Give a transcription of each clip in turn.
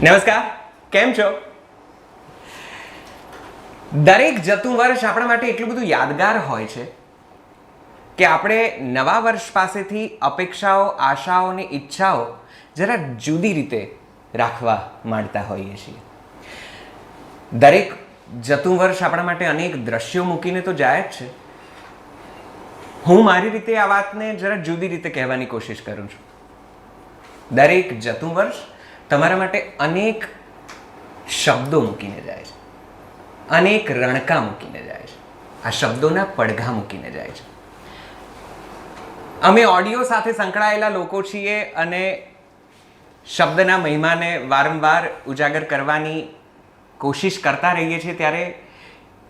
નમસ્કાર, કેમ છો? દરેક જતું વર્ષ આપણા માટે એટલું બધું યાદગાર હોય છે કે આપણે નવા વર્ષ પાસેથી અપેક્ષાઓ, આશાઓ અને ઈચ્છાઓ જરા જુદી રીતે રાખવા માંડતા હોઈએ છીએ. દરેક જતું વર્ષ આપણા માટે અનેક દ્રશ્યો મૂકીને તો જાય જ છે. હું મારી રીતે આ વાતને જરા જુદી રીતે કહેવાની કોશિશ કરું છું. દરેક જતું વર્ષ તમારા માટે અનેક શબ્દો મૂકીને જાય છે, અનેક રણકા મૂકીને જાય છે, આ શબ્દોના પડઘા મૂકીને જાય છે. અમે ઓડિયો સાથે સંકળાયેલા લોકો છીએ અને શબ્દના મહિમાને વારંવાર ઉજાગર કરવાની કોશિશ કરતા રહીએ છીએ. ત્યારે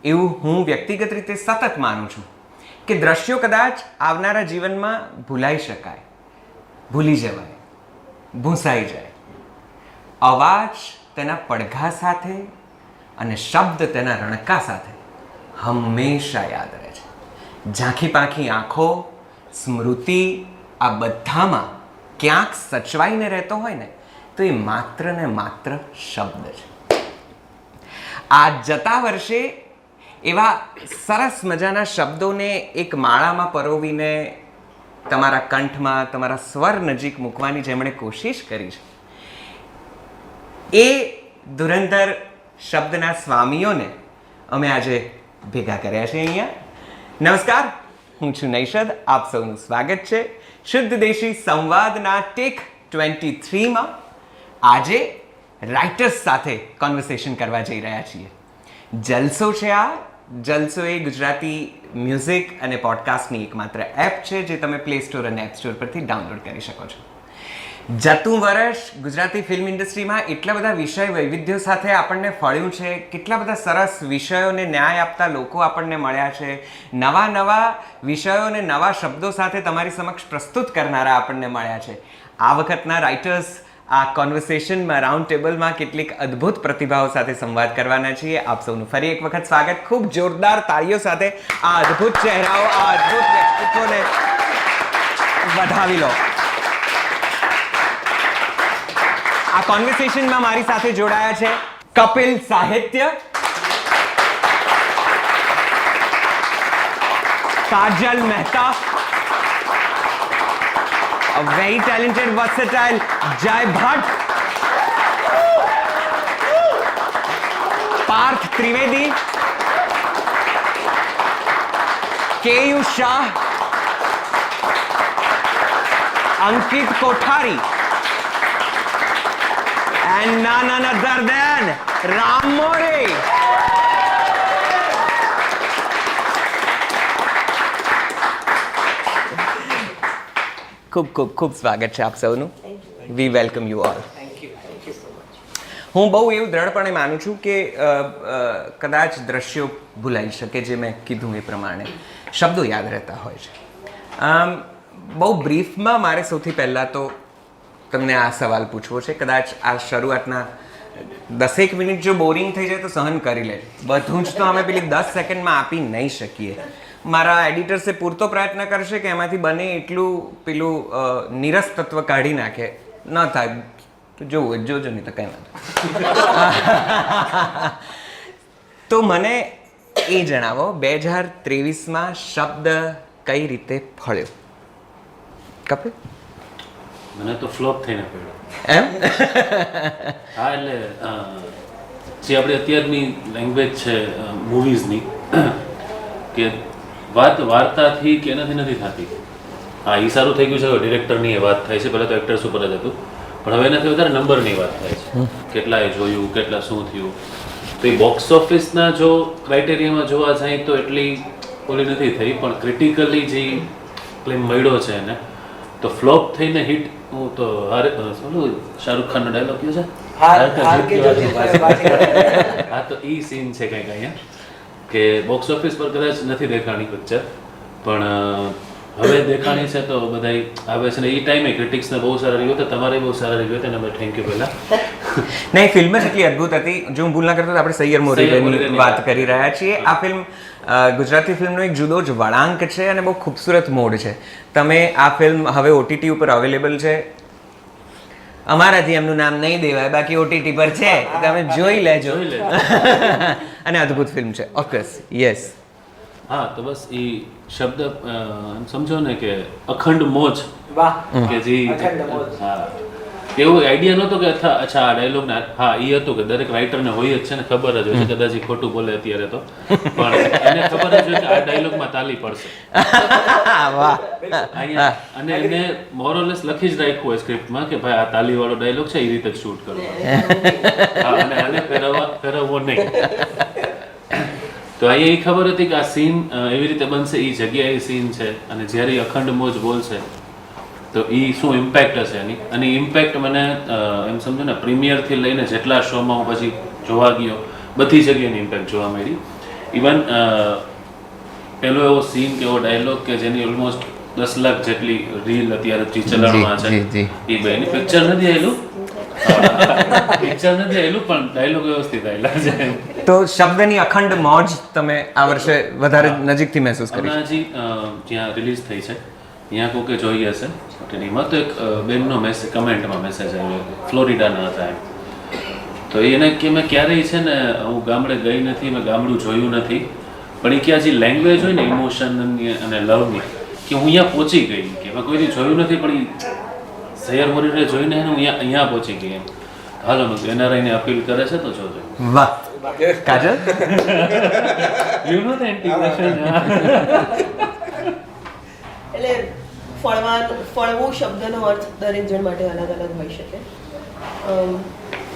એવું હું વ્યક્તિગત રીતે સતત માનું છું કે દ્રશ્યો કદાચ આવનારા જીવનમાં ભૂલાઈ શકાય, ભૂલી જવાય, ભૂંસાઈ જાય. અવાજ તેના પડઘા સાથે અને શબ્દ તેના રણકા સાથે હંમેશા યાદ રહે છે. ઝાંખી પાંખી આંખો, સ્મૃતિ, આ બધામાં ક્યાંક સચવાઈને રહેતો હોય ને તો એ માત્ર ને માત્ર શબ્દ છે. આ જતા વર્ષે એવા સરસ મજાના શબ્દોને એક માળામાં પરોવીને તમારા કંઠમાં, તમારા સ્વર નજીક મૂકવાની જેમણે કોશિશ કરી છે, એ ધુરંધર શબ્દના સ્વામીઓને અમે આજે ભેગા કર્યા છે અહીંયા. નમસ્કાર, હું છું નૈષદ. આપ સૌનું સ્વાગત છે શુદ્ધ દેશી સંવાદના ટેક 23માં. આજે રાઇટર્સ સાથે કોન્વર્સેશન કરવા જઈ રહ્યા છીએ. જલસો છે આ. જલસો એ ગુજરાતી મ્યુઝિક અને પોડકાસ્ટની એકમાત્ર એપ છે જે તમે પ્લે સ્ટોર અને એપ સ્ટોર પરથી ડાઉનલોડ કરી શકો છો. જતું વર્ષ ગુજરાતી ફિલ્મ ઇન્ડસ્ટ્રીમાં એટલા બધા વિષય વૈવિધ્યો સાથે આપણને ફળ્યું છે, કેટલા બધા સરસ વિષયોને ન્યાય આપતા લોકો આપણને મળ્યા છે, નવા નવા વિષયોને નવા શબ્દો સાથે તમારી સમક્ષ પ્રસ્તુત કરનારા આપણને મળ્યા છે. આ વખતના રાઇટર્સ આ કોન્વર્સેશનમાં, રાઉન્ડ ટેબલમાં કેટલીક અદ્ભુત પ્રતિભાઓ સાથે સંવાદ કરવાના છીએ. આપ સૌનું ફરી એક વખત સ્વાગત. ખૂબ જોરદાર તાળીઓ સાથે આ અદ્ભુત ચહેરાઓ, આ અદ્ભુત વ્યક્તિત્વોને વધાવી લો. આ કોન્વર્સેશનમાં મારી સાથે જોડાયા છે કપિલ સાહિત્ય, કાજલ Mehta, a very talented, versatile Jai Bhatt, Parth Trivedi, K.U. Shah, Ankit Kothari, and none other than Ram More. ખૂબ ખૂબ ખૂબ સ્વાગત છે આપ સૌનું. વી વેલકમ યુ ઓલ. હું બહુ એવું દ્રઢપણે માનું છું કે કદાચ દ્રશ્યો ભૂલાઈ શકે, જે મેં કીધું એ પ્રમાણે શબ્દો યાદ રહેતા હોય છે. બહુ બ્રીફમાં મારે સૌથી પહેલાં તો તમને આ સવાલ પૂછવો છે. કદાચ આ શરૂઆતના 10 મિનિટ જો બોરિંગ થઈ જાય તો સહન કરી લેજો. બધું જ તો અમે પેલી 10 સેકન્ડમાં આપી નહીં શકીએ. મારા એડિટર્સે પૂરતો પ્રયત્ન કરશે કે એમાંથી બને એટલું પેલું નીરસ તત્વ કાઢી નાખે. ન થાય તો જોવું, જોજો નહીં તો કંઈ વાંધો. તો મને એ જણાવો, 2023માં શબ્દ કઈ રીતે ફળ્યો? કપિલ? મને તો ફ્લોપ થઈને પડ્યો. એમ? હા, એટલે જે આપણે અત્યારની લેંગ્વેજ છે મૂવીઝની, કે વાર્તાથી કે એનાથી નથી થતી. હા, એ સારું થઈ ગયું છે, ડિરેક્ટરની એ વાત થાય છે. પહેલાં તો એક્ટર્સ ઉપર જ હતું, પણ હવે એનાથી વધારે નંબરની વાત થાય છે. કેટલાએ જોયું, કેટલા શું થયું. તો એ બોક્સ ઓફિસના જો ક્રાઇટેરિયામાં જોવા જાય તો એટલી ઓલી નથી થઈ, પણ ક્રિટિકલી જે ક્લેમ મળ્યો છે એને, તો ફ્લોપ થઈને હિટ. હું તો શાહરુખ ખાનનો ડાયલોગ કયો છે, હા, તો એ સીન છે કંઈક અહીંયા, કે બોક્સ ઓફિસ પર કદાચ નથી દેખાણી પિક્ચર, પણ હવે દેખાણી છે તો બધાય આવે છે. ને એ ટાઈમે ક્રિટિક્સને બહુ સારા રિવ્યુ હતા, તમારે બહુ સારા રિવ્યુ હતા, અને અમે થેન્ક યુ પહેલાં. નહીં, ફિલ્મ જ એટલી અદ્ભુત હતી. જો હું ભૂલ ના કરતો તો આપણે સૈયર મોરીની વાત કરી રહ્યા છીએ. આ ફિલ્મ ગુજરાતી ફિલ્મનો એક જુદો જ વળાંક છે અને બહુ ખૂબસૂરત મોડ છે. તમે આ ફિલ્મ હવે OTT ઉપર અવેલેબલ છે. અમારાથી એમનું નામ નહીં દેવાય, બાકી ઓટીટી પર છે, તમે જોઈ લેજો. જોઈ લેજો. અને અદ્ભુત ફિલ્મ છે, ઓફકોર્સ. યસ. હા, તો બસ એ શબ્દ એમ સમજો ને કે અખંડ મોજ, વાહ, કે જે અખંડ મોજ. હા, એવો આઈડિયા નહોતો કે અચ્છા આ ડાયલોગ ને હા એ હતું કે દરેક રાઇટરને હોય જ છે ને, ખબર જ હોય છે, કદાચ ઈ ખોટું બોલે અત્યારે તો, પણ એને ખબર જ હોય કે આ ડાયલોગમાં તાલી પડશે વાહ. અહીંયા, અને એને મોરલેસ લખી જ રાખ્યું હોય સ્ક્રિપ્ટમાં કે ભાઈ આ તાલી વાળો ડાયલોગ છે એ રીતે જ શૂટ કરવો. હા, અને આને ફેરવવો નહીં. તો અહીંયા એ ખબર હતી કે આ સીન એવી રીતે બનશે, એ જગ્યાએ સીન છે, અને જ્યારે એ અખંડ મોજ બોલશે તો એ શું ઇમ્પેક્ટ હશે એની. અને ઇમ્પેક્ટ મને એમ સમજો ને પ્રીમિયરથી લઈને જેટલા શોમાં હું પછી જોવા ગયો બધી જગ્યાની ઇમ્પેક્ટ જોવા મળી. ઇવન પેલો એવો સીન કે એવો ડાયલોગ કે જેની ઓલમોસ્ટ 10 લાખ જેટલી રીલ અત્યારે ચલણમાં છે, એ બેની પિક્ચર નથી આવેલું, પણ ડાયલોગ વ્યવસ્થિત આવેલા છે. તો શબ્દની અખંડ મોજ તમે આ વર્ષે વધારે નજીકથી મહેસૂસ કરી? હમણાં હજી જ્યાં રિલીઝ થઈ છે ત્યાં કોકે જોઈ હશે ઓટીટીમાં, તો એક બેનનો કમેન્ટમાં મેસેજ આવ્યો, ફ્લોરિડાના હતા એમ. તો એને કે મેં ક્યારેય છે ને હું ગામડે ગઈ નથી, મેં ગામડું જોયું નથી, પણ એ કે આ જે લેંગ્વેજ હોય ને ઇમોશનની અને લવની, કે હું અહીંયા પહોંચી ગઈ, કે મેં કોઈથી જોયું નથી પણ એ શહેર મોરીને જોઈને હું અહીંયા પહોંચી ગઈ એમ. હાલો મેં એનઆરઆઈને અપીલ કરે છે તો જોજો. વાહ. Kajal? You know the integration. એટલે ફળવું શબ્દનો અર્થ દરેક જણ માટે અલગ અલગ હોઈ શકે.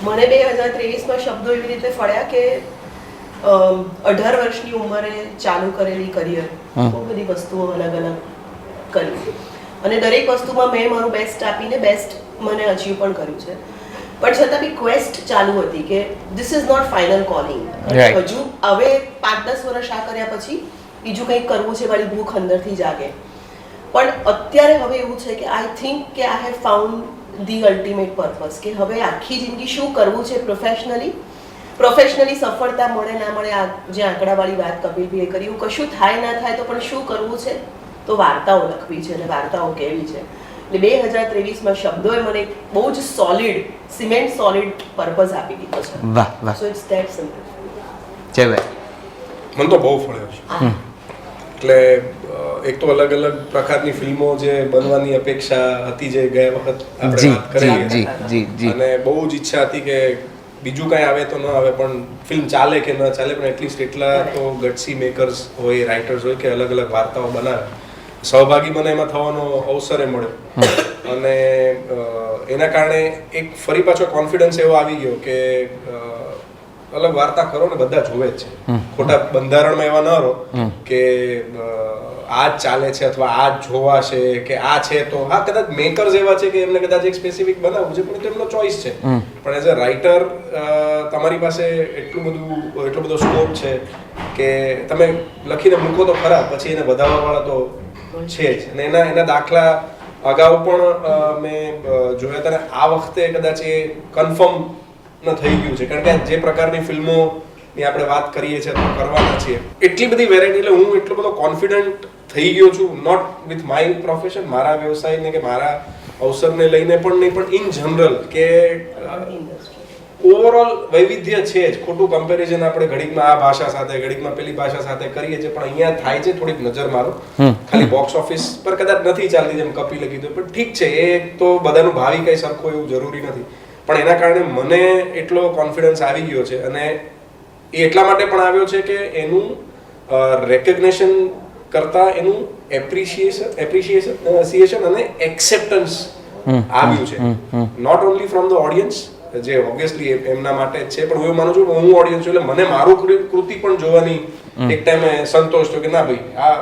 મને 2023માં શબ્દો એવી રીતે ફળ્યા કે 18 વર્ષની ઉંમરે ચાલુ કરેલી કરિયર, બહુ બધી વસ્તુઓ અલગ અલગ કરી, અને દરેક વસ્તુમાં મેં મારું બેસ્ટ આપીને બેસ્ટ મને અચીવ પણ કર્યું છે. પણ છતાં બી ક્વેસ્ટ ચાલુ હતી કે this is not final calling. હજુ હવે 5-10 વર્ષ આ કર્યા પછી બીજું કંઈક કરવું છે, મારી ભૂખ અંદરથી જાગે. પણ અત્યારે હવે એવું છે કે આઈ થિંક કે I have found the ultimate purpose, કે હવે આખી જિંદગી શું કરવું છે પ્રોફેશનલી સફળતા મળે ના મળે, આ જે આંકડાવાળી વાત કપિલભાઈએ કરી, એવું કશું થાય ના થાય તો પણ શું કરવું છે, તો વાર્તાઓ લખવી છે અને વાર્તાઓ કહેવી છે. એટલે 2023માં શબ્દોએ મને બહુ જ સિમેન્ટ સોલિડ પર્પઝ આપી દીધો છે. વાહ વાહ. So it's that simple. Jay ભાઈ. મને તો બહુ ફળ્યો છે. એટલે એક તો અલગ અલગ પ્રકારની ફિલ્મો જે બનવાની અપેક્ષા હતી, જે ગયા વખત આપણે વાત કરી, અને બહુ જ ઈચ્છા હતી કે બીજું કાંઈ આવે તો ન આવે, પણ ફિલ્મ ચાલે કે ન ચાલે, પણ એટલીસ્ટ એટલા તો ગટ્સી મેકર્સ હોય, રાઇટર્સ હોય કે અલગ અલગ વાર્તાઓ બનાવે. સહભાગી મને એમાં થવાનો અવસરે મળ્યો, અને એના કારણે એક ફરી પાછો કોન્ફિડન્સ એવો આવી ગયો કે અલગ વાર્તા કરો ને બધા જોવે જ છે, ખોટા બંધારણમાં એવા ન રહો કે આ જ ચાલે છે અથવા આ જ જોવાશે કે આ છે. તો હા, કદાચ મેકર્સ એવા છે કે એમને કદાચ એક સ્પેસિફિક બનાવવું છે, પણ તો એમનો ચોઇસ છે. પણ એઝ અ રાઇટર તમારી પાસે એટલો બધો સ્કોપ છે કે તમે લખીને મૂકો તો ખરા, પછી એને વધારવાવાળા તો છે જ. અને એના દાખલા અગાઉ પણ મેં જોયા હતા, ને આ વખતે કદાચ એ કન્ફર્મ થઈ ગયું છે, કારણ કે જે પ્રકારની ફિલ્મોની આપણે વાત કરીએ છીએ અથવા કરવાના છીએ, એટલી બધી વેરાયટી, એટલે હું એટલો બધો કોન્ફિડન્ટ થઈ ગયો છું, નોટ વિથ માય પ્રોફેશન, મારા વ્યવસાયને કે મારા અવસરને લઈને પણ નહીં, પણ ઇન જનરલ કે ઓવરઓલ વૈવિધ્ય છે જ. ખોટું કમ્પેરિઝન આપણે ઘડીકમાં આ ભાષા સાથે, ઘડીકમાં પેલી ભાષા સાથે કરીએ છીએ, પણ અહીંયા થાય છે થોડીક નજર મારો, ખાલી બોક્સ ઓફિસ પર કદાચ નથી ચાલતી, જેમ કપિલે કીધું, પણ ઠીક છે, એ તો બધાનું ભાવિ કઈ સરખું એવું જરૂરી નથી. પણ એના કારણે મને એટલો કોન્ફિડન્સ આવી ગયો છે, અને એ એટલા માટે પણ આવ્યો છે કે એનું રેકગ્નેશન કરતા એનું એપ્રિશિએશન અને એક્સેપ્ટન્સ આવ્યું છે, not only from the audience, જે ઓબ્વિયસલી એમના માટે જ છે, પણ હું માનું છું કે હું ઓડિયન્સ છું, એટલે મને મારું કૃતિ પણ જોવાની એક ટાઈમે સંતોષ થયો કે ના ભાઈ આ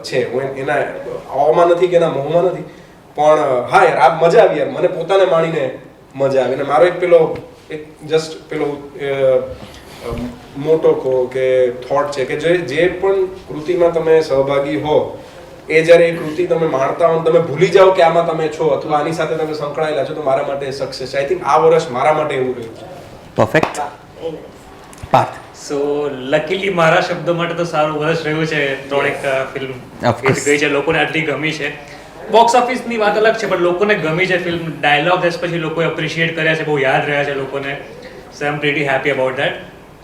છે, હું એના આવવામાં નથી કે એના મોહમાં નથી, પણ હા યાર આ મજા આવી, યાર મને પોતાને માણીને મજા આવી. અને મારો એક જસ્ટ પેલો મોટો કહો કે થોટ છે કે જે પણ કૃતિમાં તમે સહભાગી હો, એ જ્યારે એ કૃતિ તમે માણતા હો, તમે ભૂલી જાઓ કે આમાં તમે છો અથવા આની સાથે તમે સંકળાયેલા છો, તો મારા માટે સક્સેસ છે. આઈ થિંક આ વર્ષ મારા માટે એવું રહ્યું છે. પરફેક્ટ. પાર્થ. સો લકીલી મારા શબ્દો માટે તો સારું વર્ષ રહ્યું છે. ત્રણેક ફિલ્મ ગઈ છે, લોકોને આટલી ગમી છે, બોક્સ ઓફિસની વાત અલગ છે, પણ લોકોને ગમી છે ફિલ્મ. ડાયલોગ પછી લોકોએ એપ્રિશિએટ કર્યા છે, બહુ યાદ રહ્યા છે લોકોને. સો I M pretty happy about that.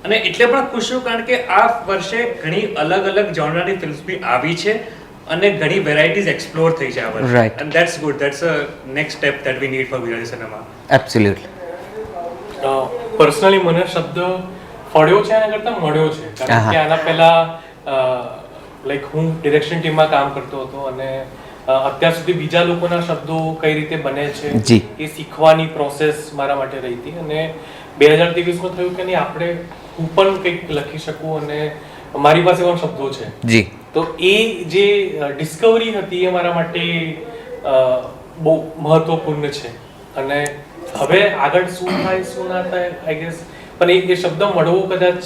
અને એટલે પણ ખુશ છું કારણ કે આ વર્ષે ઘણી અલગ અલગ જોનરની ફિલ્મ્સ બી આવી છે અને ઘણી વેરાયટીઝ એક્સપ્લોર થઈ છે આ વર્ષે. Right. And that's good. That's a next step that we need four Gujarati cinema. Absolutely. Personally મને શબ્દ ફળ્યો છે એના કરતાં મળ્યો છે, કારણ કે આના પહેલા લાઈક હું ડિરેક્શન ટીમમાં કામ કરતો હતો અને અત્યાર સુધી બીજા લોકોના શબ્દો કઈ રીતે બને છે જી. એ શીખવાની પ્રોસેસ મારા માટે રહી હતી. અને 2023માં થયું કે નહીં, આપણે હું પણ કંઈક લખી શકું અને મારી પાસે પણ શબ્દો છે. જી. તો એ જે ડિસ્કવરી હતી એ મારા માટે બહુ મહત્વપૂર્ણ છે. અને હવે આગળ શું થાય શું ના થાય આઈ ગેસ, પણ એ શબ્દ મળવો કદાચ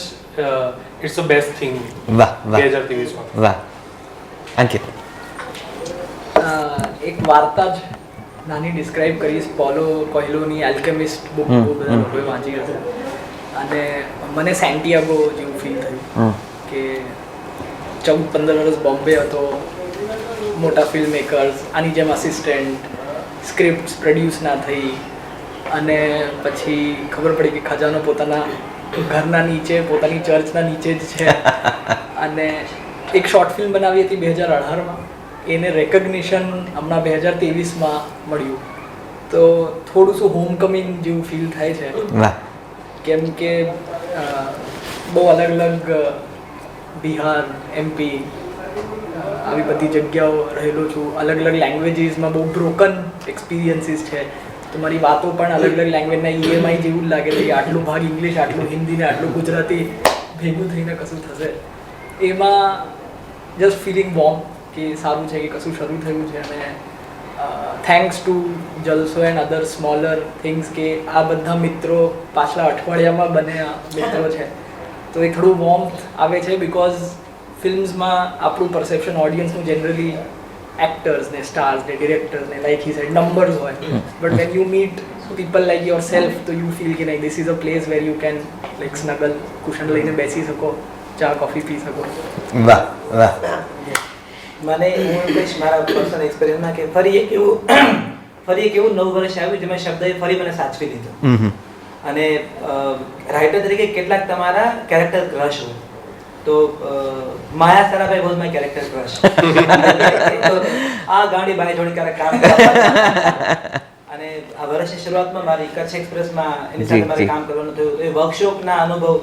ઇટ્સ અ બેસ્ટ થિંગ વાહ વાહ 2023માં. વાહ. અંકિત. એક વાર્તા જ નાની ડિસ્ક્રાઇબ કરીશ. પોલો કોયલોની આલ્કેમિસ્ટ બુક બહુ બધા લોકોએ વાંચી હશે અને મને સેન્ટિયાગો જેવું ફીલ થયું કે 14-15 વર્ષ બોમ્બે હતો, મોટા ફિલ્મ મેકર્સ આની જેમ અસિસ્ટન્ટ, સ્ક્રિપ્ટ પ્રોડ્યુસ ના થઈ અને પછી ખબર પડી કે ખજાનો પોતાના ઘરના નીચે, પોતાની ચર્ચના નીચે જ છે. અને એક શોર્ટ ફિલ્મ બનાવી હતી 2018માં, એને રેકગ્નિશન હમણાં 2023માં મળ્યું. તો થોડું શું હોમકમિંગ જેવું ફીલ થાય છે. વાહ. કેમ કે બહુ અલગ અલગ બિહાર, એમપી આવી બધી જગ્યાઓ રહેલો છું. અલગ અલગ લેંગ્વેજીસમાં બહુ બ્રોકન એક્સપિરિયન્સીસ છે. તો મારી વાતો પણ અલગ અલગ લેંગ્વેજના EMI જેવું જ લાગે છે કે આટલું ભાગ ઇંગ્લિશ, આટલું હિન્દી ને આટલું ગુજરાતી ભેગું થઈને કશું થશે. એમાં જસ્ટ ફિલિંગ વોર્મ કે સારું છે કે કશું શરૂ થયું છે. અને thanks to Jalso and other smaller things કે આ બધા મિત્રો પાછલા અઠવાડિયામાં બન્યા મિત્રો છે. તો એ થોડું વોર્મથ આવે છે બિકોઝ ફિલ્મ્સમાં આપણું પરસેપ્શન ઓડિયન્સનું જનરલી એક્ટર્સ ને, સ્ટાર્સ ને, ડિરેક્ટર્સ ને, લાઈક હી સેડ નંબર્સ હોય. But when you meet people like yourself તો યુ ફીલ કે નહીં, this is a place where you can like snuggle, cushion લઈને બેસી શકો, ચા કોફી પી શકો. વાહ વાહ. મને હું કહીશ મારા પર્સનલ એક્સપિરિયન્સમાં કે ફરી એક એવું નવું વર્ષ આવ્યું જેમાં શબ્દએ ફરી મને સાચવી લીધો. અને રાઇટર તરીકે કેટલાક તમારા કેરેક્ટર ક્રશ હોય, તો માયા સરાભાઈ વોઝ માય કેરેક્ટર ક્રશ. આ ગાંડી બાઈ જોડે ક્યારેક કામ અને આ વર્ષની શરૂઆતમાં મારી કચ્છ એક્સપ્રેસમાં એની સાથે મારે કામ કરવાનું થયું. એ વર્કશોપના અનુભવ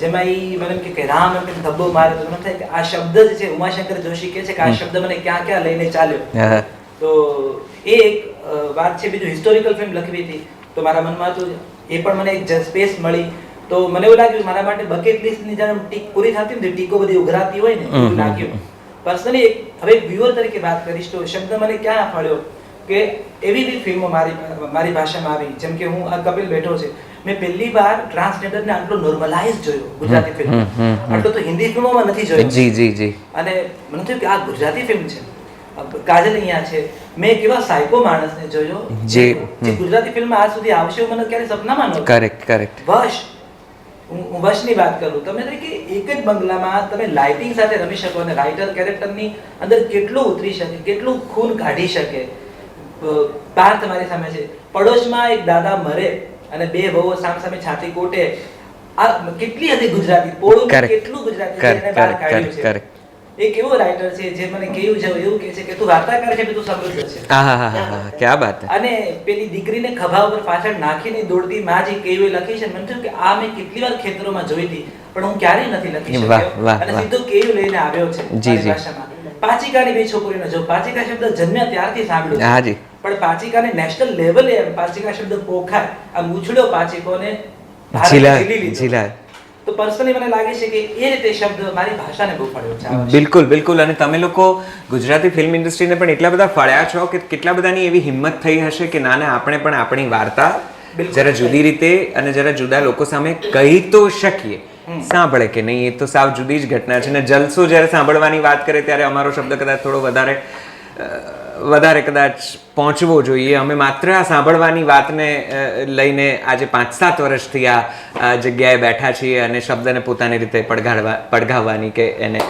જેમાં એ મને કે રામ એમ ધબ્બો મારે તો મને થાય કે આ શબ્દ જ છે. ઉમાશંકર જોશી કહે છે કે આ શબ્દ મને ક્યાં ક્યાં લઈને ચાલ્યો. તો એ એક વાત છે. બીજું હિસ્ટોરિકલ ફિલ્મ લખવી હતી તો મારા મનમાં હતું, એ પણ મને એક સ્પેસ મળી. તો મને એવું લાગ્યું મારા માટે બકેટ લિસ્ટની જ્યારે ટીક પૂરી થતી ને, ટીકો બધી ઉઘરાતી હોય ને, એવું લાગ્યું. પર્સનલી હવે એક વ્યુઅર તરીકે વાત કરીશ તો શબ્દ મને ક્યાં ફળ્યો કે એવી બી ફિલ્મો મારી ભાષામાં આવી. જેમ કે હું આ કપિલ બેઠો છે, મેં પહેલી વાર ટ્રાન્સજેન્ડરને આટલો નોર્મલાઇઝ જોયો ગુજરાતી ફિલ્મ. આટલો તો હિન્દી ફિલ્મોમાં નથી જોયો. જી જી જી. અને મને થયું કે આ ગુજરાતી ફિલ્મ છે. કાજલ અહીંયા છે, મેં કેવા સાયકો માણસને જોયો જે ગુજરાતી ફિલ્મમાં આજ સુધી આવશે એવું મને ક્યારે સપનામાં નહોતું. Correct correct. વશ, હું વશની વાત કરું, તમે કે એક જ બંગલામાં તમે લાઇટિંગ સાથે રમી શકો અને રાઇટર કેરેક્ટરની અંદર કેટલું ઉતરી શકે, કેટલું ખૂન કાઢી શકે. પાર તમારી સામે છે, પડોશમાં એક દાદા મરે અને બે વહુઓ સામે છાતી કોટે. આ કેટલી હતી ગુજરાતી પોળું, કેટલું ગુજરાતી બહાર કાઢ્યું છે. એક એવો રાઇટર છે જે મને કેવું છે એવું કહે છે કે તું વાર્તાકાર છે, તું સમૃદ્ધ છે. આહાહા, ક્યા બાત હે. અને પેલી દીકરીને ખભા ઉપર પાછળ નાખીને દોડતી માં જે કેવી લખી છે, મને થયું કે આ મેં કેટલી વાર ખેતરોમાં જોઈ હતી પણ હું ક્યારેય નથી લખી શક્યો. અને સીધો કેવું લઈને આવ્યો છે મારી ભાષામાં. પાચિકાની બે છોકરીનો જો પાચિકા શબ્દ જન્મ્યા ત્યારથી સાંભળ્યો. હાજી. પણ પાચિકાને નેશનલ લેવલે પાચિકા શબ્દ પોખાય, આ મૂછડો પાચિકોને જીલા. તો પર્સનલી મને લાગે છે કે એ રીતે શબ્દ મારી ભાષાને બહુ ફળ્યો છે. બિલકુલ બિલકુલ. અને તમે લોકો ગુજરાતી ફિલ્મ ઇન્ડસ્ટ્રીને પણ એટલા બધા ફળ્યા છો કે કેટલા બધાની એવી હિંમત થઈ હશે કે નાના આપણે પણ આપણી વાર્તા જરા જુદી રીતે અને જરા જુદા લોકો સામે કહી તો શકીએ. સાંભળે કે નહીં એ તો સાવ જુદી જ ઘટના છે. ને જલસો જ્યારે સાંભળવાની વાત કરે ત્યારે અમારો શબ્દ કદાચ થોડો વધારે વધારે કદાચ પહોંચવો જોઈએ. અમે માત્ર આ સાંભળવાની વાતને લઈને આજે 5-7 વર્ષથી આ જગ્યાએ બેઠા છીએ અને શબ્દને પોતાની રીતે પડઘાવવાની કે એને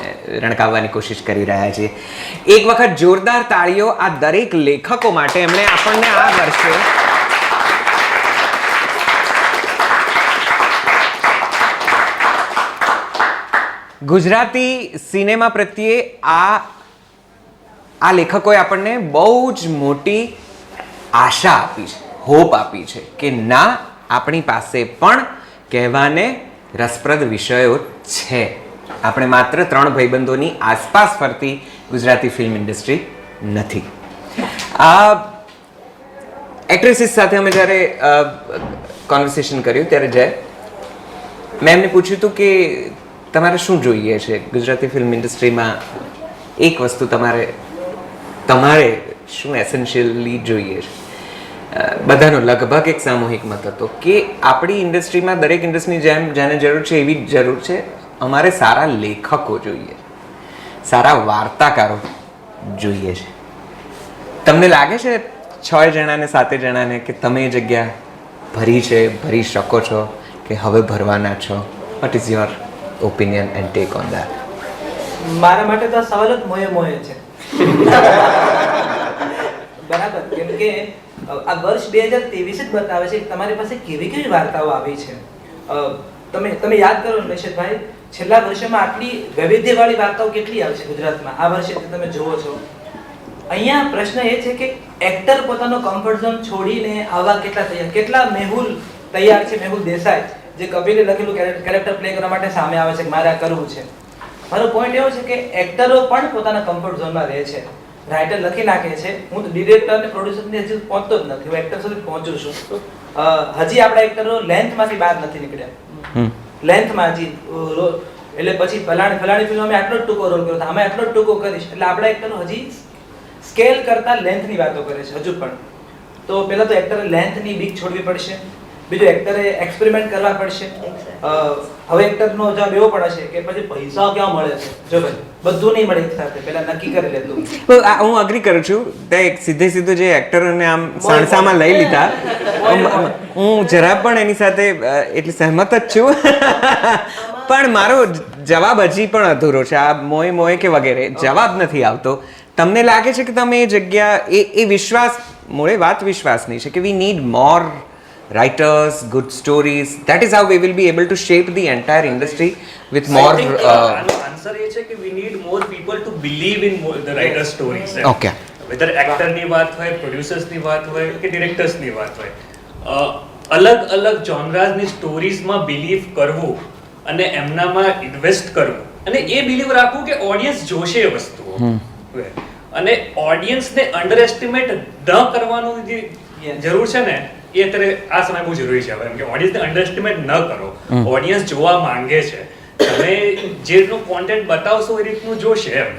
રણકાવવાની કોશિશ કરી રહ્યા છીએ. એક વખત જોરદાર તાળીઓ આ દરેક લેખકો માટે, એમણે આપણને આ વર્ષે ગુજરાતી સિનેમા પ્રત્યે આ લેખકોએ આપણને બહુ જ મોટી આશા આપી છે, હોપ આપી છે કે ના, આપણી પાસે પણ કહેવાને રસપ્રદ વિષયો છે. આપણે માત્ર 3 ભાઈબંધોની આસપાસ ફરતી ગુજરાતી ફિલ્મ ઇન્ડસ્ટ્રી નથી. આ એક્ટ્રેસીસ સાથે અમે જ્યારે કોન્વર્સેશન કર્યું ત્યારે મેં એમને પૂછ્યું હતું કે તમારે શું જોઈએ છે ગુજરાતી ફિલ્મ ઇન્ડસ્ટ્રીમાં, એક વસ્તુ તમારે શું એસેન્શિયલી જોઈએ છે. બધાનો લગભગ એક સામૂહિક મત હતો કે આપણી ઇન્ડસ્ટ્રીમાં દરેક ઇન્ડસ્ટ્રીની જેમ જેને જરૂર છે એવી જ જરૂર છે, અમારે સારા લેખકો જોઈએ, સારા વાર્તાકારો જોઈએ છે. તમને લાગે છે 6 જણાને 7 જણાને કે તમે એ જગ્યા ભરી શકો છો કે હવે ભરવાના છો? What is your opinion and take on that? મારા માટે તો આ સવાલ જ મોએ છે. બરાબર, કેમ કે આ વર્ષ 2023 જ બતાવે છે કે તમારી પાસે કેવી કેવી વાર્તાઓ આવી છે. તમે યાદ કરો નિશેતભાઈ, છેલ્લા વર્ષોમાં આટલી વૈવિધ્યવાળી વાર્તાઓ કેટલી આવી છે ગુજરાતમાં. આ વર્ષે તમે જુઓ છો, અહીંયા પ્રશ્ન એ છે કે એક્ટર પોતાનો કમ્ફર્ટ ઝોન છોડીને આવવા કેટલા મેહુલ તૈયાર છે. મેહુલ દેસાઈ જે કપિલે લખેલું કેરેક્ટર પ્લે કરવા માટે સામે આવે છે કે મારે આ કરવું છે. મારો પોઈન્ટ એવો છે કે એક્ટરો પણ પોતાના કમ્ફર્ટ ઝોનમાં રહે છે. રાઇટર લખી નાખે છે, હું તો ડિરેક્ટર અને પ્રોડ્યુસરની હજી પહોંચતો જ નથી, હું એક્ટર સુધી પહોંચું છું. હજી આપણા એક્ટરો લેન્થમાંથી બહાર નથી નીકળ્યા. લેન્થમાં હજી એટલે પછી ફલાણી ફિલ્મ અમે આટલો જ ટૂંકો રોલ કર્યો, આમે આટલો જ ટૂંકો કરીશ, એટલે આપણા એક્ટરો હજી સ્કેલ કરતા લેન્થની વાતો કરે છે હજુ પણ. તો પહેલા તો એક્ટરે લેન્થની બીક છોડવી પડશે, બીજું એક્ટરે એક્સપેરિમેન્ટ કરવા પડશે. હવે એક્ટરનો જવાબ એવો પણ હશે કે પછી પૈસા ક્યાં મળે છે, જો ભાઈ બધું નહીં મળે એક સાથે, પહેલા નક્કી કરી લે તું. હું અગ્રી કરું છું. તે સીધું જે એક્ટરોને આમ સાણસામાં લઈ લીધા, હું જરા પણ એની સાથે એટલી સહેમત જ છું. પણ મારો જવાબ હજી પણ અધૂરો છે. આ મોએ કે વગેરે જવાબ નથી આવતો. તમને લાગે છે કે તમે એ જગ્યા એ વિશ્વાસ, મૂળે વાત વિશ્વાસની છે કે we need more writers, good stories. That is how we will be able to shape the entire industry with more. Answer એ છે કે we need more people to believe in the writer stories. Okay. Whether actor ની વાત હોય, producers ની વાત હોય કે directors ની વાત હોય, અલગ genres ની stories માં believe કરવું અને એમનામાં ઇન્વેસ્ટ કરવું અને એ બિલીવ રાખવું કે ઓડિયન્સ જોશે એ વસ્તુઓ, અને ઓડિયન્સને અંડર એસ્ટિમેટ ન કરવાનું જે જરૂર છે ને, એ અત્યારે આ સમય બહુ જરૂરી છે. એમ કે ઓડિયન્સને અંડરએસ્ટિમેટ ન કરો. ઓડિયન્સ જોવા માંગે છે, તમે જેનું કોન્ટેન્ટ બતાવશો એ રીતનું જોશે. એમ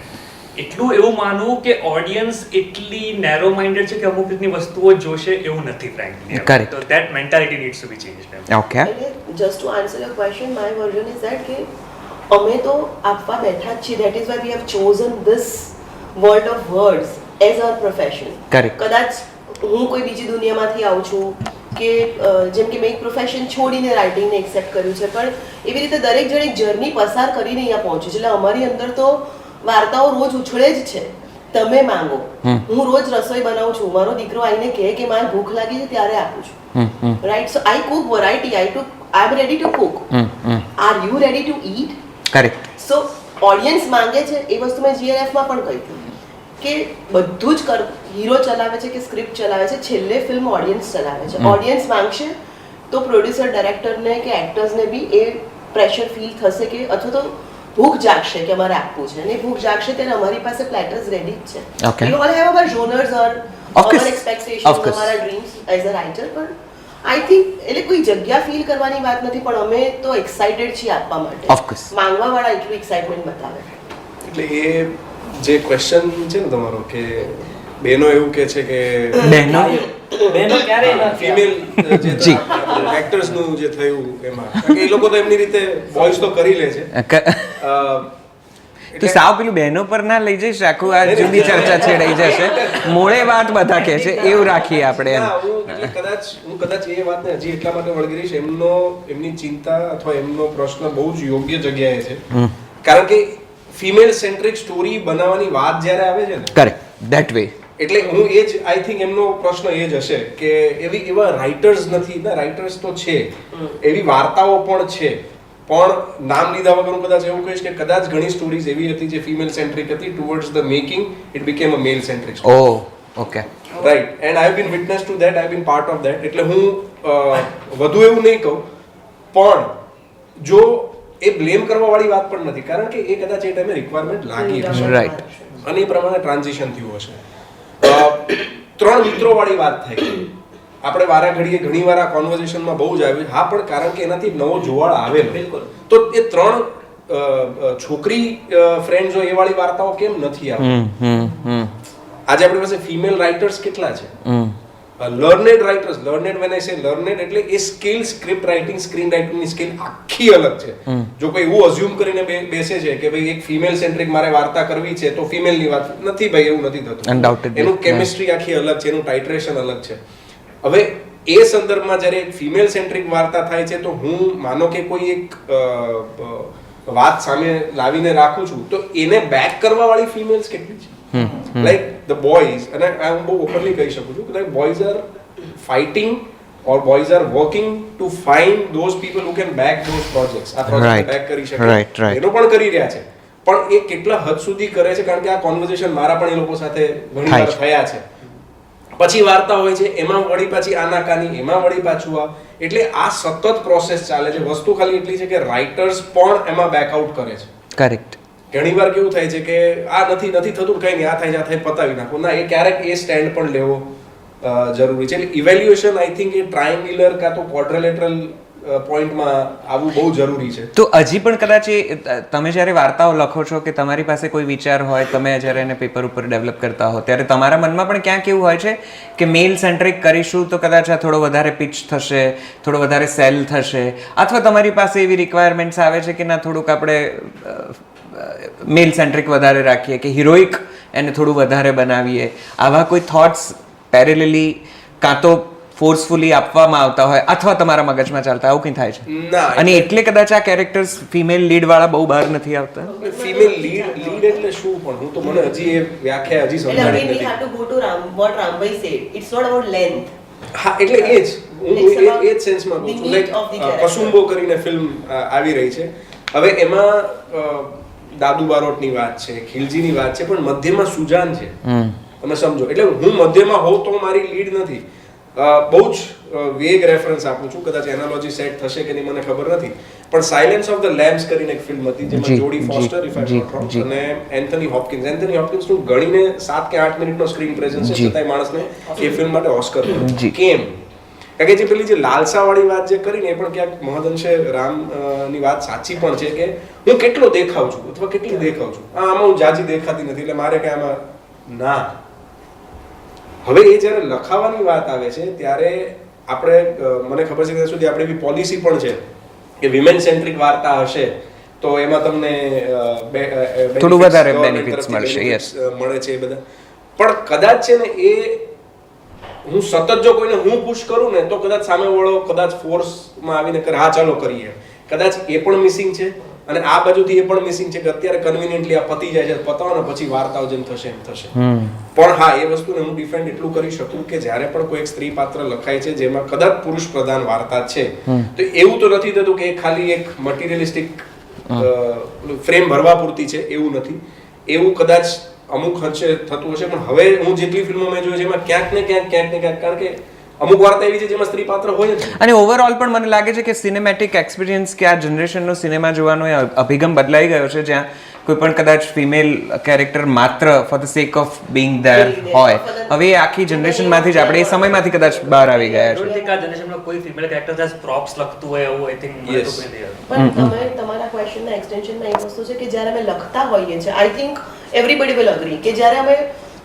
એટલું એવું માનવું કે ઓડિયન્સ એટલી નેરો માઇન્ડેડ છે કે અમુક રીતની વસ્તુઓ જોશે એવું નથી ફ્રેન્કલી. તો that mentality needs to be changed. Okay. Just to answer your question, my version is that કે અમે તો આપવા બેઠા જ છીએ. That is why we have chosen this world of words as our profession. Correct. કદાચ હું કોઈ બીજી દુનિયામાંથી આવું છું કે જેમ કે મેં એક પ્રોફેશન છોડીને રાઇટિંગને એક્સેપ્ટ કર્યું છે, પણ એવી રીતે દરેક જણ એક જર્ની પસાર કરીને અહીંયા પહોંચ્યું છે. એટલે અમારી અંદર તો વાર્તાઓ રોજ ઉછળે જ છે. તમે માંગો, હું રોજ રસોઈ બનાવું છું, મારો દીકરો આવીને કહે કે મારે ભૂખ લાગી છે ત્યારે આપું છું. Right, so I cook variety, I am ready to cook. Are you ready to eat? Correct. So audience માંગે છે એ વસ્તુ મેં GNF માં પણ કહી હતી કે બધું જ હીરો ચલાવે છે કે સ્ક્રિપ્ટ ચલાવે છે, છેલ્લે ફિલ્મ ઓડિયન્સ ચલાવે છે. ઓડિયન્સ માંગશે તો પ્રોડ્યુસર, ડાયરેક્ટરને કે એક્ટર્સને બી એ પ્રેશર ફીલ થશે કે અથવા તો ભૂખ જાગશે કે અમારે આપવું છે, અને ભૂખ જાગશે ત્યારે અમારી પાસે પ્લેટર્સ રેડી જ છે. Okay. We all have our genres or Of course. our expectations, અમારા ડ્રીમ્સ એઝ અ રાઇટર. પણ આઈ થિંક એટલે કોઈ જગ્યા ફીલ કરવાની વાત નથી, પણ અમે તો એક્સાઇટેડ છીએ આપવા માટે. Of course. માંગવા વાળા એટલું એક્સાઇટમેન્ટ બતાવે. એટલે એ જે ક્વેશ્ચન છે ને તમારો કે બેનો એવું કે છે કે બહેનો ક્યારેય ન ફિમેલ જે એક્ટર્સ નું જે થયું એમાં, કારણ કે એ લોકો તો એમની રીતે વોઇસ તો કરી લે છે. તો સાવ પેલું બહેનો પર ના લઈ જઈશ, આખું આ જુદી ચર્ચા છેડાઈ જશે. મૂળે વાત બધા કહે છે એવું રાખીએ આપણે એમ. ના, હું કદાચ એ વાતને હજી એટલા માટે વળગી રહીશ, એમની ચિંતા અથવા એમનો પ્રશ્ન બહુ જ યોગ્ય જગ્યાએ છે. કારણ કે ફિમેલ સેન્ટ્રિક સ્ટોરી બનાવવાની વાત જ્યારે આવે છે ને, કરેક્ટ, ધેટ વે. એટલે હું એ જ આઈ થિંક એમનો પ્રશ્ન એ જ હશે કે એવા રાઇટર્સ નથી ના, રાઇટર્સ તો છે, એવી વાર્તાઓ પણ છે, પણ નામ લીધા વગર હું કદાચ એવું કહીશ કે કદાચ ઘણી સ્ટોરીઝ એવી હતી જે ફિમેલ સેન્ટ્રિક હતી, towards the making it became a male centric story. Oh, okay. Right, and I have been witness to that, I have been part of that. એટલે હું વધુ એવું નહીં કહું, પણ જો એ બ્લેમ કરવા વાળી વાત પણ નથી, કારણ કે એ કદાચ એ ટાઈમે રિક્વાયરમેન્ટ લાગી હશે રાઈટ. અને એ પ્રમાણે ટ્રાન્ઝિશન થયું હશે. 3 મિત્રો વાળી વાત થાય, આપણે વારા ઘડીએ ઘણી વાર આ કોન્વર્ઝેશનમાં બહુ જ આવ્યું. હા, પણ કારણ કે એનાથી નવો જોવાળ આવેલો, બિલકુલ. તો એ 3 છોકરી ફ્રેન્ડ્સ હોય એ વાળી વાર્તાઓ કેમ નથી આવતી? આજે આપણી પાસે ફિમેલ રાઇટર્સ કેટલા છે, learned writers. Learned when I say learned એટલે એ સ્કિલ, સ્ક્રિપ્ટ રાઇટિંગ, સ્ક્રીન રાઇટિંગની સ્કિલ આખી અલગ છે. જો કોઈ એવું અઝ્યુમ કરીને બેસે છે કે ભાઈ એક ફિમેલ સેન્ટ્રિક મારે વાર્તા કરવી છે તો ફિમેલની વાત નથી, ભાઈ એવું નથી થતું. એનું કેમિસ્ટ્રી આખી અલગ છે, એનું ટાઇટ્રેશન અલગ છે. હવે એ સંદર્ભમાં જ્યારે એક ફિમેલ સેન્ટ્રિક વાર્તા થાય છે તો હું માનો કે કોઈ એક વાત સામે લાવીને રાખું છું તો એને બેક કરવા વાળી ફિમેલ્સ કેટલી છે? લાઈક ધ બોયઝ, અને હું બહુ ઓપનલી કહી શકું છું કે boys are fighting or boys are working to find those people who can back those projects. આ પ્રોજેક્ટ બેક કરી શકે, એનો પણ કરી રહ્યા છે, પણ એ કેટલા હદ સુધી કરે છે? કારણ કે આ કોન્વર્ઝેશન મારા પણ એ લોકો સાથે ઘણી વાર થયા છે. પછી વાર્તા હોય છે, એમાં વળી પાછી આનાકાની, એમાં વળી પાછું આ, એટલે આ સતત પ્રોસેસ ચાલે છે. વસ્તુ ખાલી એટલી છે કે રાઇટર્સ પણ એમાં બેકઆઉટ કરે છે. કરેક્ટ. ઘણી વાર કેવું થાય છે કે આ નથી થતું, કઈ નહીં, આ થાય પતાવી નાખો. ના, એ ક્યારેક એ સ્ટેન્ડ પણ લેવો જરૂરી છે. એટલે evaluation I think A triangular કાં તો ક્વોડ્રિલેટરલ પોઈન્ટમાં આવવું બહુ જરૂરી છે. તો હજી પણ કદાચ એ તમે જ્યારે વાર્તાઓ લખો છો કે તમારી પાસે કોઈ વિચાર હોય, તમે જ્યારે એને પેપર ઉપર ડેવલપ કરતા હો ત્યારે તમારા મનમાં પણ ક્યાંક એવું હોય છે કે મેલ સેન્ટ્રિક કરીશું તો કદાચ આ થોડો વધારે પિચ થશે, થોડો વધારે સેલ થશે, અથવા તમારી પાસે એવી રિક્વાયરમેન્ટ્સ આવે છે કે ના થોડુંક આપણે મેલ સેન્ટ્રિક વધારે રાખીએ કે હિરોઇક એને થોડું વધારે બનાવીએ? આવા કોઈ થોટ્સ પેરેલલી કાં તો ફોર્સફુલી આપવામાં આવતા હોય અથવા તમારા મગજમાં ચાલતા, આવું કંઈ થાય છે? ના, અને એટલે કદાચ આ કેરેક્ટર્સ ફિમેલ લીડ વાળા બહુ બહાર નથી આવતા. ફિમેલ લીડ એટલે શું? પણ હું તો મને હજી એ વ્યાખ્યા હજી સમજાણી we નથી. have to go to what Rambhai said. It's not about length. હા, એટલે એ જ હું એ જ સેન્સમાં કહું છું. લાઈક કસુંબો કરીને ફિલ્મ આવી રહી છે, હવે એમાં દાદુ બારોટની વાત છે, ખિલજીની વાત છે, પણ મધ્યમાં સુજાન છે. તમે સમજો, એટલે હું મધ્યમાં હોઉં તો મારી લીડ નથી. બહુ જ વેગ રેફરન્સ આપું છું, કદાચ એનાલોજી સેટ થશે કે નહીં મને ખબર નથી, પણ સાયલેન્સ ઓફ ધ લેમ્બ્સ કરીને એક ફિલ્મ હતી જેમાં Jodie Foster, if I not wrong, અને એન્થની હોપકિન્સ નું ગણીને 7 કે 8 મિનિટનો સ્ક્રીન પ્રેઝન્સ છે, છતાંય માણસને એ ફિલ્મ માટે ઓસ્કર મળ્યો. કેમ? કારણ કે જે પેલી જે લાલસા વાળી વાત જે કરીને એ પણ ક્યાંક મહદઅંશે રામની વાત સાચી પણ છે કે હું કેટલો દેખાવ છું અથવા કેટલી દેખાવ છું, આમાં હું જાજી દેખાતી નથી એટલે મારે કે આમાં ના. હવે એ જ્યારે લખાવાની વાત આવે છે ત્યારે આપણે મને ખબર છે કે ત્યાં સુધી આપણે એવી પોલિસી પણ છે કે વિમેન સેન્ટ્રિક વાર્તા હશે તો એમાં તમને થોડું વધારે બેનિફિટ્સ મળશે. યસ, મળે છે એ બધા. પણ કદાચ છે ને એ હું સતત જો કોઈને હું પુશ કરું ને તો કદાચ સામે વાળો કદાચ ફોર્સમાં આવીને કરે હા ચાલો કરીએ, કદાચ એ પણ મિસિંગ છે. અને આ બાજુથી એ પણ મિસિંગ છે કે અત્યારે કન્વિનિયન્ટલી આ પતી જાય છે, પતાવો ને પછી વાર્તાઓ જેમ થશે એમ થશે. પણ હા, એ વસ્તુને હું ડિફેન્ડ એટલું કરી શકું કે જ્યારે પણ કોઈ એક સ્ત્રી પાત્ર લખાય છે જેમાં કદાચ પુરુષ પ્રધાન વાર્તા છે તો એવું તો નથી થતું કે ખાલી એક મટીરિયલિસ્ટિક ફ્રેમ ભરવા પૂરતી છે, એવું નથી. એવું કદાચ અમુક અંશે થતું હશે, પણ હવે હું જેટલી ફિલ્મો મેં જોઈ છે એમાં ક્યાંક ને ક્યાંક કારણ કે અમુક વાર્તા એવી છે જેમાં સ્ત્રી પાત્ર હોય જ. અને ઓવરઓલ પણ મને લાગે છે કે સિનેમેટિક એક્સપિરિયન્સ કે આ જનરેશનનો સિનેમા જોવાનો એ અભિગમ બદલાઈ ગયો છે, જ્યાં કોઈ પણ કદાચ ફિમેલ કેરેક્ટર માત્ર for the sec of being there હોય. હવે એ આખી જનરેશનમાંથી જ આપણે એ સમયમાંથી કદાચ બહાર આવી ગયા છે. આ જનરેશનમાં કોઈ ફિમેલ કેરેક્ટર એઝ પ્રોપ્સ લખતું હોય એવું આઈ થિંક મને તો કોઈ નહીં. પણ તમે તમારા ક્વેશ્ચનના એક્સટેન્શનમાં એક વસ્તુ છે કે જ્યારે અમે લખતા હોઈએ છીએ, I think everybody will agree કે જ્યારે અમે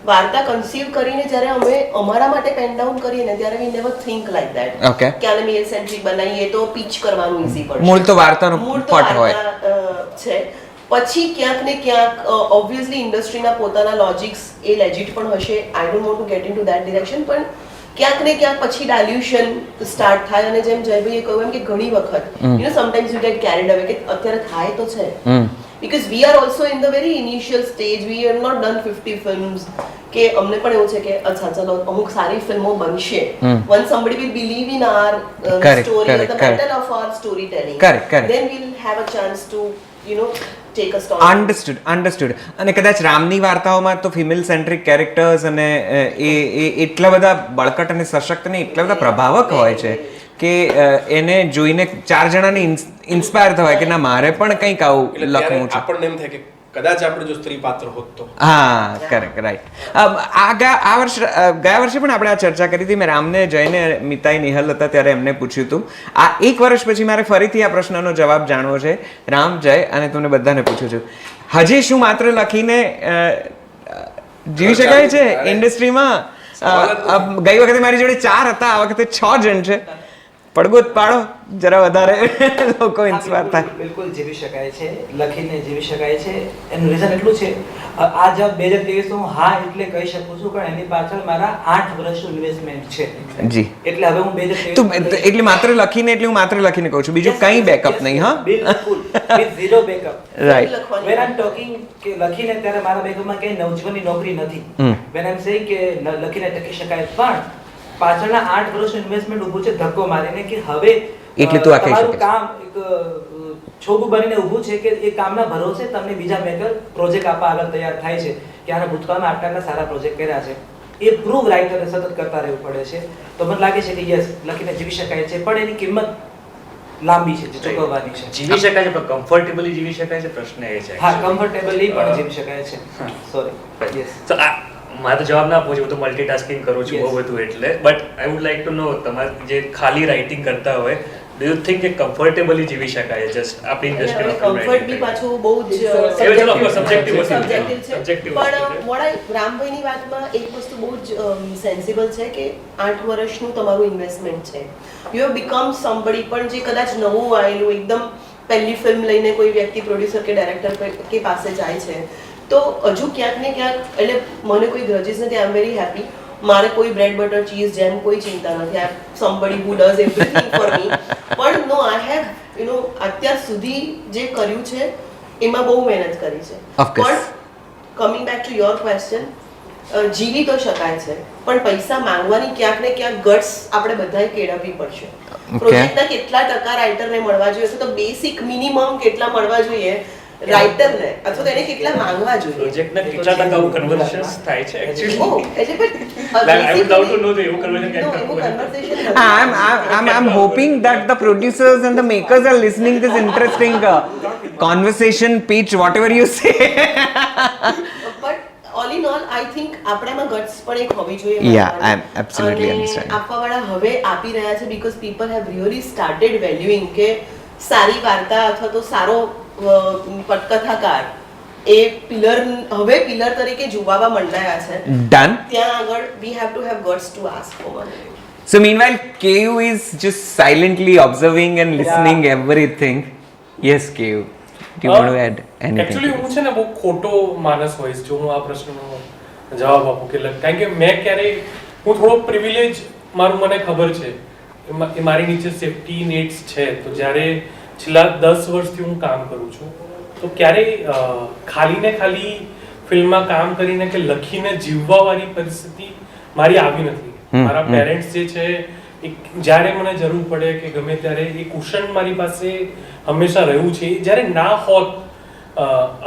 વાર્તા કન્સીવ કરીને જ્યારે અમે અમારા માટે પેન ડાઉન કરીએ ને ત્યારે વી never think like that okay કે આને મેલ સેન્ટ્રિક બનાવીએ તો પીચ કરવાનું ઈઝી પડશે. મૂળ તો વાર્તાનો પટ હોય છે, પછી ક્યાંક ને ક્યાંક ઓબ્વિયસલી ઇન્ડસ્ટ્રીના પોતાના લોજિક્સ એ લેજિટ પણ હશે. આઈ don't want two get in two that direction, પણ ક્યાંક ને ક્યાંક પછી ડાલ્યુશન સ્ટાર્ટ થાય. અને જેમ જયભાઈએ કહ્યું એમ કે ઘણી વખત you know sometimes you get carried અવે કે અત્યારે થાય તો છે, because we are also in the very initial stage. We have not done 50 films કે અમને પણ એવું છે કે અચ્છા ચલો અમુક સારી ફિલ્મો બનશે. Once somebody will believe in our story, the matter of our storytelling, then we'll have a chance to take a story. Understood. અને કદાચ રામની વાર્તાઓમાં તો ફિમેલ સેન્ટ્રિક કેરેક્ટર્સ અને એ એટલા બધા બળકટ અને સશક્ત ને એટલા બધા પ્રભાવક હોય છે કે એને જોઈને 4 જણાને ઇન્સ્પાયર થવાય કે ના મારે પણ કંઈક આવું લખવું છે. આપણને એમ થાય કે કદાચ આપણે જો સ્ત્રી પાત્ર હોત તો. હા, કરેક્ટ, રાઈટ. ગયા વર્ષે પણ આપણે આ ચર્ચા કરી હતી. મેં રામને જઈને મિતાઈ નિહલ હતા ત્યારે એમને પૂછ્યું હતું. આ એક વર્ષ પછી મારે ફરીથી આ પ્રશ્નનો જવાબ જાણવો છે. રામ, જય અને તમને બધાને પૂછું છું, હજી શું માત્ર લખીને જીવી શકાય છે ઇન્ડસ્ટ્રીમાં? ગઈ વખતે મારી જોડે 4 હતા, આ વખતે 6 જણ છે. પડગોત પાડો જરા વધારે લોકો ઇન્સ્પાયર થાય. બિલકુલ જીવી શકાય છે, લખીને જીવી શકાય છે. એનું રીઝન એટલું છે, આ જવાબ 2023 હું હા એટલે કહી શકું છું, પણ એની પાછળ મારા 8 વર્ષનું ઇન્વેસ્ટમેન્ટ છે. જી, એટલે હવે હું 2023 એટલે માત્ર લખીને એટલે હું માત્ર લખીને કહું છું, બીજું કંઈ બેકઅપ નહીં. હા, બિલકુલ with zero backup. Right. when I'm talking કે લખીને ત્યારે મારા બેકઅપમાં કઈ નવજીવનની નોકરી નથી. when I'm saying કે લખીને ટકી શકાય, પણ પાછળના 8 વર્ષનું ઇન્વેસ્ટમેન્ટ ઊભું છે ધક્કો મારીને કે હવે એટલે તું આ કહી તમારું શકે કામ એક છોકું બનીને ઊભું છે કે એ કામના ભરોસે તમને બીજા મેકર પ્રોજેક્ટ આપવા આગળ તૈયાર થાય છે કે આના ભૂતકાળમાં આટલા સારા પ્રોજેક્ટ કર્યા છે. એ પ્રૂવ રાઇટરે સતત કરતા રહેવું પડે છે. તો મને લાગે છે કે યસ લખીને જીવી શકાય છે, પણ એની કિંમત લાંબી છે, ચૂકવવાની છે. જીવી શકાય છે પણ કમ્ફર્ટેબલી જીવી શકાય છે, પ્રશ્ન એ છે. હા, કમ્ફર્ટેબલી પણ જીવી શકાય છે. Sorry, yes. તો મારે તો જવાબ ના આપવો છે, હું તો મલ્ટીટાસ્કિંગ કરું છું બહુ બધું એટલે. But I would like to know, તમારે જે ખાલી રાઇટિંગ કરતા હોય, ડુ યુ થિંક કે કમ્ફર્ટેબલી જીવી શકાય જસ્ટ આપણી ઇન્ડસ્ટ્રીમાં? કમ્ફર્ટ બી પાછું બહુ જ સબ્જેક્ટિવ છે. સબ્જેક્ટિવ. પણ રામભાઈની વાતમાં એક વસ્તુ બહુ જ સેન્સિબલ છે કે 8 વર્ષનું તમારું ઇન્વેસ્ટમેન્ટ છે. You have become somebody. પણ જે કદાચ નવું આવેલું એકદમ પહેલી ફિલ્મ લઈને કોઈ વ્યક્તિ પ્રોડ્યુસર કે ડાયરેક્ટર કે પાસે જાય છે, તો હજુ ક્યાંક ને ક્યાંક, એટલે મને કોઈ ગ્રજીસ નથી. I am very happy. મારે કોઈ બ્રેડ બટર ચીઝ જેમ કોઈ ચિંતા નથી. I somebody who does everything for me. પણ નો, આઈ હેવ અત્યાર સુધી જે કર્યું છે એમાં બહુ મહેનત કરી છે. પણ coming back to your question, જીવી તો શકાય છે, પણ પૈસા માંગવાની ક્યાંક ને ક્યાંક ગટ્સ આપણે બધાએ કેળવવી પડશે. પ્રોજેક્ટના કેટલા ટકા રાઇટરને મળવા જોઈએ, તો બેસિક મિનિમમ કેટલા મળવા જોઈએ રાઇટરને, અથવા તો એને કેટલા માંગવા જોઈએ? પ્રોજેક્ટના કેટલા ટકા કન્વર્સન્સ થાય છે એક્ચ્યુઅલી? એટલે પણ I would love to know the conversation. I'm hoping that the producers and the makers are listening this interesting conversation, pitch, whatever you say. But all in all, I think આપણામાં guts પણ એક હોવી જોઈએ. Yeah, I'm absolutely understanding. આપવાવાળા હવે આપી રહ્યા છે because people have really started valuing કે સારી વાર્તા અથવા તો સારો પટકથાકાર એ પિલર તરીકે જોવાવા મંડાયા છે. Done. ત્યાં આગળ we have to have guts to ask for money. So meanwhile, KU is just silently observing and listening everything. Yes, KU. Do you want to add anything? Actually, હું છે ને બહુ ખોટો માણસ હોઈશ જો હું આ પ્રશ્નનો જવાબ આપું કે કારણ કે મેં ક્યારેય, હું થોડો પ્રિવિલેજ, મને ખબર છે એ મારી નીચે સેફટી નેટ્સ છે. તો જ્યારે છેલ્લા 10 વર્ષથી હું કામ કરું છું, તો ક્યારેય ખાલી ફિલ્મમાં કામ કરીને કે લખીને જીવવાવાળી પરિસ્થિતિ મારી આવી નથી. મારા પેરેન્ટ્સ જે છે, જ્યારે મને જરૂર પડે કે ગમે ત્યારે એ કુશન મારી પાસે હંમેશા રહ્યું છે. જ્યારે ના હોત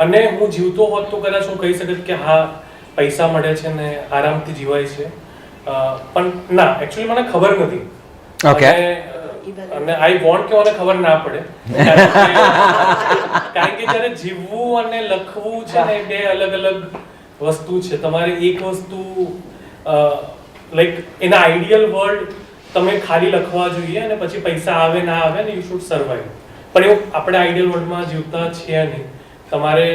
અને હું જીવતો હોત તો કદાચ હું કહી શકત કે હા પૈસા મળે છે ને આરામથી જીવાય છે, પણ ના, એકચ્યુઅલી મને ખબર નથી. Okay. અને આઈ વોન્ટ કે મને ખબર ના પડે, કારણ કે જ્યારે જીવવું અને લખવું છે ને બે અલગ અલગ વસ્તુ છે. તમારે એક વસ્તુ લાઈક ઇન આઈડિયલ વર્લ્ડ તમે ખાલી લખવા જોઈએ અને પછી પૈસા આવે ના આવે ને યુ શુડ સર્વાઈવ. પણ એવું આપણે આઈડિયલ વર્લ્ડમાં જીવતા છીએ નહીં. તમારે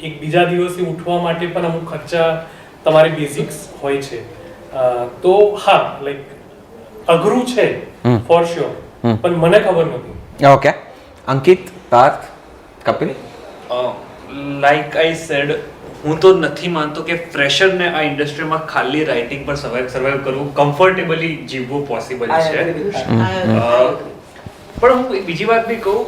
એક બીજા દિવસે ઉઠવા માટે પણ અમુક ખર્ચા તમારી બેઝિક્સ હોય છે. તો હા, લાઈક અઘરું છે ફોર શ્યોર, પણ મને ખબર નથી. Okay. Ankit, Parth, Kapil? Like I said, હું તો નથી માનતો કે ફ્રેશરને આ ઇન્ડસ્ટ્રીમાં ખાલી રાઇટિંગ પર સર્વાઈવ કરવું, કમ્ફર્ટેબલી જીવવું પોસિબલ I છે. agree with that. પણ હું એક બીજી વાત બી કહું,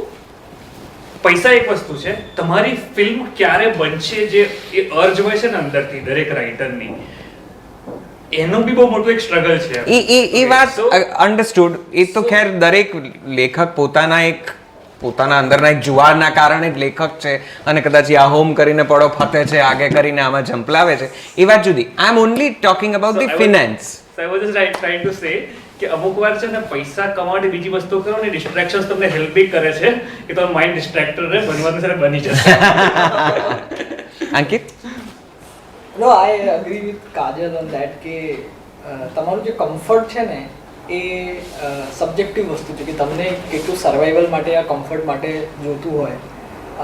પૈસા એક વસ્તુ છે, તમારી ફિલ્મ ક્યારે બનશે જે એ અર્જ હોય છે ને અંદરથી દરેક રાઇટરની, એનું બી બહુ મોટું એક સ્ટ્રગલ છે. એ વાત So, અન્ડરસ્ટુડ. એ તો ખેર દરેક લેખક પોતાના અંદરના એક જુવારના કારણે જ લેખક છે, અને કદાચ આ હોમ કરીને પડો ફતે છે, આગે કરીને આમાં ઝંપલાવે છે, એ વાત જુદી. I am only talking about the finance. So I was just trying to say કે અમુક વાર છે ને પૈસા કમાવાની બીજી વસ્તુ કરો ને, ડિસ્ટ્રેક્શન્સ તમને હેલ્પ બી કરે છે કે તમારું માઇન્ડ ડિસ્ટ્રેક્ટર રહે, બનવાનું છે બની જશે. Ankit? No I agree with Kajal on that કે તમારું જે કમ્ફર્ટ છે ને એ સબ્જેક્ટિવ વસ્તુ છે કે તમને કેટલું સર્વાઈવલ માટે આ કમ્ફર્ટ માટે જોતું હોય.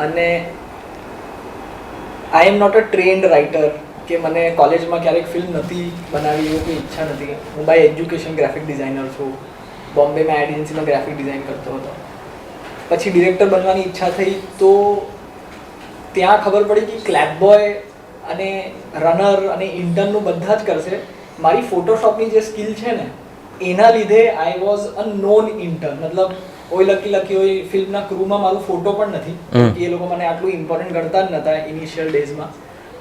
અને I am not a trained writer કે મને કોલેજમાં ક્યારેક ફિલ્મ નથી બનાવી એવી કોઈ ઈચ્છા નથી. હું બાય એજ્યુકેશન ગ્રાફિક ડિઝાઇનર છું. બોમ્બેમાં એડ એજન્સીમાં ગ્રાફિક ડિઝાઇન કરતો હતો. પછી ડિરેક્ટર બનવાની ઈચ્છા થઈ તો ત્યાં ખબર પડી કે ક્લેપ બોય અને રનર અને ઇન્ટર્નનું બધા જ કરશે. મારી ફોટોશોપની જે સ્કિલ છે ને એના લીધે I was a non intern. મતલબ કોઈ લકી હોય ફિલ્મના ક્રૂમાં મારું ફોટો પણ નથી, એ લોકો મને આટલું ઇમ્પોર્ટન્ટ ગણતા જ નહોતા ઇનિશિયલ ડેઝમાં.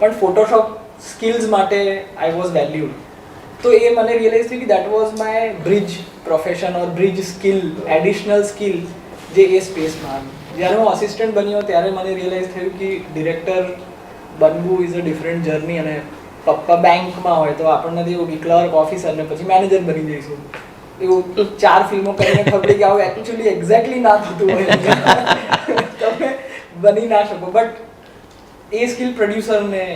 પણ ફોટોશોપ સ્કિલ્સ માટે આઈ વોઝ વેલ્યુડ. તો એ મને રિયલાઇઝ થયું કે that was my bridge profession or bridge skill, additional skill જે એ સ્પેસમાં આવી. જ્યારે હું અસિસ્ટન્ટ બન્યો ત્યારે મને રિયલાઇઝ થયું કે ડિરેક્ટર બનવું ઇઝ અ ડિફરન્ટ જર્ની. અને પપ્પા બેંકમાં હોય તો આપણને એવું કે ક્લર્ક ઓફિસર ને પછી મેનેજર બની જઈશું, એવું 4 ફિલ્મો કરીને ખબર પડી કે આવું એકચ્યુઅલી એક્ઝેક્ટલી ના થતું હોય, તમે બની ના શકો. બટ એ સ્કિલ પ્રોડ્યુસરને,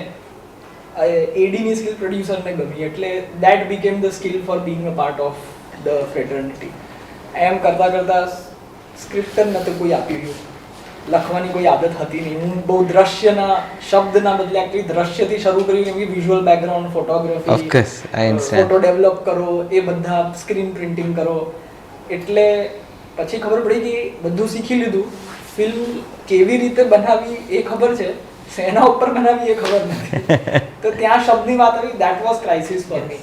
એડીની સ્કિલ પ્રોડ્યુસરને ગમી, એટલે that became the skill for being a part of the fraternity. એમ કરતાં સ્ક્રિપ્ટ જ નહોતું કોઈ આપી રહ્યું, લખવાની કોઈ આદત હતી નહીં. હું બહુ દ્રશ્યના શબ્દના બદલે એકચ્યુઅલી દ્રશ્યથી શરૂ કર્યું, કેમ કે visual background, photography, photo develop કરો, એ બધા સ્ક્રીન પ્રિન્ટિંગ કરો. એટલે પછી ખબર પડી કે બધું શીખી લીધું, ફિલ્મ કેવી રીતે બનાવી એ ખબર છે, શેના ઉપર બનાવી એ ખબર નથી. તો ત્યાં શબ્દની વાત આવી, that was crisis for me.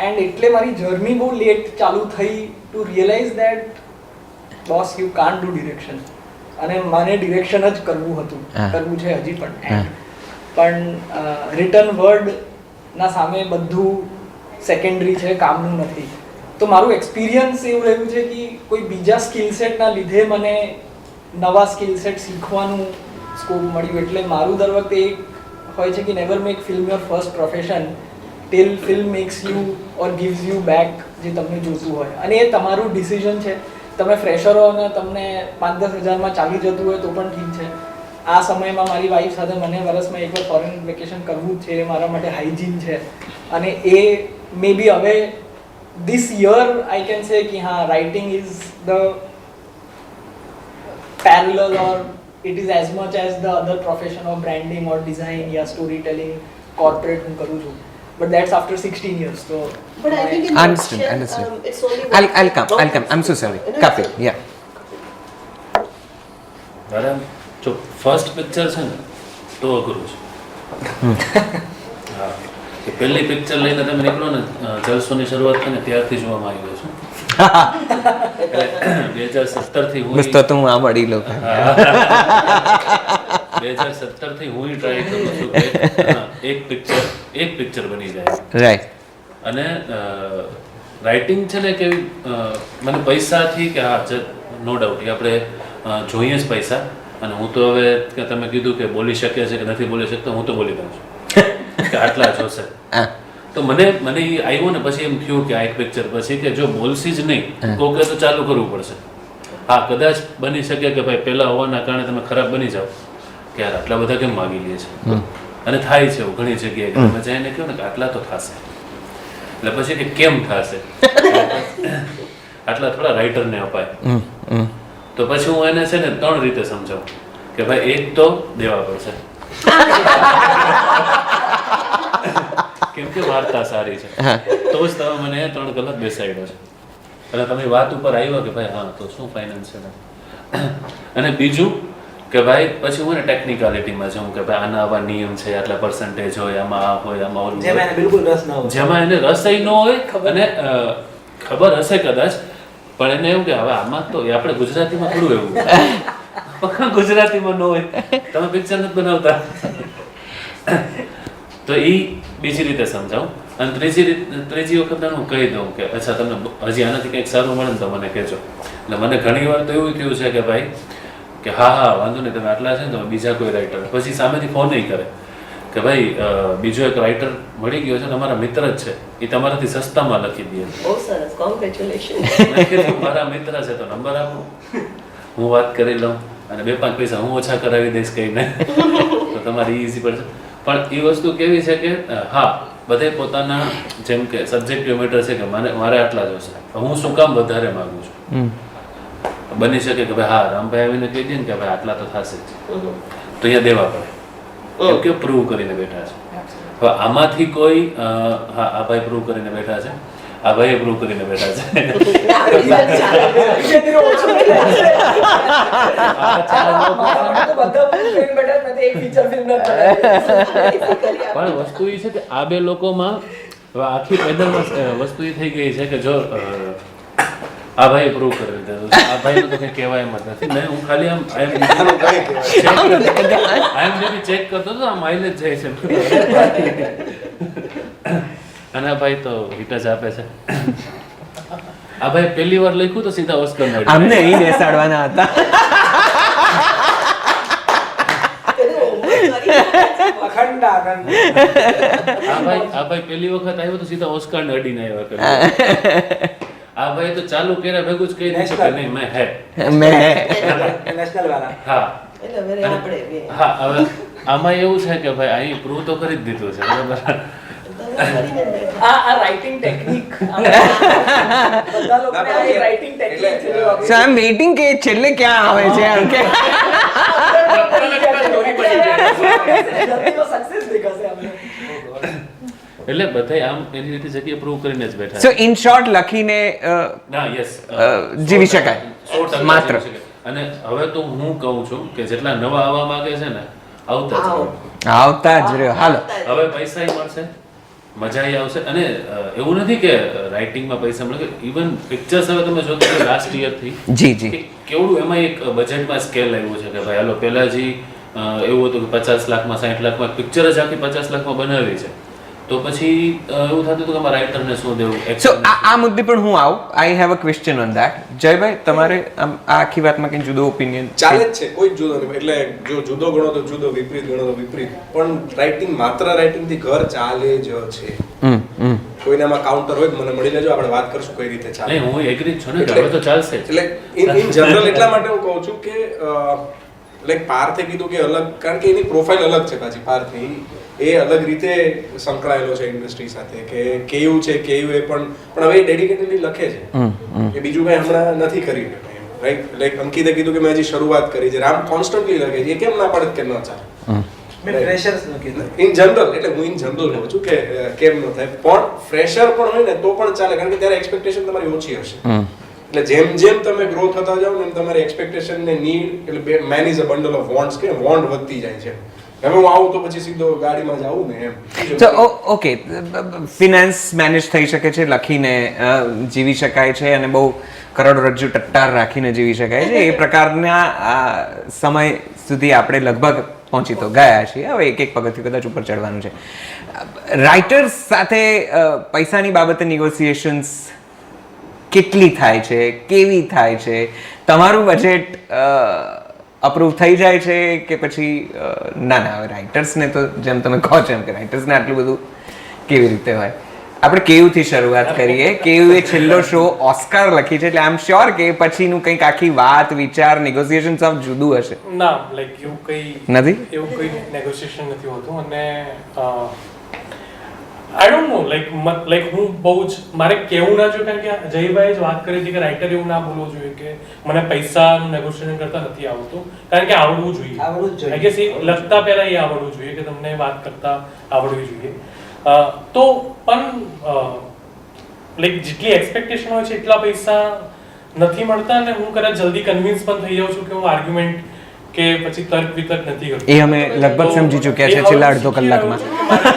And એટલે મારી જર્ની બહુ લેટ ચાલુ થઈ to realise that boss you can't do direction. અને મને ડિરેક્શન જ કરવું હતું, કરવું છે હજી પણ રિટર્ન વર્ડના સામે બધું સેકન્ડરી છે, કામનું નથી. તો મારું એક્સપિરિયન્સ એવું રહ્યું છે કે કોઈ બીજા સ્કિલ સેટના લીધે મને નવા સ્કિલ સેટ શીખવાનું સ્કોપ મળ્યું. એટલે મારું દર વખતે એક હોય છે કે never make film your first profession till film makes you or gives you back જે તમને જોતું હોય. અને એ તમારું ડિસિઝન છે. તમે ફ્રેશરો અને તમને 5-10 હજારમાં ચાલી જતું હોય તો પણ ઠીક છે. આ સમયમાં મારી વાઈફ સાથે મને વર્ષમાં એકવાર ફોરેન વેકેશન કરવું છે, એ મારા માટે હાઇજીન છે. અને એ મે બી હવે this year I can say કે હા, writing is the parallel or it is as much as the other profession of branding or design yeah story telling corporate હું કરું છું. But that's after 16 years. So, But I think in Understood. fiction, it's only I'll come. I'm so sorry. Kapil, yeah. બરાબર. જો first picture છે ને તો અઘરું છે. હા, કે પહેલી પિક્ચર લઈને તમે નીકળો ને, જલસોની શરૂઆત થાય ને ત્યારથી જોવામાં આવ્યો છું. 2017 થી હું બસ તો હું આ મળી લઉં. 2017 થી હું ટ્રાય કરું છું કે એક પિક્ચર બની જાય. રાઈટ. અને રાઇટિંગ છે ને કે મને પૈસાથી કે હા નો ડાઉટ આપણે જોઈએ જ પૈસા. અને હું તો હવે કે તમે કીધું કે બોલી શકે છે કે નથી બોલી શકતો, હું તો બોલી દઉં છું કે આટલા જોશે. તો મને એ આવ્યું ને પછી એમ થયું કે આ એક પિક્ચર પછી કે જો બોલશી જ નહીં કોકે તો ચાલુ કરવું પડશે. હા, કદાચ બની શકે કે ભાઈ પહેલા હોવાના કારણે તમે ખરાબ બની જાઓ કે યાર આટલા બધા કેમ માગી લે છે. અને થાય છે એવું ઘણી જગ્યાએ કે તમે જઈને કહો ને કે આટલા તો થશે, એટલે પછી કે કેમ થશે, આટલા થોડા રાઇટરને અપાય. તો પછી હું એને છે ને 3 રીતે સમજાવું કે ભાઈ એક તો દેવા પડશે કેમ કે વાર્તા સારી છે, તો જ તમે મને 3 કલાક બેસાડ્યો છે. અને તમે વાત ઉપર આવ્યો કે ભાઈ હા તો શું ફાઇનાન્સ છે. અને બીજું કે ભાઈ પછી હું ને ટેકનિકાલિટીમાં જાઉં કે ભાઈ આના આવા નિયમ છે, આટલા પર્સન્ટેજ હોય, આમાં આ હોય, આમાં ઓલું જેમાં એને બિલકુલ રસ ન હોય. જેમાં એને રસ ન હોય અને ખબર હશે કદાચ, પણ એને એવું કે હવે આમાં તો આપણે ગુજરાતીમાં થોડું એવું ગુજરાતીમાં ન હોય, તમે પિક્ચર નથી બનાવતા. તો એ બીજી રીતે સમજાવું. અને ત્રીજી વખત હું કહી દઉં કે અચ્છા તમને હજી આનાથી કંઈક સારું મળે ને તો મને કહેજો. એટલે મને ઘણી વાર તો એવું થયું છે કે ભાઈ કે હા વાંધો નહીં, તમે આટલા છે ને તમે બીજા કોઈ રાઇટર, પછી સામેથી ફોન નહીં કરે કે ભાઈ બીજો એક રાઇટર મળી ગયો છે ને અમારા મિત્ર જ છે, એ તમારાથી સસ્તામાં લખી દે. બહુ સરસ, કોંગ્રેચ્યુલેશન. મેં કીધું મારા મિત્ર છે તો નંબર આપો, હું વાત કરી લઉં અને 2-5 પૈસા હું ઓછા કરાવી દઈશ કહીને તો તમારી ઈઝી પડશે. પણ એ વસ્તુ કેવી છે કે હા બધે પોતાના જેમ કે સબ્જેક્ટિવ મેટર છે કે મારે આટલા જોશે, હું શું કામ વધારે માંગુ છું. બની શકે કે ભાઈ હા રામભાઈ આવીને કહી દે ને કે ભાઈ આટલા તો થશે જ, તો અહીંયા દેવા પડે, કેમ કે પ્રૂવ કરીને બેઠા છે. હવે આમાંથી કોઈ હા આ ભાઈ પ્રૂવ કરીને બેઠા છે, આ ભાઈ પ્રૂવ કરીને બેઠા છે. પણ વસ્તુ એ છે કે આ બે લોકોમાં આખી પેદલમાં વસ્તુ એ થઈ ગઈ છે કે જો આ ભાઈ પ્રૂવ કરી દીધું, આ ભાઈનું તો કંઈ કહેવાય એમ જ નથી. મેં હું ખાલી આમ IMDb ચેક કરતો હતો, આ માઇલેજ જાય છે. અને આ ભાઈ તો હિટ જ આપે છે. આ ભાઈ પહેલી વાર લખ્યું તો સીધા ઓસ્કર મેળવ્યું. અમને અહીં બેસાડવાના હતા. અખંડા આ ભાઈ પહેલી વખત આવ્યો તો સીધા ઓસ્કર ને અડીને આવ્યા. આ ભાઈ તો ચાલુ કર્યા ભેગું જ કહી દીધું કે નહીં મેં હે નેશનલ વાળા. હા એટલે હવે આપણે બે. હા હવે આમાં એવું છે કે ભાઈ અહીં પ્રૂવ તો કરી જ દીધું છે બરાબર. આ રાઇટિંગ ટેકનિક બધા લોકોને આ રાઇટિંગ ટેકનિક છે. સો આઈ એમ વેઇટિંગ કે છેલ્લે ક્યાં આવે છે એમ કે સક્સેસ દેખાશે આપણે. એટલે બધાય આમ એની રીતે જગ્યાએ પ્રૂવ કરીને જ બેઠા સો ઇન શોર્ટ લખીને ના યસ જીવી શકાય 100% માત્ર. જીવી શકાય. અને હવે તો હું કહું છું કે જેટલા નવા આવવા માંગે છે ને આવતા જ રહો. આવતા જ રહ્યો. હાલો હવે પૈસા મળશે, મજા આવશે. અને એવું નથી કે રાઇટિંગમાં પૈસા મળે, ઇવન પિક્ચર્સ હવે તમે જોતો કે લાસ્ટ યર થી જી જી કેવડું એમાં એક બજેટમાં સ્કેલ આવ્યું છે કે ભાઈ હાલો પહેલા જે એવું હતું કે 50 લાખમાં 60 લાખમાં પિક્ચર જ આખી 50 લાખમાં બનાવી છે, તો પછી એવું થતું હતું કે અમારા રાઇટરને શું દેવું. સો આ મુદ્દે પણ હું આવું. I have a question on that. Jaybhai તમારે આમ આ આખી વાતમાં કંઈ જુદો ઓપિનિયન ચાલે જ છે, કોઈ જ જુદો નહીં. એટલે જો જુદો ગણો તો જુદો, વિપરીત ગણો તો વિપરીત. પણ રાઇટિંગ માત્ર રાઇટિંગ થી ઘર ચાલે જ છે. કોઈનામાં કાઉન્ટર હોય મને મળી લેજો, આપણે વાત કરશું કઈ રીતે ચાલે. નહીં હું એગ્રી છું ને કે હવે તો ચાલશે જ. એટલે ઇન જનરલ એટલા માટે હું કહું છું કે લાઈક પાર્થે કીધું કે અલગ, કારણ કે એની પ્રોફાઇલ અલગ છે પાછી પાર્થની. એ અલગ રીતે સંકળાયેલો છે ઇન્ડસ્ટ્રી સાથે કે કેવું છે કેવું એ પણ હવે ડેડિકેટેડલી લખે છે. એ બીજું કઈ હમણાં નથી કરી રહ્યો રાઈટ. લાઈક અંકિતે કીધું કે મેં હજી શરૂઆત કરી છે, રામ કોન્સ્ટન્ટલી લખે છે. એ કેમ ના પડે કે ન ચાલે? મેં ફ્રેશર્સ નું કીધું. ઇન જનરલ, એટલે હું ઇન જનરલ કહું છું કે કેમ ન થાય. પણ ફ્રેશર પણ હોય ને તો પણ ચાલે, કારણ કે ત્યારે એક્સપેક્ટેશન તમારી ઓછી હશે. એટલે જેમ જેમ તમે ગ્રો થતા જાઓ ને એમ તમારી એક્સપેક્ટેશન ને નીડ, એટલે main is a bundle of wants કે વોન્ટ વધતી જાય છે. હવે હું આવું તો પછી સીધો ગાડીમાં જ આવું ને એમ. સો ઓકે, ફિનાન્સ મેનેજ થઈ શકે છે, લખીને જીવી શકાય છે અને બહુ કરોડરજ્જુ ટટ્ટાર રાખીને જીવી શકાય છે. એ પ્રકારના સમય સુધી આપણે લગભગ પહોંચી તો ગયા છીએ. હવે એક એક પગથિયું કદાચ ઉપર ચડવાનું છે. રાઇટર્સ સાથે પૈસાની બાબતે નેગોશિએશન્સ કેટલી થાય છે, કેવી થાય છે? તમારું બજેટ અપ્રૂવ થઈ જાય છે કે પછી ના ના? હવે રાઇટર્સને તો જેમ તમે કહો છો એમ કે રાઇટર્સને આટલું બધું કેવી રીતે હોય? આપણે કેવુંથી શરૂઆત કરીએ. કેવું એ છેલ્લો શો ઓસ્કાર લખી છે, એટલે આઈ એમ શ્યોર કે પછીનું કંઈક આખી વાત વિચાર નેગોશિએશન સબ જુદું હશે. ના લાઈક એવું કંઈ નથી? એવું કંઈ નેગોશિએશન નથી હોતું. અને આઈ ડોન્ટ નો લાઈક હું બહુ જ મારે કેવું ના જોઈએ, કારણ કે જયભાઈ જ વાત કરી હતી કે રાઇટર એવું ના બોલવું જોઈએ કે મને પૈસાનું નેગોશિએશન કરતા નથી આવડતું, કારણ કે આવડવું જોઈએ. આઈ ગેસ એ લખતા પહેલા એ આવડવું જોઈએ કે તમને વાત કરતા આવડવી જોઈએ. તો પણ લાઈક જેટલી એક્સપેક્ટેશન હોય છે એટલા પૈસા નથી મળતા, અને હું કદાચ જલ્દી કન્વિન્સ પણ થઈ જાઉં છું કે હું આર્ગ્યુમેન્ટ કે પછી તર્ક વિતર્ક નથી કરતો. એ અમે લગભગ સમજી ચૂક્યા છે એ છેલ્લા હવે અડધો શીખી રહ્યો કલાકમાં. છું કે મારે-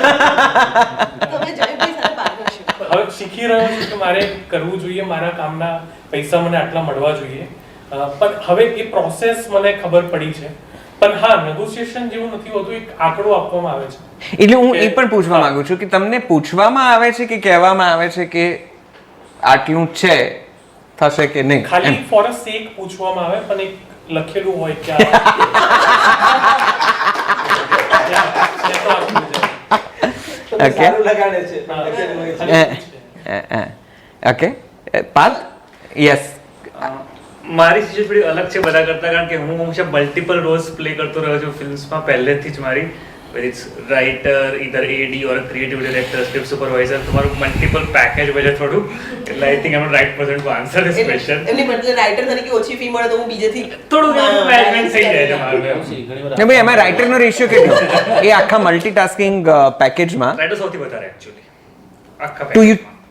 તમે જયભાઈ સાથે પાર્ટનરશિપ કરો. હવે શીખી રહ્યો છું કે મારે કરવું જોઈએ, મારા કામના પૈસા મને આટલા મળવા જોઈએ. પણ હવે એ પ્રોસેસ મને ખબર પડી છે. પણ હા, નેગોશિએશન જેવું નથી હોતું, એક આંકડો આપવામાં આવે છે. એટલે હું એ પણ પૂછવા માંગુ છું કે તમને પૂછવામાં આવે છે કે કહેવામાં આવે છે કે આટલું છે, થશે કે નહીં? ખાલી ફોર અ સેક પૂછવામાં આવે, પણ એક લખેલું હોય કે Okay. સારું લગાડે છે ઓકે પાર્થ, યસ. મારી સિચ્યુએશન થોડી અલગ છે બધા કરતા, કારણ કે હું હંમેશા મલ્ટિપલ રોલ્સ પ્લે કરતો રહ્યો છું ફિલ્મ્સમાં પહેલેથી જ. મારી it's writer, either AD or creative director, script supervisor, તમારું મલ્ટિપલ પેકેજ હોય છે થોડું. એટલે I think I am right person to answer this question. એમની બદલે રાઇટર તરીકે ઓછી ફી મળે તો હું બીજેથી થોડું મેનેજમેન્ટ થઈ જાય છે મારું એમ. ને ભાઈ એમાં રાઇટરનો રેશિયો કેટલો એ આખા મલ્ટીટાસ્કિંગ પેકેજમાં? રાઇટર સૌથી વધારે એકચ્યુઅલી આખા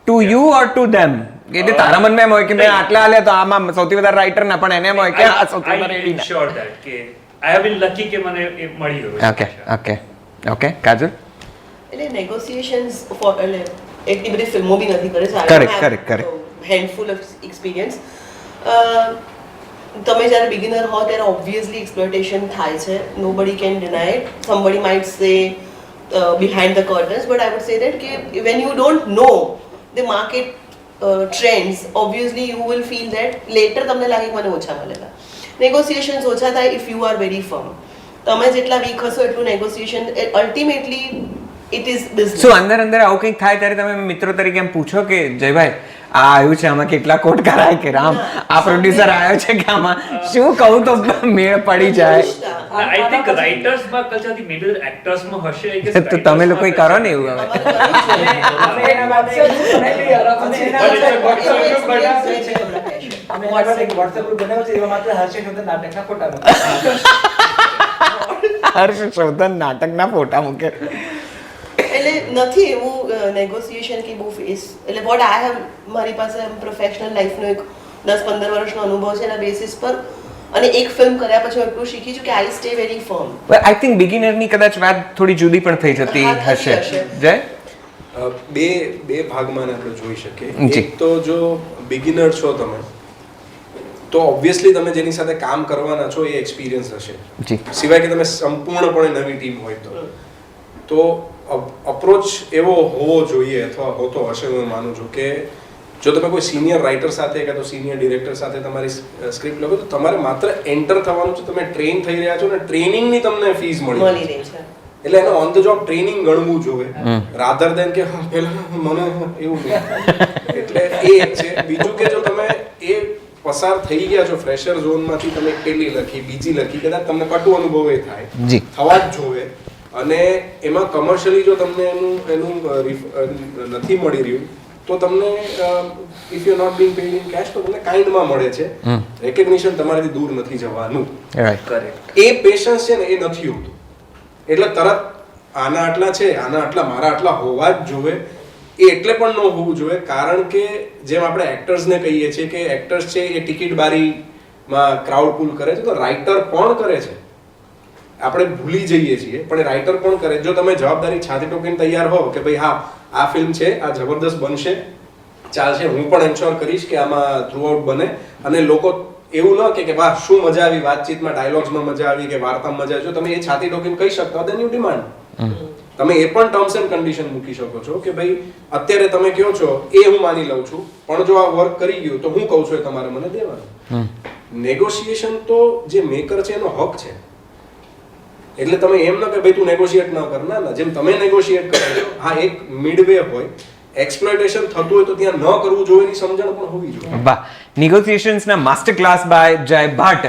to you or to them? એટલે તારા મનમાં એમ હોય કે મેં આટલા આલ્યા તો આમાં સૌથી વધારે રાઇટર ના, પણ એને એમ હોય કે આ સૌથી વધારે એડી ના. શ્યોર ધેટ કે આઈ હેવ બીન લકી કે મને એ મળી ગયું છે. ઓકે ઓકે ઓકે કાજલ? એટલે નેગોશિએશન્સ એટલે એટલી બધી ફિલ્મો બી નથી કરી. Correct. Handful of experience. તમે જ્યારે બિગિનર હો ત્યારે ઓબ્વિયસલી એક્સપ્લોટેશન થાય છે. Nobody can deny it. Somebody might say behind the curtains, but I would say that કે when you don't know the market trends, obviously you will feel that later તમને લાગે મને ઓછા મળેલા. નેગોશિએશન્સ ઓછા થાય if you are very firm. તમે જેટલા વીક હશો એટલું negotiation ultimately it is business. શું અંદર આવું કંઈક થાય ત્યારે તમે મિત્રો તરીકે એમ પૂછો કે જયભાઈ આ આવ્યું છે, આમાં કેટલા કોટ કરાય, કે રામ આ પ્રોડ્યુસર આવ્યો છે કે આમાં શું કહું તો મેળ પડી જાય? આઈ થિંક રાઇટર્સમાં કલ્ચરથી મેબી એક્ટર્સમાં હશે. I guess તો તમે લોકો કરો ને એવું હવે. વોટ્સએપ ગ્રુપ બનાવ્યો છે, એમાં માત્ર હર્ષ શોધન નાટકના ફોટા મૂકે. હર્ષ શોધન નાટકના ફોટા મૂકે. એટલે નથી એવું નેગોશિએશન કે બહુ ફેસ. એટલે વોટ આઈ હેવ, મારી પાસે પ્રોફેશનલ લાઈફનો એક 10-15 વર્ષનો અનુભવ છે એના બેસિસ પર, અને એક ફિલ્મ કર્યા પછી હું એટલું શીખી છું કે I stay very firm. I think બિગિનરની કદાચ વાત થોડી જુદી પણ થઈ જતી હશે. જય? બે ભાગમાં આપણે જોઈ શકીએ. જી. એક તો જો બિગિનર છો તમે તો ઓબ્વિયસલી તમે જેની સાથે કામ કરવાના છો એ એક્સપિરિયન્સ હશે. જી. સિવાય કે તમે સંપૂર્ણપણે નવી ટીમ હોય તો અપ્રોચ એવો હોવો જોઈએ, અથવા હોતો હશે. હું માનું છું કે જો તમે કોઈ સિનિયર રાઇટર સાથે કે તો સિનિયર ડિરેક્ટર સાથે તમારી સ્ક્રિપ્ટ લખો તો તમારે માત્ર એન્ટર થવાનું છે. તમે ટ્રેન થઈ રહ્યા છો ને ટ્રેનિંગની તમને ફીસ મળી રહી છે. એટલે એને ઓન ધ જોબ ટ્રેનિંગ ગણવું જોઈએ, રાધર દેન કે પેલા મને એવું નહીં. એટલે એ એક છે. બીજું કે જો તમે એ પસાર થઈ ગયા છો ફ્રેશર ઝોનમાંથી, તમે પેલી લખી બીજી લખી, કદાચ તમને કટુ અનુભવ એ થાય, થવા જ જોવે. અને એમાં કમર્શિયલી જો તમને એનું નથી મળી રહ્યું તો તમને if you not being paid in cash તો તમને કાઇન્ડમાં મળે છે. રેકગ્નિશન તમારાથી દૂર નથી જવાનું. કરેક્ટ. એ પેશન્સ છે ને એ નથી હોતું. એટલે તરત આના આટલા છે, આના આટલા, મારા આટલા હોવા જ જોવે, એ એટલે પણ ન હોવું જોઈએ. કારણ કે જેમ આપણે એક્ટર્સને કહીએ છીએ કે એક્ટર્સ છે એ ટિકિટ બારીમાં ક્રાઉડ પુલ કરે છે, તો રાઇટર પણ કરે છે. આપણે ભૂલી જઈએ છીએ પણ રાઇટર પણ કરે. જો તમે જવાબદારી છાતી ઠોકીને તૈયાર હો કે ભાઈ હા આ ફિલ્મ છે, આ જબરદસ્ત બનશે, ચાલશે, હું પણ એન્શ્યોર કરીશ કે આમાં થ્રુઆઉટ બને, અને લોકો એવું ન કે વાહ શું મજા આવી, વાતચીતમાં ડાયલોગ્સમાં મજા આવી કે વાર્તામાં મજા આવી, જો તમે એ છાતી ઠોકીને કહી શકતા દેન યુ ડિમાન્ડ. તમે એ પણ ટર્મ્સ એન્ડ કન્ડિશન મૂકી શકો છો કે ભાઈ અત્યારે તમે કહો છો એ હું માની લઉં છું, પણ જો આ વર્ક કરી ગયું તો હું કહું છું એ તમારે મને દેવાનું. નેગોશિએશન તો જે મેકર છે એનો હક છે. એટલે તમે એમ ન કે ભાઈ તું નેગોશિએટ ન કર. ના, જેમ તમે નેગોશિએટ કરો છો, હા એક મિડવે હોય, એક્સપ્લોઇટેશન થતું હોય તો ત્યાં ન કરવું જોઈએ એની સમજણ પણ હોવી જોઈએ. વાહ, નેગોશિએશન્સ ના માસ્ટર ક્લાસ બાય જય Bhatt.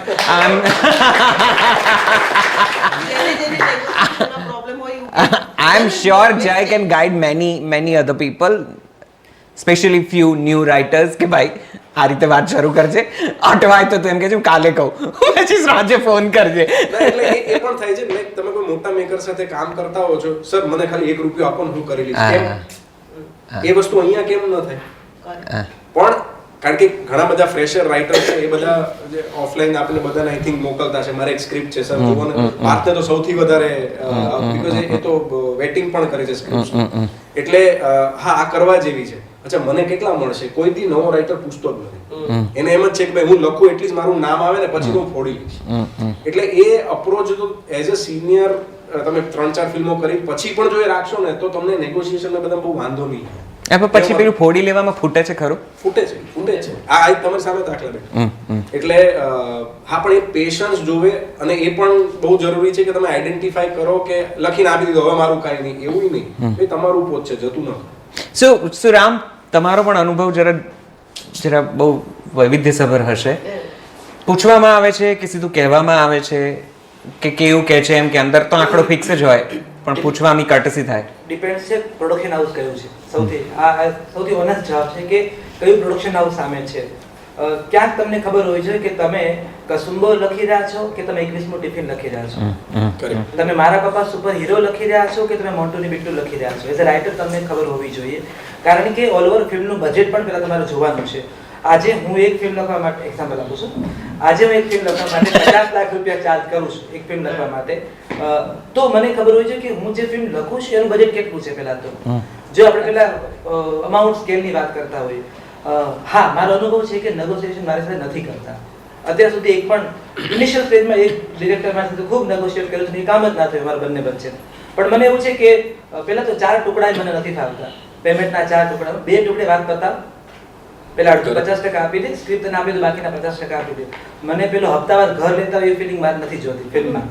I am sure Jai can guide many other people, especially few new writers કે ભાઈ આ રીતે વાત શરૂ કરજે, અટવાય તો તું એમ કે કાલે કહું પછી સાંજે ફોન કરજે. એટલે એ પણ થાય છે. લાઈક તમે કોઈ મોટા મેકર સાથે કામ કરતા હો છો, સર મને ખાલી 1 રૂપિયો આપો ને હું કરી લઈશ, એ વસ્તુ અહીંયા કેમ ન થાય? પણ કારણ કે ઘણા બધા ફ્રેશર રાઇટર છે એ બધા જે ઓફલાઈન આપણે બધાને આઈ થિંક મોકલતા છે મારે એક સ્ક્રિપ્ટ છે સર જુઓ ને પાર્થને તો સૌથી વધારે બીકોઝ એ તો વેટિંગ પણ કરે છે સ્ક્રિપ્ટ એટલે હા આ કરવા જેવી છે. અચ્છા મને કેટલા મળશે, કોઈ દી નવો રાઇટર પૂછતો જ નથી, એને એમ જ છે કે ભાઈ હું લખું એટલી જ મારું નામ આવે ને પછી હું ફોડી લઈશ. એટલે એ અપ્રોચ તો એઝ અ સિનિયર તમે 3-4 ફિલ્મો કરી પછી પણ જો એ રાખશો ને તો તમને નેગોશિએશનમાં બધા બહુ વાંધો નહીં આવે. પછી પેલું ફોડી લેવામાં ફૂટે છે ખરું? ફૂટે છે આ તમારી સામે દાખલા બેઠા. એટલે હા પણ એ પેશન્સ જોવે અને એ પણ બહુ જરૂરી છે કે તમે આઈડેન્ટિફાઈ કરો કે લખીને આપી દીધું હવે મારું કાંઈ નહીં એવું નહીં, એ તમારું પોત છે જતું ન. સો રામ, તમારો પણ અનુભવ જરા બહુ વૈવિધ્યસભર હશે. પૂછવામાં આવે છે કે સીધું કહેવામાં આવે છે કે કેવું કહે છે એમ કે અંદર તો આંકડો ફિક્સ જ હોય પણ પૂછવાની કર્ટસી થાય? ડિપેન્ડ છે પ્રોડક્શન હાઉસ કયું છે. સૌથી ઓનેસ્ટ જવાબ છે કે કયું પ્રોડક્શન હાઉસ સામે છે. ક્યાંક તમને ખબર હોવી જોઈએ કે તમે કસુંબો લખી રહ્યા છો કે તમે 21મો ટિફિન લખી રહ્યા છો, તમે મારા પપ્પા સુપર હીરો લખી રહ્યા છો કે તમે મોન્ટુની બિટ્ટુ લખી રહ્યા છો. એઝ અ રાઇટર તમને ખબર હોવી જોઈએ, કારણ કે ઓલ ઓવર ફિલ્મનું બજેટ પણ પહેલા તમારે જોવાનું છે. આજે હું એક ફિલ્મ લખવા માટે એક્ઝામ્પલ આપું છું, આજે હું એક ફિલ્મ લખવા માટે 50 લાખ રૂપિયા ચાર્જ કરું છું એક ફિલ્મ લખવા માટે, તો મને ખબર હોય છે કે હું જે ફિલ્મ લખું છું એનું બજેટ કેટલું છે. પહેલા તો જો આપણે પહેલા અમાઉન્ટ સ્કેલની વાત કરતા હોઈએ, હા મારો અનુભવ છે કે નેગોશિએશન મારી સાથે નથી કરતા. અત્યાર સુધી એક પણ ઇનિશિયલ સ્ટેજમાં એક ડિરેક્ટર મારી સાથે ખૂબ નેગોશિએટ કર્યું છે, એ કામ જ ના થયું મારા બંને વચ્ચે. પણ મને એવું છે કે પહેલા તો 4 ટુકડા મને નથી ફાવતા, પેમેન્ટના 4 ટુકડા, 2 ટુકડે વાત પતાવ, પેલા 50% આપી દે, સ્ક્રિપ્ટ તને આપી દે, બાકીના 50% આપી દે. મને પેલો હપ્તાવાર ઘર લેતા હોય એ ફિલિંગ મારે નથી જોતી ફિલ્મમાં.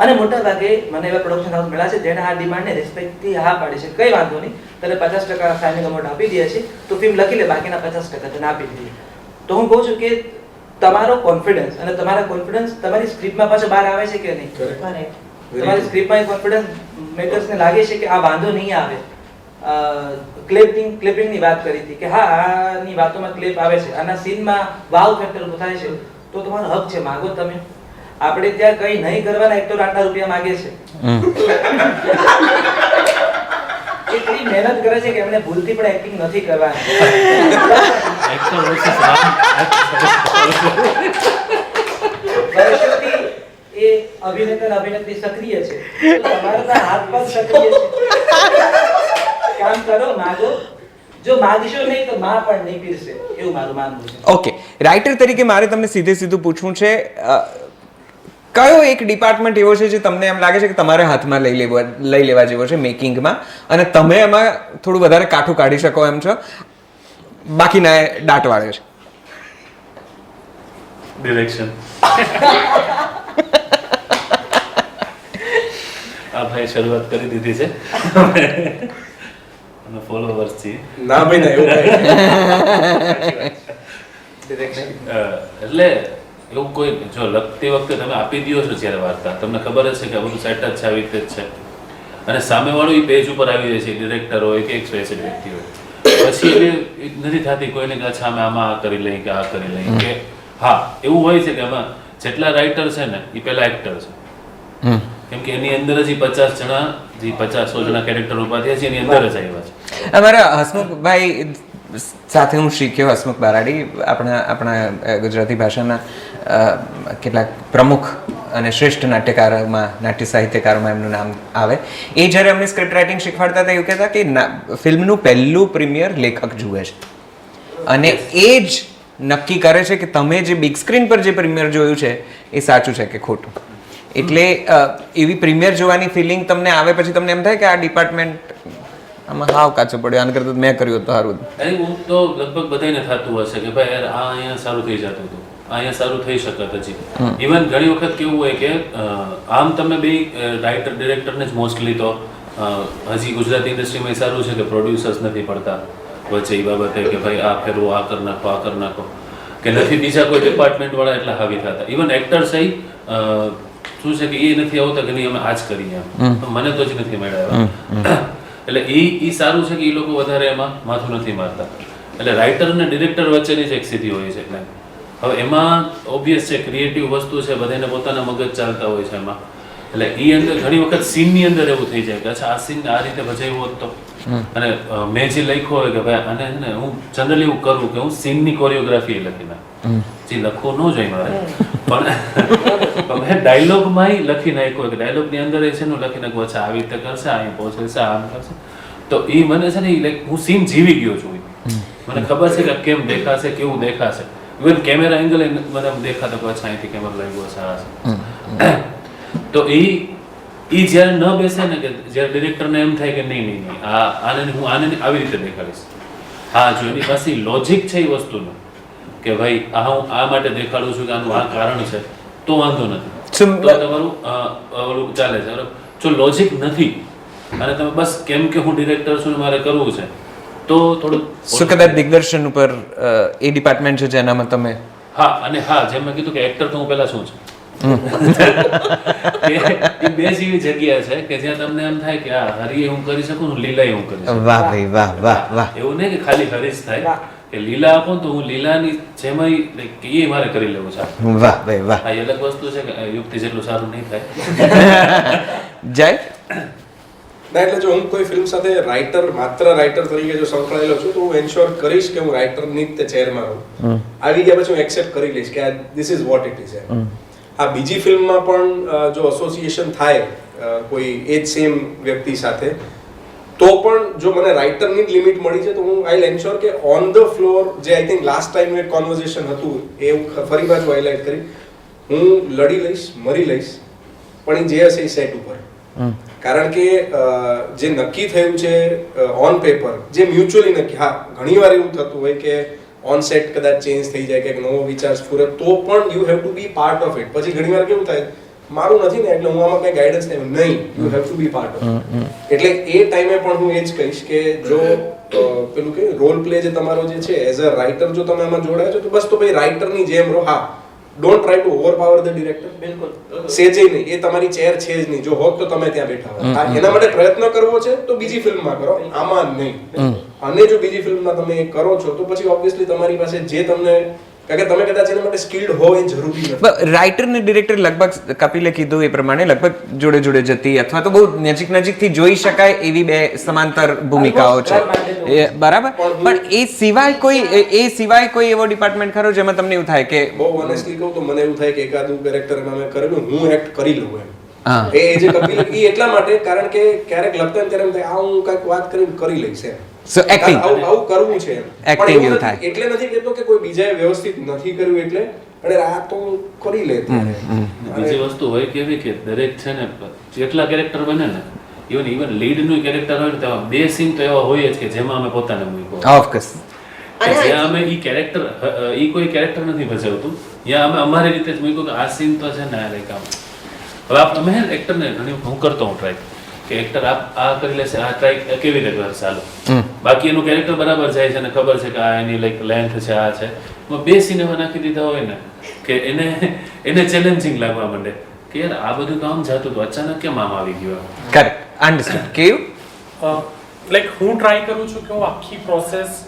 અને મોટા ભાગે મને એવા પ્રોડક્શન હાઉસ મળ્યા છે જેણે આ ડિમાન્ડને રિસ્પેક્ટથી હા પાડી છે, કઈ વાંધો નહીં તને 50% સાઇનિંગ અમાઉન્ટ આપી દે છે તો ફિલ્મ લખી લે, બાકીના 50% તને આપી દઈએ. તો હું કહું છું કે તમારો કોન્ફિડન્સ અને તમારા કોન્ફિડન્સ તમારી સ્ક્રિપ્ટમાં પાછો બહાર આવે છે કે નહીં? તમારી સ્ક્રિપ્ટમાં કોન્ફિડન્સ મેકર્સને લાગે છે કે આ વાંધો નહીં આવે. ક્લિપિંગની વાત કરી હતી કે હા આની વાતોમાં ક્લિપ આવે છે, આના સીનમાં વાવ ફેક્ટર ઉભો થાય છે, તો તમારો હક છે, માગો તમે. આપણે ત્યાં કઈ નહીં કરવાના એક્ટર આટલા રૂપિયા માંગે છે, એટલી મહેનત કરે છે કે એમને ભૂલથી પણ એક્ટિંગ નથી કરવાની. વર્ષોથી એ અભિનેતા અને અભિનેત્રી સક્રિય છે, તો તમારા હાથ પગ સક્રિય છે, કામ કરો, માગો. જો માગશો નહીં તો માં પણ નહીં પીરશે, એવું મારું માનવું છે. ઓકે, રાઇટર તરીકે મારે તમને સીધું પૂછવું છે, કયો એક ડિપાર્ટમેન્ટ એવો છે જે તમને એમ લાગે છે કે તમારે હાથમાં લઈ લેવા જેવો છે મેકિંગમાં અને તમે એમાં થોડું વધારે કાઠું કાઢી શકો એમ છો, બાકીના દાટ વાળે છે? ડિરેક્શન. આ ભાઈ શરૂઆત કરી દીધી છે અને ફોલોવર્સ છીએ. ના ભાઈ ના એવું એટલે એવું કોઈ જો લખતી વખતે તમે આપી દો છો જ્યારે વાર્તા તમને ખબર જ છે કે આ બધું સેટ જ છે, આવી રીતે જ છે, અને સામેવાળું એ પેજ ઉપર આવી જાય છે, ડિરેક્ટર હોય કે એક સ્પેશિયલ વ્યક્તિ હોય, પછી એવી નથી થતી કોઈને કે અચ્છા અમે આમાં આ કરી લઈએ કે આ કરી લઈએ કે હા એવું હોય છે કે આમાં જેટલા રાઇટર છે ને એ પહેલા એક્ટર છે, કેમ કે એની અંદર જ 50 જણા જે 50-100 જણા કેરેક્ટર ઉભા થયા છે એની અંદર જ આવ્યા છે. અમારા હસમુખભાઈ સાથે હું શીખ્યો, હસમુખ બારાડી આપણા ગુજરાતી ભાષાના કેટલાક પ્રમુખ અને શ્રેષ્ઠ નાટ્યકારોમાં, નાટ્ય સાહિત્યકારોમાં એમનું નામ આવે. એ જ્યારે અમને સ્ક્રિપ્ટ રાઇટિંગ શીખવાડતા હતા એવું કહેતા કે ફિલ્મનું પહેલું પ્રીમિયર લેખક જુએ છે અને એ જ નક્કી કરે છે કે તમે જે બિગ સ્ક્રીન પર જે પ્રીમિયર જોયું છે એ સાચું છે કે ખોટું. એટલે એવી પ્રીમિયર જોવાની ફિલિંગ તમને આવે પછી તમને એમ થાય કે આ ડિપાર્ટમેન્ટ આમાં હાવ કાચું પડ્યું, આને કરતાં મેં કર્યું તો સારું. હું તો લગભગ બધાને થતું હશે કે ભાઈ યાર આ અહીંયા સારું થઈ જતું હતું, અહીંયા સારું થઈ શકત હજી. ઇવન ઘણી વખત કેવું હોય કે આમ તમે બે રાઇટર ડિરેક્ટરને જ મોસ્ટલી તો હજી ગુજરાતી ઇન્ડસ્ટ્રીમાં સારું છે કે પ્રોડ્યુસર્સ નથી પડતા વચ્ચે એ બાબતે કે ભાઈ આ ફેરવો, આ કરી નાખો, આ કરી નાખો, કે નથી બીજા કોઈ ડિપાર્ટમેન્ટ વાળા એટલા હાવી થતા. ઇવન એક્ટર્સ શું છે કે એ નથી આવતા કે નહીં અમે આ જ કરીએ, મને તો જ નથી મળ્યા. એટલે એ સારું છે કે એ લોકો વધારે એમાં માથું નથી મારતા. એટલે રાઇટર અને ડિરેક્ટર વચ્ચેની જ એક સ્થિતિ હોય છે. હવે એમાં ઓબ્વિયસ છે ક્રિએટિવ વસ્તુ છે, બધાને પોતાના મગજ ચાલતા હોય છે એમાં, એટલે એ અંદર ઘણી વખત સીનની અંદર એવું થઈ જાય કે અચ્છા આ સીન આ રીતે ભજાવ્યો હોત તો અને મેં જે લખ્યો હોય કે ભાઈ આને ને હું જનરલી એવું કરું કે હું સીનની કોરિયોગ્રાફી લખી નાખું જે લખવું ન જોઈએ મારે પણ મેં ડાયલોગમાં લખી નાખ્યો કે ડાયલોગની અંદર છે ને લખી નાખું અચ્છા આવી રીતે કરશે અહીં પહોંચશે આમ કરશે તો એ મને છે ને લાઈક હું સીન જીવી ગયો છું મને ખબર છે કે કેમ દેખાશે કેવું દેખાશે ઇવન કેમેરા એંગલ મને દેખાતો કે અચ્છા અહીંથી કેમેરો લાગ્યો છે તો એ જ્યારે ન બેસે ને કે જ્યારે ડિરેક્ટરને એમ થાય કે નહીં નહીં નહીં આને હું આને આવી રીતે દેખાડીશ હા જો એની પાસે લોજિક છે એ વસ્તુનું કે ભાઈ હું આ માટે દેખાડું છું કે આનું આ કારણ છે તો વાંધો નથી તો તમારું ઓલું ચાલે છે બરાબર જો લોજિક નથી અને તમે બસ કેમ કે હું ડિરેક્ટર છું ને મારે કરવું છે તો થોડું શું કદાચ દિગ્દર્શન ઉપર એ ડિપાર્ટમેન્ટ છે જેનામાં તમે હા અને હા જેમ મેં કીધું કે એક્ટર તો હું પહેલા શું છું એ બે જેવી જગ્યા છે કે જ્યાં તમને એમ થાય કે આ હરિએ હું કરી શકું હું લીલાએ હું કરી શકું વાહ ભાઈ વાહ વાહ વાહ એવું નહીં કે ખાલી હરીશ થાય કે લીલા આપો ને તો હું લીલાની જેમાં એ મારે કરી લેવું છે વાહ ભાઈ વાહ આ અલગ વસ્તુ છે કે યુક્તિ જેટલું સારું નહીં થાય જય ના એટલે જો હું કોઈ ફિલ્મ સાથે માત્ર રાઇટર તરીકે જો સંકળાયેલો છું તો હું એન્શ્યોર કરીશ કે હું રાઇટરની જ ચેરમાં રહું આવી ગયા પછી હું એક્સેપ્ટ કરી લઈશ કે this is what it is આ બીજી ફિલ્મમાં પણ જો એસોસિએશન થાય કોઈ એ જ સેમ વ્યક્તિ સાથે તો પણ જો મને રાઇટરની જ લિમિટ મળી છે તો હું આઈ એન્શ્યોર કે ઓન ધ ફ્લોર જે આઈ થિંક લાસ્ટ ટાઈમ એક કોન્વર્ઝેશન હતું એ હું ફરી પાછું હાઇલાઇટ કરી હું લડી લઈશ મરી લઈશ પણ એ જે હશે એ સેટ ઉપર કારણ કે જે નક્કી થયું છે ઓન પેપર જે મ્યુચ્યુઅલી નક્કી હા ઘણીવાર એવું થતું હોય કે ઓન સેટ કદાચ ચેન્જ થઈ જાય કે નવો વિચાર સ્ફુરે તો પણ you have to be part of it પછી ઘણીવાર કેવું થાય મારું નથી ને એટલે હું આમાં કઈ ગાઈડન્સ નહીં you have to be part of એટલે એ ટાઈમે પણ હું એ જ કહીશ કે જો પેલું કે રોલ પ્લે જે તમારો જે છે એઝ અ રાઇટર જો તમે આમાં જોડાયા છો તો બસ તો ભાઈ રાઇટરની જેમ રહો હા don't try to overpower the director બિલકુલ સેજે નહીં એ તમારી ચેર છે જ નહીં જો હોત તો તમે ત્યાં બેઠા હો એના માટે પ્રયત્ન કરવો છે તો બીજી ફિલ્મમાં કરો આમાં નહીં અને જો બીજી ફિલ્મમાં તમે એ કરો છો તો પછી ઓબ્વિયસલી તમારી પાસે જે તમને કારણ કે તમે કદાચ એના માટે સ્કિલ્ડ હો એ જરૂરી નથી રાઇટર ને ડિરેક્ટર લગભગ કપિલે કીધું એ પ્રમાણે લગભગ જોડે જોડે જતી અથવા તો બહુ નજીકથી જોઈ શકાય એવી બે સમાંતર ભૂમિકાઓ છે બરાબર પણ એ સિવાય કોઈ એવો ડિપાર્ટમેન્ટ ખરો જેમાં તમને એવું થાય કે બહુ ઓનેસ્ટલી કહું તો મને એવું થાય કે એકાદું કેરેક્ટર એમાં મેં કરેલું હું એક્ટ કરી લઉં એમ એ જે કપિલ એ એટલા માટે કારણ કે ક્યારેક લગતા ત્યારે એમ થાય આ હું કંઈક વાત કરીને કરી લઈશ એમ સો એક્ટિંગ આવું કરવું છે એક્ટિંગ એવું થાય એટલે નથી કહેતો કે કોઈ બીજાએ વ્યવસ્થિત નથી કર્યું એટલે અને આ તો કરી લે બીજી વસ્તુ હોય કેવી કે દરેક છે ને જેટલા કેરેક્ટર બને ને ઇવન લીડ નું કેરેક્ટર હોય ને તેમાં બે સીન તો એવા હોય જ કે જેમાં અમે પોતાને મૂક્યો ઓફકોર્સ જ્યાં અમે ઈ કેરેક્ટર કોઈ કેરેક્ટર નથી ભજવતું ત્યાં અમે અમારી રીતે જ મૂક્યું કે આ સીન તો છે ને લાઈક આમ હવે અમે એક્ટરને ઘણી હું કરતો હું ટ્રાય કે એક્ટર આ કરી લેશે આ ટ્રાય કેવી રીતે કરશે ચાલો બાકી એનું કેરેક્ટર બરાબર જાય છે અને ખબર છે કે આ એની લાઈક લેન્થ છે આ છે બે સિનેમા નાખી દીધા હોય ને કે એને ચેલેન્જિંગ લાગવા માંડે કે યાર આ બધું કામ જાતું હતું અચાનક કેમ આમ આવી ગયું કરેક્ટ અન્ડરસ્ટેન્ડ કેવું લાઈક હું ટ્રાય કરું છું કે હું આખી પ્રોસેસ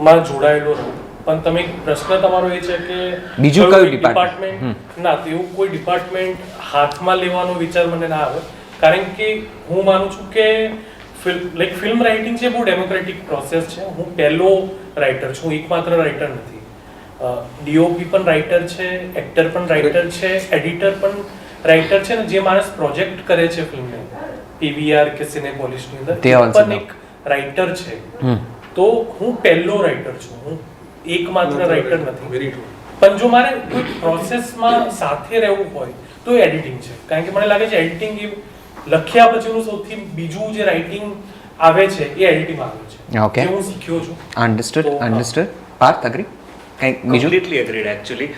માં જોડાયેલો રહું પણ તમે પ્રશ્ન તમારો એ છે કે બીજું કયું ડિપાર્ટમેન્ટ ના એવું કોઈ ડિપાર્ટમેન્ટ હાથમાં લેવાનો વિચાર મને ના આવે કારણ કે હું માનું છું કે ફિલ્મ રાઇટિંગ છે બહુ ડેમોક્રેટિક પ્રોસેસ છે હું પહેલો રાઇટર છું એકમાત્ર રાઇટર નથી ડીઓપી પણ રાઇટર છે એક્ટર પણ રાઇટર છે એડિટર પણ રાઇટર છે ને જે માણસ પ્રોજેક્ટ કરે છે ફિલ્મને પીવીઆર કે સિનેપોલિસની અંદર પણ એક રાઇટર છે તો હું પહેલો રાઇટર છું હું એકમાત્ર રાઇટર નથી પણ જો મારે કોઈ પ્રોસેસમાં સાથે રહેવું હોય તો એડિટિંગ છે કારણ કે મને લાગે છે એડિટિંગ લખ્યા પછીનું સૌથી બીજું જે રાઇટિંગ આવે છે એ એડિટિંગ આવે છે જે હું શીખ્યો છું અન્ડરસ્ટુડ પાર્થ અગ્રી કંઈક બીજું completely agreed actually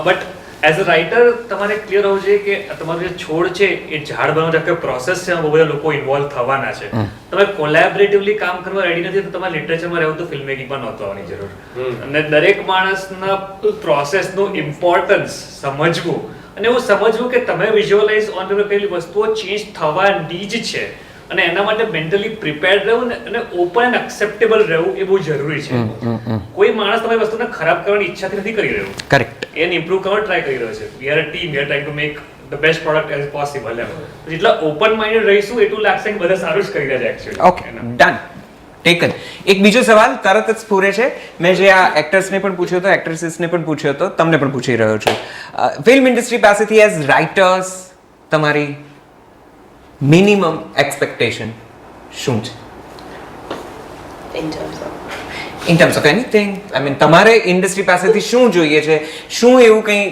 but as a writer તમારે ક્લિયર હોવું જોઈએ કે તમારો જે છોડ છે એ ઝાડ બનાવવાનો જે પ્રોસેસ છે બહુ બધા લોકો ઇન્વોલ્વ થવાના છે તમે કોલેબરેટિવલી કામ કરવા રેડી નથી તો તમારે લિટરેચરમાં રહેવું તો ફિલ્મ મેકિંગમાં નહોતું આવવાની જરૂર અને દરેક માણસના પ્રોસેસનું ઇમ્પોર્ટન્સ સમજવું અને એવું સમજવું કે તમે વિઝ્યુઅલાઇઝ ઓન પેપર કરેલી વસ્તુઓ ચેન્જ થવાની જ છે અને એના માટે મેન્ટલી પ્રિપેર્ડ રહેવું અને ઓપન એન્ડ એક્સેપ્ટેબલ રહેવું એ બહુ જરૂરી છે કોઈ માણસ તમારી વસ્તુને ખરાબ કરવાની ઈચ્છાથી નથી કરી રહ્યો કરેક્ટ એને ઇમ્પ્રૂવ કરવા ટ્રાય કરી રહ્યો છે we are a team we are trying to make the best product as possible એમ. જેટલા ઓપન માઇન્ડેડ રહીશું એટલું લાગશે કે બધા સારું જ કરી રહ્યા છે એકચ્યુઅલી. Okay done taken. એક બીજો સવાલ તરત જ સ્ફુરે છે. મેં જે આ એક્ટર્સને પણ પૂછ્યો હતો, એક્ટ્રેસીસને પણ પૂછ્યો હતો, તમને પણ પૂછી રહ્યો છું. ફિલ્મ ઇન્ડસ્ટ્રી પાસેથી એઝ રાઇટર્સ તમારી મિનિમમ એક્સપેક્ટેશન શું છે? In terms of anything, I mean તમારે ઇન્ડસ્ટ્રી પાસેથી શું જોઈએ છે? શું એવું કંઈ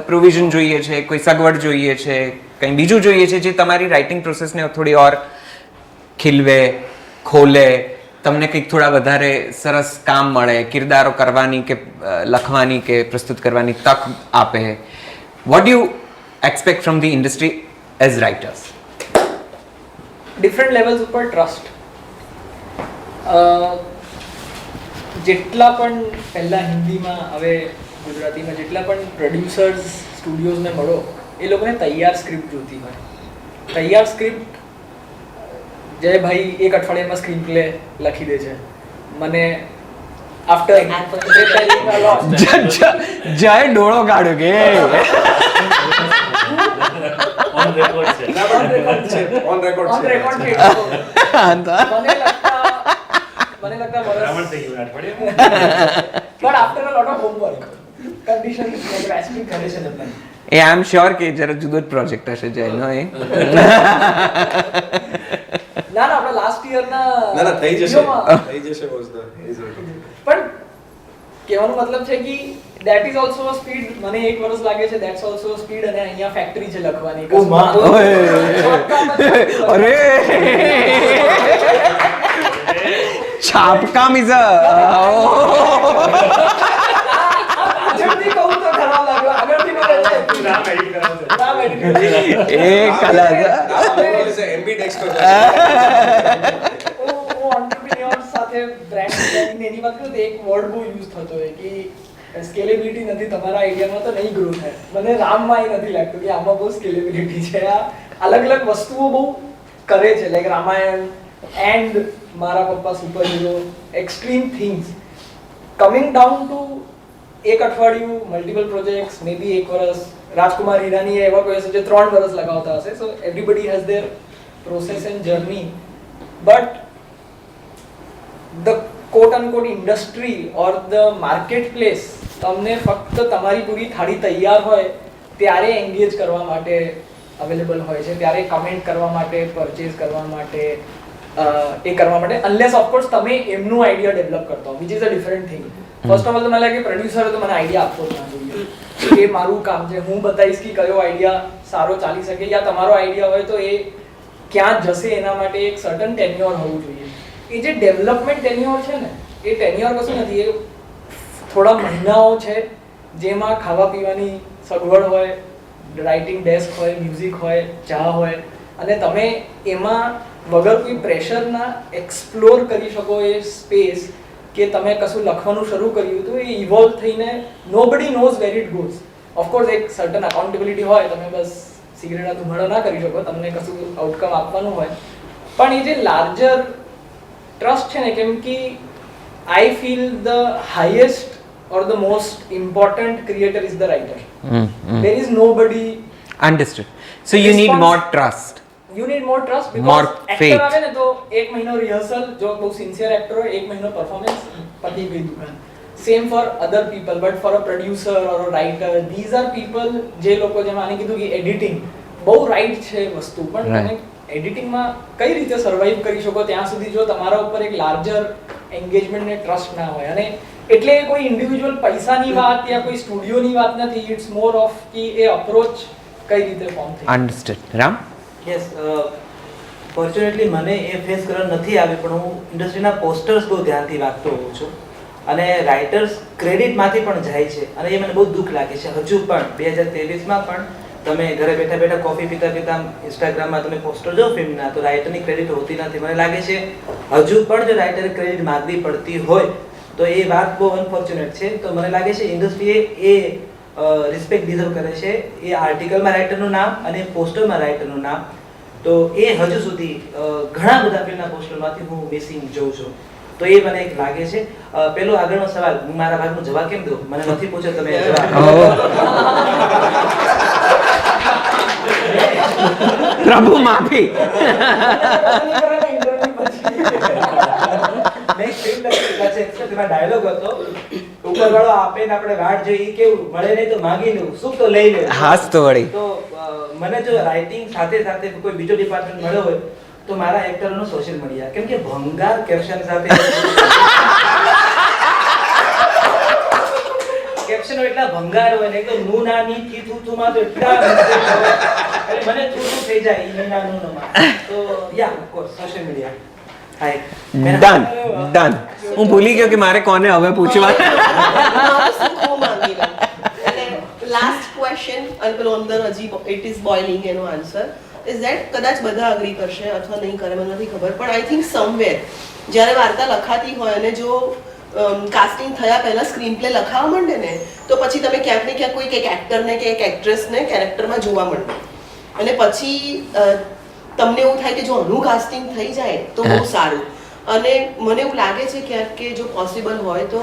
પ્રોવિઝન જોઈએ છે, કોઈ સગવડ જોઈએ છે, કંઈ બીજું જોઈએ છે જે તમારી રાઇટિંગ પ્રોસેસને થોડી ઓર ખીલવે, ખોલે, તમને કંઈક થોડા વધારે સરસ કામ મળે, કિરદારો કરવાની કે લખવાની કે પ્રસ્તુત કરવાની તક આપે? What you expect from the industry as writers? Different levels ઉપર ટ્રસ્ટ. જેટલા પણ પહેલાં હિન્દીમાં, હવે ગુજરાતીમાં જેટલા પણ પ્રોડ્યુસર્સ સ્ટુડિયોઝને મળો, એ લોકોને તૈયાર સ્ક્રિપ્ટ જોતી હોય. તૈયાર સ્ક્રિપ્ટ જયભાઈ એક અઠવાડિયામાં સ્ક્રીન પ્લે લખી દે છે. મને આફ્ટર જય ડોળો કાઢ્યો કે ઓન રેકોર્ડ છે. ઓન રેકોર્ડ ઓન છે. રેકોર્ડ છે. મને લગતા બરાબર થઈ ગયું અઠવાડિયામાં. But after a lot of homework condition grasping કરે છે તમને. એ આઈ એમ શ્યોર કે જરા જુદો જ પ્રોજેક્ટ હશે જયનો એ. ના આપણા લાસ્ટ યરના ના ના થઈ જશે થઈ જશે was the result. પણ કહેવાનો મતલબ છે કે that is also a speed. મને 1 વર્ષ લાગે છે, that's also a speed. અને અહીંયા ફેક્ટરી છે લખવાની. ઓ માં. અરે છાપકામ ઇઝ આગળથી કહું તો ખરાબ લાગ્યો. આગળથી મને નામ edit કરાવજો. નામ edit કરી. એ કલા એમ્બીડેક્સ પર હું entrepreneur સાથે brand design એની વાત કરું તો એક વર્ડ બહુ યુઝ થતો હોય કે સ્કેલેબિલિટી નથી તમારા આઈડિયામાં તો નહીં ગ્રો થાય. મને રામમાં એ નથી લાગતું કે આમાં બહુ સ્કેલેબિલિટી છે. આ અલગ અલગ વસ્તુઓ બહુ કરે છે, લાઈક રામાયણ એન્ડ મારા પપ્પા super hero, extreme things coming down to એક અઠવાડિયું, મલ્ટિપલ પ્રોજેક્ટ્સ, મે બી 1 વર્ષ. રાજકુમાર હીરાની એવા કોઈ હશે જે 3 વર્ષ લગાવતા હશે. So everybody has their process and journey. But the quote unquote industry or the market place તમને ફક્ત તમારી પૂરી થાળી તૈયાર હોય ત્યારે એન્ગેજ કરવા માટે અવેલેબલ હોય છે, ત્યારે કમેન્ટ કરવા માટે, પરચેઝ કરવા માટે, એ કરવા માટે, અનલેસ ઓફકોર્સ તમે એમનું આઈડિયા ડેવલપ કરતા હો, which is a different thing. First of all તો મને લાગે પ્રોડ્યુસરે તો મને આઈડિયા આપવો જ ના જોઈએ. એ મારું કામ છે, હું બતાવીશ કે કયો આઈડિયા સારો ચાલી શકે, યા તમારો આઈડિયા હોય તો એ ક્યાં જશે એના માટે એક સર્ટન ટેન્યોર હોવું જોઈએ. એ જે ડેવલપમેન્ટ ટેન્યોર છે ને, એ ટેન્યોર કશું નથી, એ થોડા મહિનાઓ છે જેમાં ખાવા પીવાની સગવડ હોય, રાઇટિંગ ડેસ્ક હોય, મ્યુઝિક હોય, ચા હોય, અને તમે એમાં વગર કોઈ પ્રેશરના એક્સપ્લોર કરી શકો એ સ્પેસ કે તમે કશું લખવાનું શરૂ કર્યું તો એ ઇવોલ્વ થઈને nobody knows where it goes. Of course એક સર્ટન અકાઉન્ટેબિલિટી હોય, તમે બસ સિગરેટના ધુમાડો ના કરી શકો, તમને કશું આઉટકમ આપવાનું હોય. પણ એ જે લાર્જર ટ્રસ્ટ છે ને, કેમ કે I feel the highest or the most important creator is the writer. There is nobody. Understood. So you need more trust. You need more trust because More faith. actor આવે ને તો 1 મહિનો rehearsal, જો બહુ સિન્સિયર એક્ટર હોય 1 મહિનો performance, પતી ગઈ દુકાન. Same for other people, but for a producer or a writer, these are people જે લોકો જેમ આને કીધું કે એડિટિંગ બહુ રાઇટ છે વસ્તુ, પણ તમે એડિટિંગમાં કઈ રીતે સર્વાઈવ કરી શકો ત્યાં સુધી જો તમારા ઉપર એક લાર્જર એન્ગેજમેન્ટ ને ટ્રસ્ટ ના હોય. અને એટલે કોઈ ઇન્ડિવિજ્યુઅલ પૈસાની વાત યા કોઈ સ્ટુડિયોની વાત નથી, ઇટ્સ મોર ઓફ કે એ અપ્રોચ કઈ રીતે ફોર્મ થઈ. Understood. રામ? યસ, ફોર્ચ્યુનેટલી મને એ ફેસ કરવા નથી આવી, પણ હું ઇન્ડસ્ટ્રીના પોસ્ટર્સ બહુ ધ્યાનથી વાંચતો હોઉં છું અને રાઇટર્સ ક્રેડિટમાંથી પણ જાય છે અને એ મને બહુ દુઃખ લાગે છે. હજુ પણ 2023માં પણ તમે ઘરે બેઠા બેઠા કોફી પીતા પીતા ઇન્સ્ટાગ્રામમાં તમે પોસ્ટર જો ફિલ્મના, તો રાઇટરની ક્રેડિટ હોતી નથી. મને લાગે છે હજુ પણ જો રાઇટરે ક્રેડિટ માંગવી પડતી હોય તો એ વાત બહુ અનફોર્ચ્યુનેટ છે. તો મને લાગે છે ઇન્ડસ્ટ્રીએ એ રિસ્પેક્ટ ડિઝર્વ કરે છે, એ આર્ટિકલમાં રાઇટરનું નામ અને પોસ્ટરમાં રાઇટરનું નામ. તો એ હજુ સુધી ઘણા બધા ફિલ્મના પોસ્ટરમાંથી હું મિસિંગ જોઉં છું. તો એ મને એક લાગે છે. પેલો આગળનો સવાલ હું મારા ભાગનો જવાબ કેમ દઉં, મને નથી પૂછ્યો તમે જવાબ. પ્રભુ માફી. ડાયલોગ હતો ઉપરવાળો આપે ને આપણે વાટ જોઈએ કેવું મળે નહીં તો માંગી નું સુખ તો લઈ લે. હાસ તો વળી. તો મને જો રાઇટિંગ સાથે સાથે કોઈ બીજો ડિપાર્ટમેન્ટ મળ્યો હોય તો મારા એક્ટરનો સોશિયલ મીડિયા, કેમ કે ભંગાર કેપ્શન સાથે કેપ્શનો એટલા ભંગાર હોય ને, એકદમ નું ના ની થી તું તું માં તો એટલા mistake હોય. એટલે મને તું તું થઈ જાય ઈ ના નું માં. તો yeah of course social media. Hi done done. હું ભૂલી ગયો કે મારે કોને હવે પૂછવા. લાસ્ટ ક્વેશ્ચન અને પેલો અંદર હજી ઇટ ઇઝ બોઇલિંગ એનો આન્સર ઇઝ ધેટ કદાચ બધા અગ્રી કરશે અથવા નહીં કરે મને નથી ખબર, પણ આઈ થિંક સમવેર જ્યારે વાર્તા લખાતી હોય અને જો કાસ્ટિંગ થયા પહેલા સ્ક્રીન પ્લે લખાવા માંડે ને તો પછી તમે ક્યાંક ને ક્યાંક કોઈ એક એક્ટરને કે એક એક્ટ્રેસને કેરેક્ટરમાં જોવા માંડો અને પછી તમને એવું થાય કે જો આનું કાસ્ટિંગ થઈ જાય તો બહુ સારું. અને મને એવું લાગે છે ક્યાંક કે જો પોસિબલ હોય તો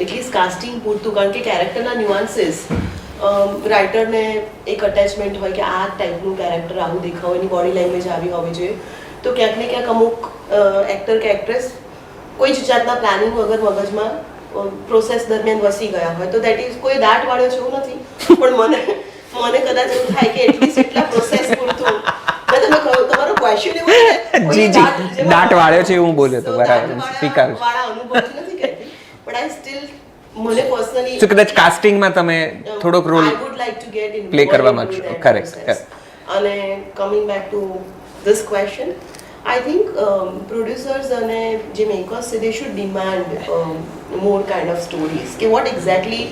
એટલીસ્ટ કાસ્ટિંગ પૂરતું, કારણ કે કેરેક્ટરના ન્યુઆન્સીસ રાઇટરને એક અટેચમેન્ટ હોય કે આ ટાઈપનું કેરેક્ટર આવું દેખાવ, એની બોડી લેંગ્વેજ આવી હોવી જોઈએ. તો ક્યાંક ને ક્યાંક અમુક એક્ટર કે એક્ટ્રેસ કોઈ જ જાતના પ્લાનિંગ વગર મગજમાં પ્રોસેસ દરમિયાન વસી ગયા હોય તો દેટ ઇઝ કોઈ દાટ વાળ્યો છે એવું નથી, પણ મને કદાચ એવું થાય કે એટલીસ્ટ એટલા પ્રોસેસ પૂરતું. તમે કહો તમારો ક્વેશ્ચન એવો છે જી દાટ વાળ્યો છે હું બોલ્યો તો બરાબર સ્વીકારું છું. વાળા અનુભવથી નથી કહેતી, પણ આઈ સ્ટીલ મને પર્સનલી તો કદાચ કાસ્ટિંગમાં તમે થોડોક role I would like to get involved play કરવા into માંગશો. that Correct, process. અને coming back to this question, I think producers અને જે makers છે they should demand more kind of stories કે what exactly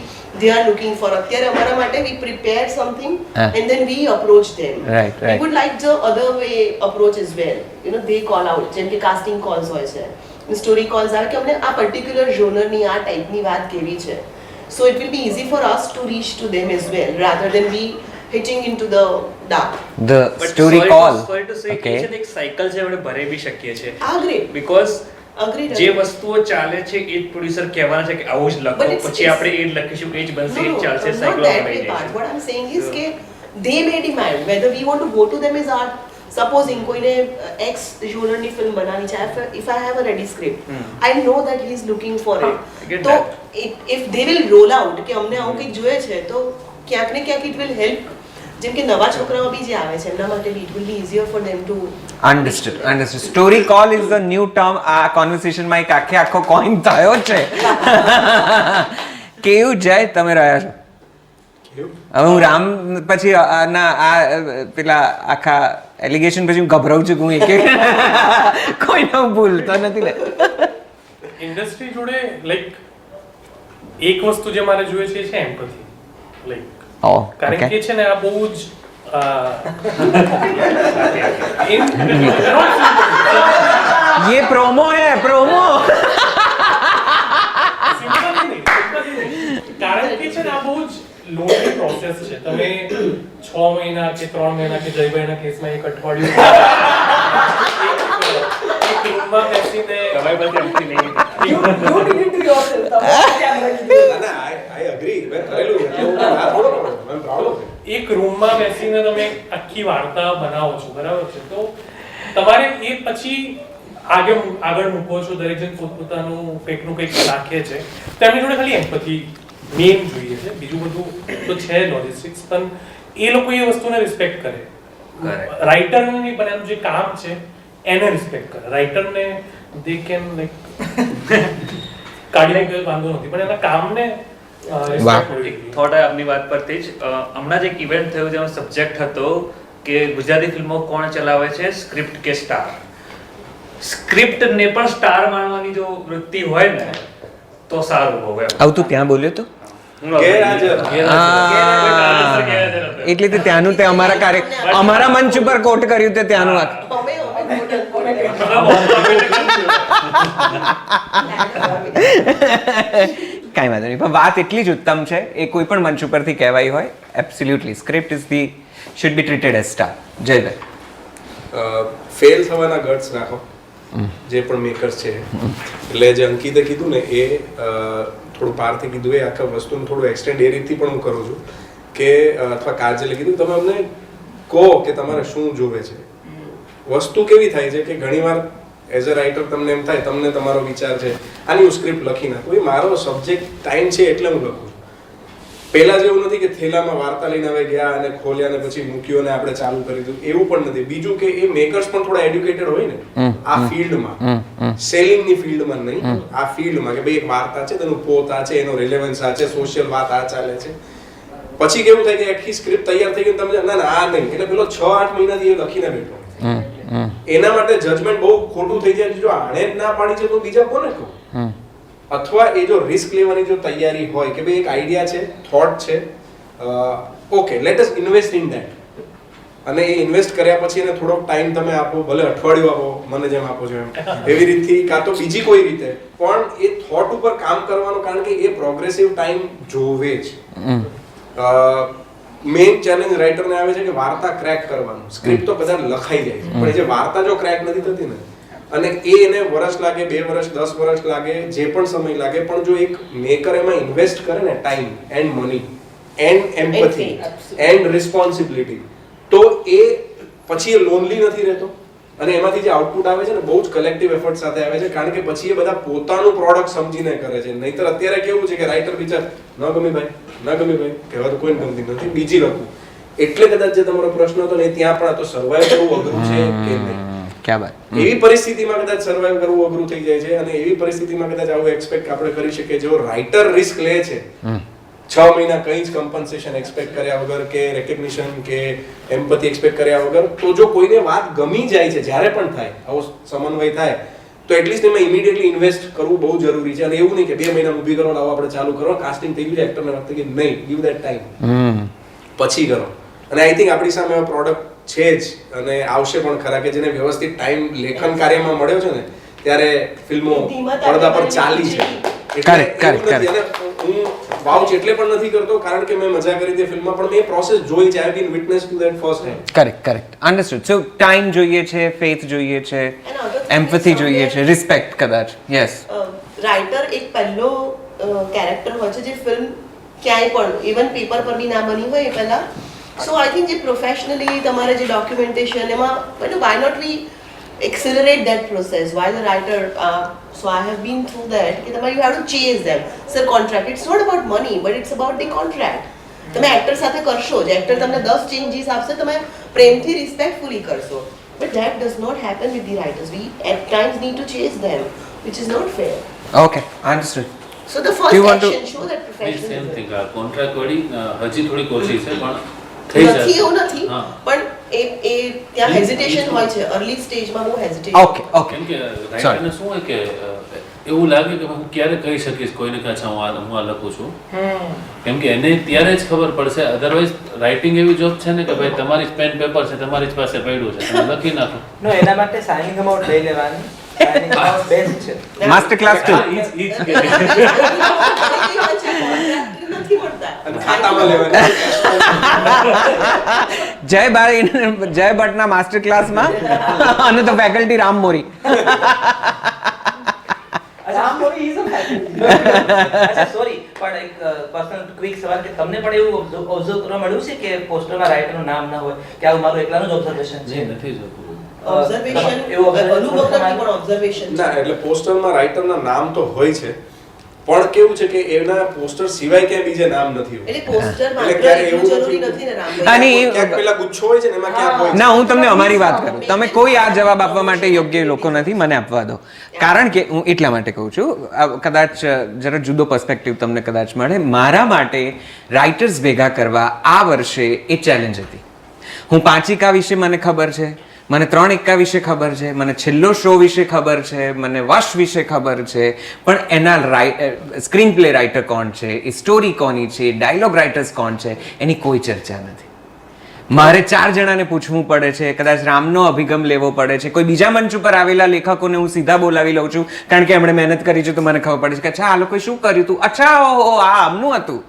they are looking for. અત્યારે અમારા માટે we prepare something and then we approach them. Right. We would like the other way approach as well. You know, they call out, જેમ કે casting calls હોય છે, story calls આવે કે અમને આ પર્ટિક્યુલર જોનરની આ ટાઈપની વાત કેવી છે. So it will be easy for us to reach to them as well rather than we hitting into the dark. The story call. Sorry to say Okay. એક સાયકલ છે આપણે ભરે બી શકીએ છીએ Agree. Because Agreed. જે વસ્તુઓ ચાલે છે એ જ પ્રોડ્યુસર કહેવાના છે કે આવું જ But લખો, it's- પછી આપણે એ જ લખીશું એ જ બનશે એ જ ચાલશે, not સાયકલ that way ભરાઈ part. જાય What I'm saying is કે they may demand whether we want to go to them as art. Supposing કોઈને X જોનરની ફિલ્મ બનાવવાની છે, if I have a ready script, I know that he is looking for I it. get તો that. if they will roll out કે અમને આવું કંઈક જોઈએ છે તો ક્યાંક ને ક્યાંક it will help. જેમ કે નવા છોકરાઓ બી જે આવે છે એમના માટે બી it will be easier for them to Understood. Story call is the new term. આ કોન્વર્સેશનમાં એક આખો કોઈન થયો છે. કેવું જય તમે રહ્યા છો? હવે હું રામ પછી ના આ પેલા આખા એલિગેશન પછી હું ગભરાઉં છું કે હું એક કોઈનો ભૂલતો નથી ને. ઇન્ડસ્ટ્રી જોડે લાઈક એક વસ્તુ જે મારે જોઈએ છે એમ્પથી. લાઈક કારણ કે છે ને આ બહુ જ ये प्रोमो है प्रोमो. કારણ કે છે ને આ બહુ જ લોંગ પ્રોસેસ છે. તમે 6 મહિના કે 3 મહિના કે જયભાઈના કેસમાં એક અઠવાડિયું એક રૂમમાં બેસીને તમારી પાસે એમથી નહીં You did it to yourself. I agree. મેં કરેલું છે. હું આ થોડો I'm proud of it. એક રૂમમાં બેસીને તમે આખી વાર્તા બનાવો છો, બરાબર છે? તો તમારે એ પછી આગળ મૂકો છો, દરેક જણ પોતપોતાનું કંઈકનું કંઈક રાખે છે, તો એમની જોડે ખાલી એમ્પથી મેઇન જોઈએ છે. બીજું બધું તો છે લોજિસ્ટિક્સ, પણ એ લોકો એ વસ્તુને રિસ્પેક્ટ કરે. રાઇટરને નહીં, પણ એનું જે કામ છે એને રિસ્પેક્ટ કરે. રાઇટરને દે કેન લાઈક કાઢી નાખે વાંધો નથી, પણ એના કામને રિસ્પેક્ટ મળવી જોઈએ. થોટ આપની વાત પરથી જ હમણાં જ એક ઇવેન્ટ થયો જેનો સબ્જેક્ટ હતો કે ગુજરાતી ફિલ્મો કોણ ચલાવે છે, સ્ક્રિપ્ટ કે સ્ટાર. સ્ક્રિપ્ટને પણ સ્ટાર માનવાની જો વૃત્તિ હોય ને તો સારું હોવે. આવું તું ત્યાં બોલ્યો તો એટલે તે ત્યાંનું તે અમારા મંચ ઉપર કોટ કર્યું તે ત્યાંનું અમે કાંઈ વાંધો નહીં, પણ વાત એટલી જ ઉત્તમ છે એ કોઈ પણ મંચ ઉપરથી કહેવાય હોય. Absolutely script is the should be treated as star. Jaybhai fail થવાના ગટ્સ રાખો જે પણ મેકર્સ છે. એટલે જે અંકિતે કીધું ને એ થોડું પારથી કીધું એ આખા વસ્તુનું થોડું એક્સટેન્ડ એ રીતથી પણ હું કરું છું કે અથવા કાજલે કીધું તમે અમને કહો કે તમારે શું જોવે છે. વસ્તુ કેવી થાય છે કે ઘણીવાર એઝ અ રાઇટર તમને એમ થાય, તમને તમારો વિચાર છે, આની હું સ્ક્રિપ્ટ લખી નાખું, એ મારો સબ્જેક્ટ ટાઈમ છે એટલે હું લખું. પહેલા જેવું નથી કે થેલામાં વાર્તા લઈને હવે ગયા અને ખોલ્યા ને પછી મૂક્યો ને આપણે ચાલુ કરી દીધું, એવું પણ નથી. બીજું કે એ મેકર્સ પણ થોડા એડ્યુકેટેડ હોય ને આ ફિલ્ડમાં, સેલિંગની ફિલ્ડમાં નહીં, આ ફિલ્ડમાં કે ભાઈ એક વાર્તા છે, તેનું પોત આ છે, એનો રિલેવન્સ આ છે, સોશિયલ વાત આ ચાલે છે. પછી કેવું થાય કે આખી સ્ક્રિપ્ટ તૈયાર થઈ ગઈ, તમે ના ના આ નહીં, એટલે પેલો 6-8 મહિનાથી એ લખીને બેઠો. એના માટે જજમેન્ટ બહુ ખોટું થઈ જાય. જો આણે જ ના પાડી છે તો બીજા કોને કહું? અથવા એ જો રિસ્ક લેવાની જો તૈયારી હોય કે ભાઈ એક આઈડિયા છે, થોટ છે, okay let us invest in that, અને એ ઇન્વેસ્ટ કર્યા પછી એને થોડોક ટાઈમ તમે આપો, ભલે અઠવાડિયું આપો, મને જેમ આપો છો એમ, એવી રીતથી કાં તો બીજી કોઈ રીતે પણ એ થોટ ઉપર કામ કરવાનું, કારણ કે એ પ્રોગ્રેસિવ ટાઈમ જોવે છે. મેઇન ચેલેન્જ રાઇટરને આવે છે કે વાર્તા ક્રેક કરવાનું. સ્ક્રિપ્ટ તો કદાચ લખાઈ જાય છે, પણ જે વાર્તા જો ક્રેક નથી થતી ને, અને એને વર્ષ લાગે, 2 વર્ષ, 10 વર્ષ લાગે, જે પણ સમય લાગે, પણ જો એક મેકર એમાં ઇન્વેસ્ટ કરે ને time and money and empathy and responsibility, તો એ પછી એ લોનલી નથી રહેતો, અને એમાંથી જે આઉટપુટ આવે છે ને બહુ જ કલેક્ટિવ એફર્ટ સાથે આવે છે, કારણ કે પછી એ બધા પોતાનું પ્રોડક્ટ સમજીને કરે છે. નહીતર અત્યારે કેવું છે કે રાઇટર વિચાર ન ગમી ભાઈ કહેવા તો કોઈને ગમતી નથી, બીજી લખું. એટલે કદાચ જે તમારો પ્રશ્ન હતો ને ત્યાં પણ આ તો સર્વાઈવ કરવું અઘરું છે કે નહીં, એવી પરિસ્થિતિમાં કદાચ સર્વાઈવ કરવું અઘરું થઈ જાય છે. અને એવી પરિસ્થિતિમાં કદાચ આવું એક્સપેક્ટ આપણે કરી શકીએ, જો રાઇટર રિસ્ક લે છે 6 મહિના કંઈ જ કમ્પન્સેશન એક્સપેક્ટ કર્યા વગર કે રેકગ્નિશન કે એમ્પથી એક્સપેક્ટ કર્યા વગર, તો જો કોઈને વાત ગમી જાય છે, જ્યારે પણ થાય આવો સમન્વય થાય, તો એટલીસ્ટ એમાં ઇમિડિયેટલી ઇન્વેસ્ટ કરવું બહુ જરૂરી છે. અને એવું નહીં કે 2 મહિના ઊભી કરો, લાવો આપણે ચાલુ કરો, કાસ્ટિંગ થઈ ગયું છે, એક્ટરને વાત થઈ ગઈ, નહીં, ગીવ ધેટ ટાઈમ, પછી કરો. અને આઈ થિંક આપણી સામે પ્રોડક્ટ છે જ, અને આવશે પણ ખરા, કે જેને વ્યવસ્થિત ટાઈમ લેખન કાર્યમાં મળ્યો છે ને, ત્યારે ફિલ્મો પડદા પર ચાલી છે. એટલે હું વાઉચ એટલે પણ નથી કરતો કારણ કે મેં મજા કરી તે ફિલ્મમાં, પણ મેં પ્રોસેસ જોઈ છે, I been witness to that first hand. Correct understood. So time જોઈએ છે, ફેથ જોઈએ છે, એમ્પથી જોઈએ છે, રિસ્પેક્ટ કદાચ. યસ, રાઇટર એક પહેલો કેરેક્ટર હોય છે જે ફિલ્મ ક્યાંય પણ ઇવન પેપર પર બી ના બની હોય એ પહેલા. સો આઈ થિંક જે પ્રોફેશનલી તમારે જે ડોક્યુમેન્ટેશન એમાં why not we accelerate that process while the writer so I have been through that કે તમારે you have to chase them. Sir, contract, it's not about money but it's about the contract. તમે actor સાથે કરશો, જે actor તમને 10 changes આપશે તમે પ્રેમથી રિસ્પેક્ટફુલી કરશો, but that does not happen with the writers. We at times need to chase them, which is not fair. Okay, understood. So the first action show that same professionalism. Thing, આ contract વાળી હજી થોડી ઓછી છે, પણ થઈ નથી જશે. એવું નથી, હા. પણ એ ત્યાં હેઝિટેશન હોય છે, અર્લી સ્ટેજમાં બહુ હેઝિટેશન. Okay. કેમ કે રાઇટરને શું હોય કે એવું લાગે કે હું ક્યારે કહી શકીશ કોઈને કે અચ્છા હું આ લખું છું, કેમ કે એને ત્યારે જ ખબર પડશે. અધરવાઇઝ રાઇટિંગ એવી જોબ છે ને કે ભાઈ તમારી જ પેન પેપર છે, તમારી જ પાસે પડ્યું છે, તમે લખી નાખો. નો, એના માટે સાઇનિંગ અમાઉન્ટ લઈ લેવાની. સાઇનિંગ અમાઉન્ટ બેસ્ટ છે. Master class 2. નથી મળતા. અને ખાતામાં લેવાની. જય ભટ્ટના માસ્ટર ક્લાસમાં અને તો ફેકલ્ટી રામ મોરી. સોરી, પણ એક પર્સનલ ક્વિક સવાલ કે તમને પણ એવું ઓબ્ઝર્વ કરવા મળ્યું છે કે પોસ્ટરમાં રાઇટરનું નામ ના હોય, કે આવું મારું એકલાનું જ ઓબ્ઝર્વેશન છે? નથી જોતું. ઓબ્ઝર્વેશન એવું અનુભવ નથી પણ ઓબ્ઝર્વેશન ના, એટલે પોસ્ટરમાં રાઇટરના નામ તો હોય છે, પણ કેવું છે કે એના પોસ્ટર સિવાય ક્યાંય બીજે નામ નથી હોતું. એટલે પોસ્ટર એટલે માત્ર ક્યારે એટલું એવું જરૂરી નથી. નથી ને રામ અને એ- ક્યાંક પેલા ગુચ્છો હોય છે ને એમાં ક્યાંક હોય છે. ના, હું તમને અમારી વાત કરું, તમે કોઈ આ જવાબ આપવા માટે યોગ્ય લોકો નથી, મને આપવા દો. કારણ કે હું એટલા માટે કહું છું, કદાચ જરા જુદો પર્સપેક્ટિવ તમને કદાચ મળે. મારા માટે રાઇટર્સ ભેગા કરવા આ વર્ષે એ ચેલેન્જ હતી. હું 5 એકા વિશે મને ખબર છે, મને 3 એકા વિશે ખબર છે, મને છેલ્લો શો વિશે ખબર છે, મને વશ વિશે ખબર છે, પણ એના સ્ક્રીન પ્લે રાઇટર કોણ છે, એ સ્ટોરી કોની છે, ડાયલોગ રાઇટર્સ કોણ છે, એની કોઈ ચર્ચા નથી. મારે 4 જણાને પૂછવું પડે છે, કદાચ રામનો અભિગમ લેવો પડે છે, કોઈ બીજા મંચ ઉપર આવેલા લેખકોને હું સીધા બોલાવી લઉં છું કારણ કે એમણે મહેનત કરી છે, તો મને ખબર પડે છે કે અચ્છા આ લોકોએ શું કર્યું હતું, અચ્છા ઓહો આ આમનું હતું.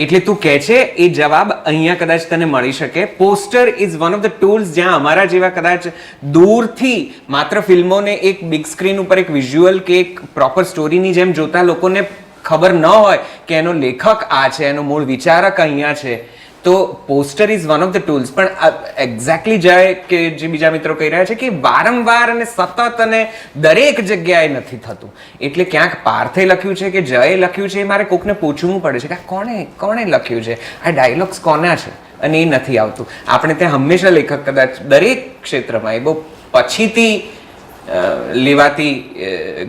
એટલે તું કહે છે એ જવાબ અહીંયા કદાચ તને મળી શકે. Poster is one of the tools જ્યાં અમારા જેવા કદાચ દૂરથી માત્ર ફિલ્મોને એક બિગ સ્ક્રીન ઉપર એક વિઝ્યુઅલ કે એક પ્રોપર સ્ટોરીની જેમ જોતા લોકોને ખબર ન હોય કે એનો લેખક આ છે, એનો મૂળ વિચારક અહીંયા છે, તો poster is one of the tools, પણ એક્ઝેક્ટલી જય કે જે બીજા મિત્રો કહી રહ્યા છે કે વારંવાર અને સતત અને દરેક જગ્યાએ નથી થતું. એટલે ક્યાંક પાર્થે લખ્યું છે કે જયે લખ્યું છે, એ મારે કોકને પૂછવું પડે છે કે કોણે લખ્યું છે, આ ડાયલોગ્સ કોના છે, અને એ નથી આવતું. આપણે ત્યાં હંમેશા લેખક કદાચ દરેક ક્ષેત્રમાં એ બહુ પછીથી લેવાતી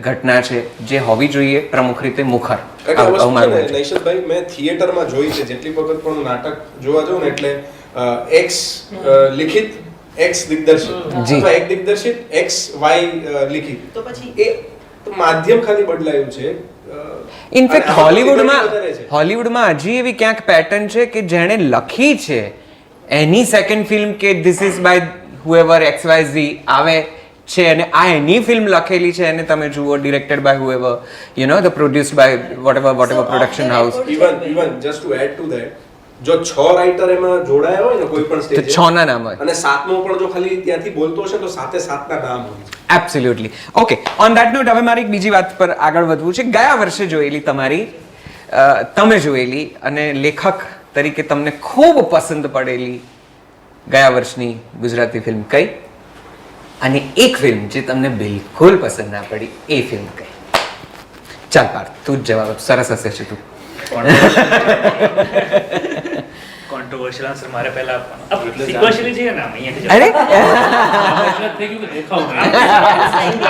ઘટના છે જે હોવી જોઈએ પ્રમુખ રીતે મુખર. નૈશદભાઈ, મેં થિયેટરમાં જોઈ છે જેટલી વખત પણ નાટક જોવા જાઉં ને, એટલે એક્સ લિખિત એક્સ દિગ્દર્શિત અથવા એક દિગ્દર્શિત એક્સ વાય લિખિત, તો પછી એ માધ્યમ ખાલી બદલાયું છે. ઇનફેક્ટ હોલિવૂડમાં હજી એવી ક્યાંક પેટર્ન છે કે જેણે લખી છે એની સેકન્ડ ફિલ્મ કે ધીસ ઇઝ બાય હુએવર XYZ આવે છે, અને આ એની ફિલ્મ લખેલી છે અને તમે જુઓ directed by whoever the produced by whatever production house. Even just to add to that, જો 6 રાઇટર એમાં જોડાયા હોય ને કોઈ પણ તો સ્ટેજે, 6 ના નામ હોય અને 7મો પણ જો ખાલી ત્યાંથી બોલતો હશે તો 7 ના નામ હોય. Absolutely. Okay, on that note હવે મારે એક બીજી વાત પર આગળ વધવું છે. ગયા વર્ષે જોયેલી તમે જોયેલી અને લેખક તરીકે તમને ખૂબ પસંદ પડેલી ગયા વર્ષની ગુજરાતી ફિલ્મ કઈ, અને એક ફિલ્મ જે તમને બિલકુલ પસંદ ના પડી એ ફિલ્મ કઈ? ચાલ પાર્થ, તું જ જવાબ આપ. સરસ હશે છે તું. કોન્ટ્રોવર્શિયલ આન્સર મારે પહેલા આપવાનો. સિક્વન્શિયલી છે ને અહીંયા અરે એટલે થઈ ગયું કે દેખાવ નહીં.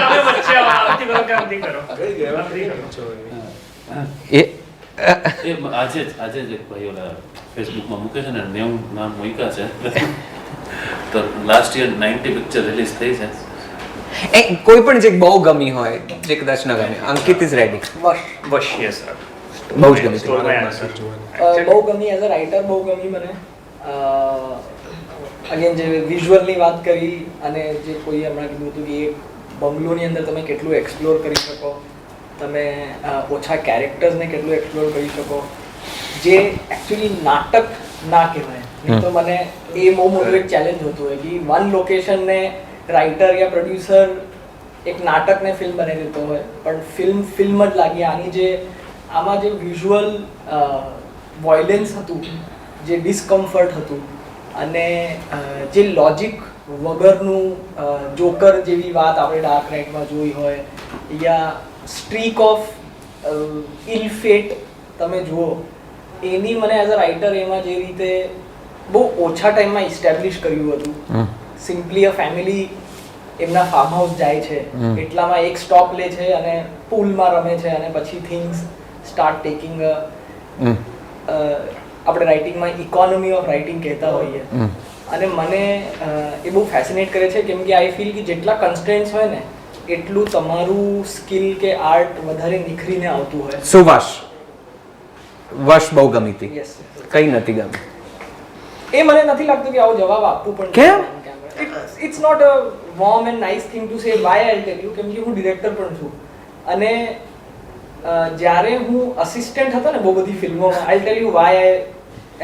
હવે વચ્ચે આવતી કરો કે આમ નહીં કરો. કઈ ગયા? આમ નહીં કરો. એ એ આજે જ એક ભાઈ ઓલા ફેસબુકમાં મૂકે છે ને 90 નામ મૂક્યા છે. તો લાસ્ટ યર 90 પિક્ચર રિલીઝ થઈ છે. એ કોઈ પણ જે બહુ ગમી હોય, જે કદાચ ન ગમી. Ankit is ready. બસ યસ સર. બહુ જ ગમી. Story answer. બહુ ગમી એઝ અ રાઇટર, બહુ ગમી મને. અગેન જે વિઝ્યુઅલની વાત કરી અને જે કોઈ હમણાં કીધું હતું કે એ બંગલોની અંદર તમે કેટલું એક્સપ્લોર કરી શકો, તમે ઓછા કેરેક્ટર્સને કેટલું એક્સપ્લોર કરી શકો, જે એકચ્યુઅલી નાટક ના કહેવાય. નહીં તો મને એ બહુ મોટું એક ચેલેન્જ હતું હોય કે વન લોકેશનને રાઇટર યા પ્રોડ્યુસર એક નાટકને ફિલ્મ બનાવી દેતો હોય, પણ ફિલ્મ જ લાગી. આની જે આમાં જે વિઝ્યુઅલ વોયલન્સ હતું, જે ડિસ્કમ્ફર્ટ હતું, અને જે લોજિક વગરનું જોકર જેવી વાત આપણે ડાર્ક નાઇટમાં જોઈ હોય, યા સ્ટ્રીક ઓફ ઇલ ફેટ તમે જુઓ, એની મને એઝ અ રાઇટર એમાં જે રીતે બહુ ઓછા ટાઈમમાં ઇસ્ટેબ્લિશ કર્યું હતું. સિમ્પલી અ ફેમિલી એમના ફાર્મ હાઉસ જાય છે, એટલામાં એક સ્ટોપ લે છે અને પૂલમાં રમે છે, અને પછી થિંગ્સ સ્ટાર્ટ ટેકિંગ આપણે રાઇટિંગમાં ઇકોનોમી ઓફ રાઇટિંગ કહેતા હોઈએ. અને મને એ બહુ ફેસિનેટ કરે છે, કેમ કે આઈ ફીલ કે જેટલા કન્સ્ટ્રેન્ટ્સ હોય ને એટલું તમારું સ્કિલ કે આર્ટ વધારે નિખરીને આવતું હોય. સુવાસ વશ બહુ ગમી હતી. યસ, કઈ નથી ગમી? એ મને નથી લાગતું કે આવો જવાબ આપવું પણ કેમ? It's not a warm and nice thing to say. Why I tell you, કેમ કે હું ડિરેક્ટર પણ છું, અને જ્યારે હું અસિસ્ટન્ટ હતો ને બહુ બધી ફિલ્મોમાં, I tell you why I,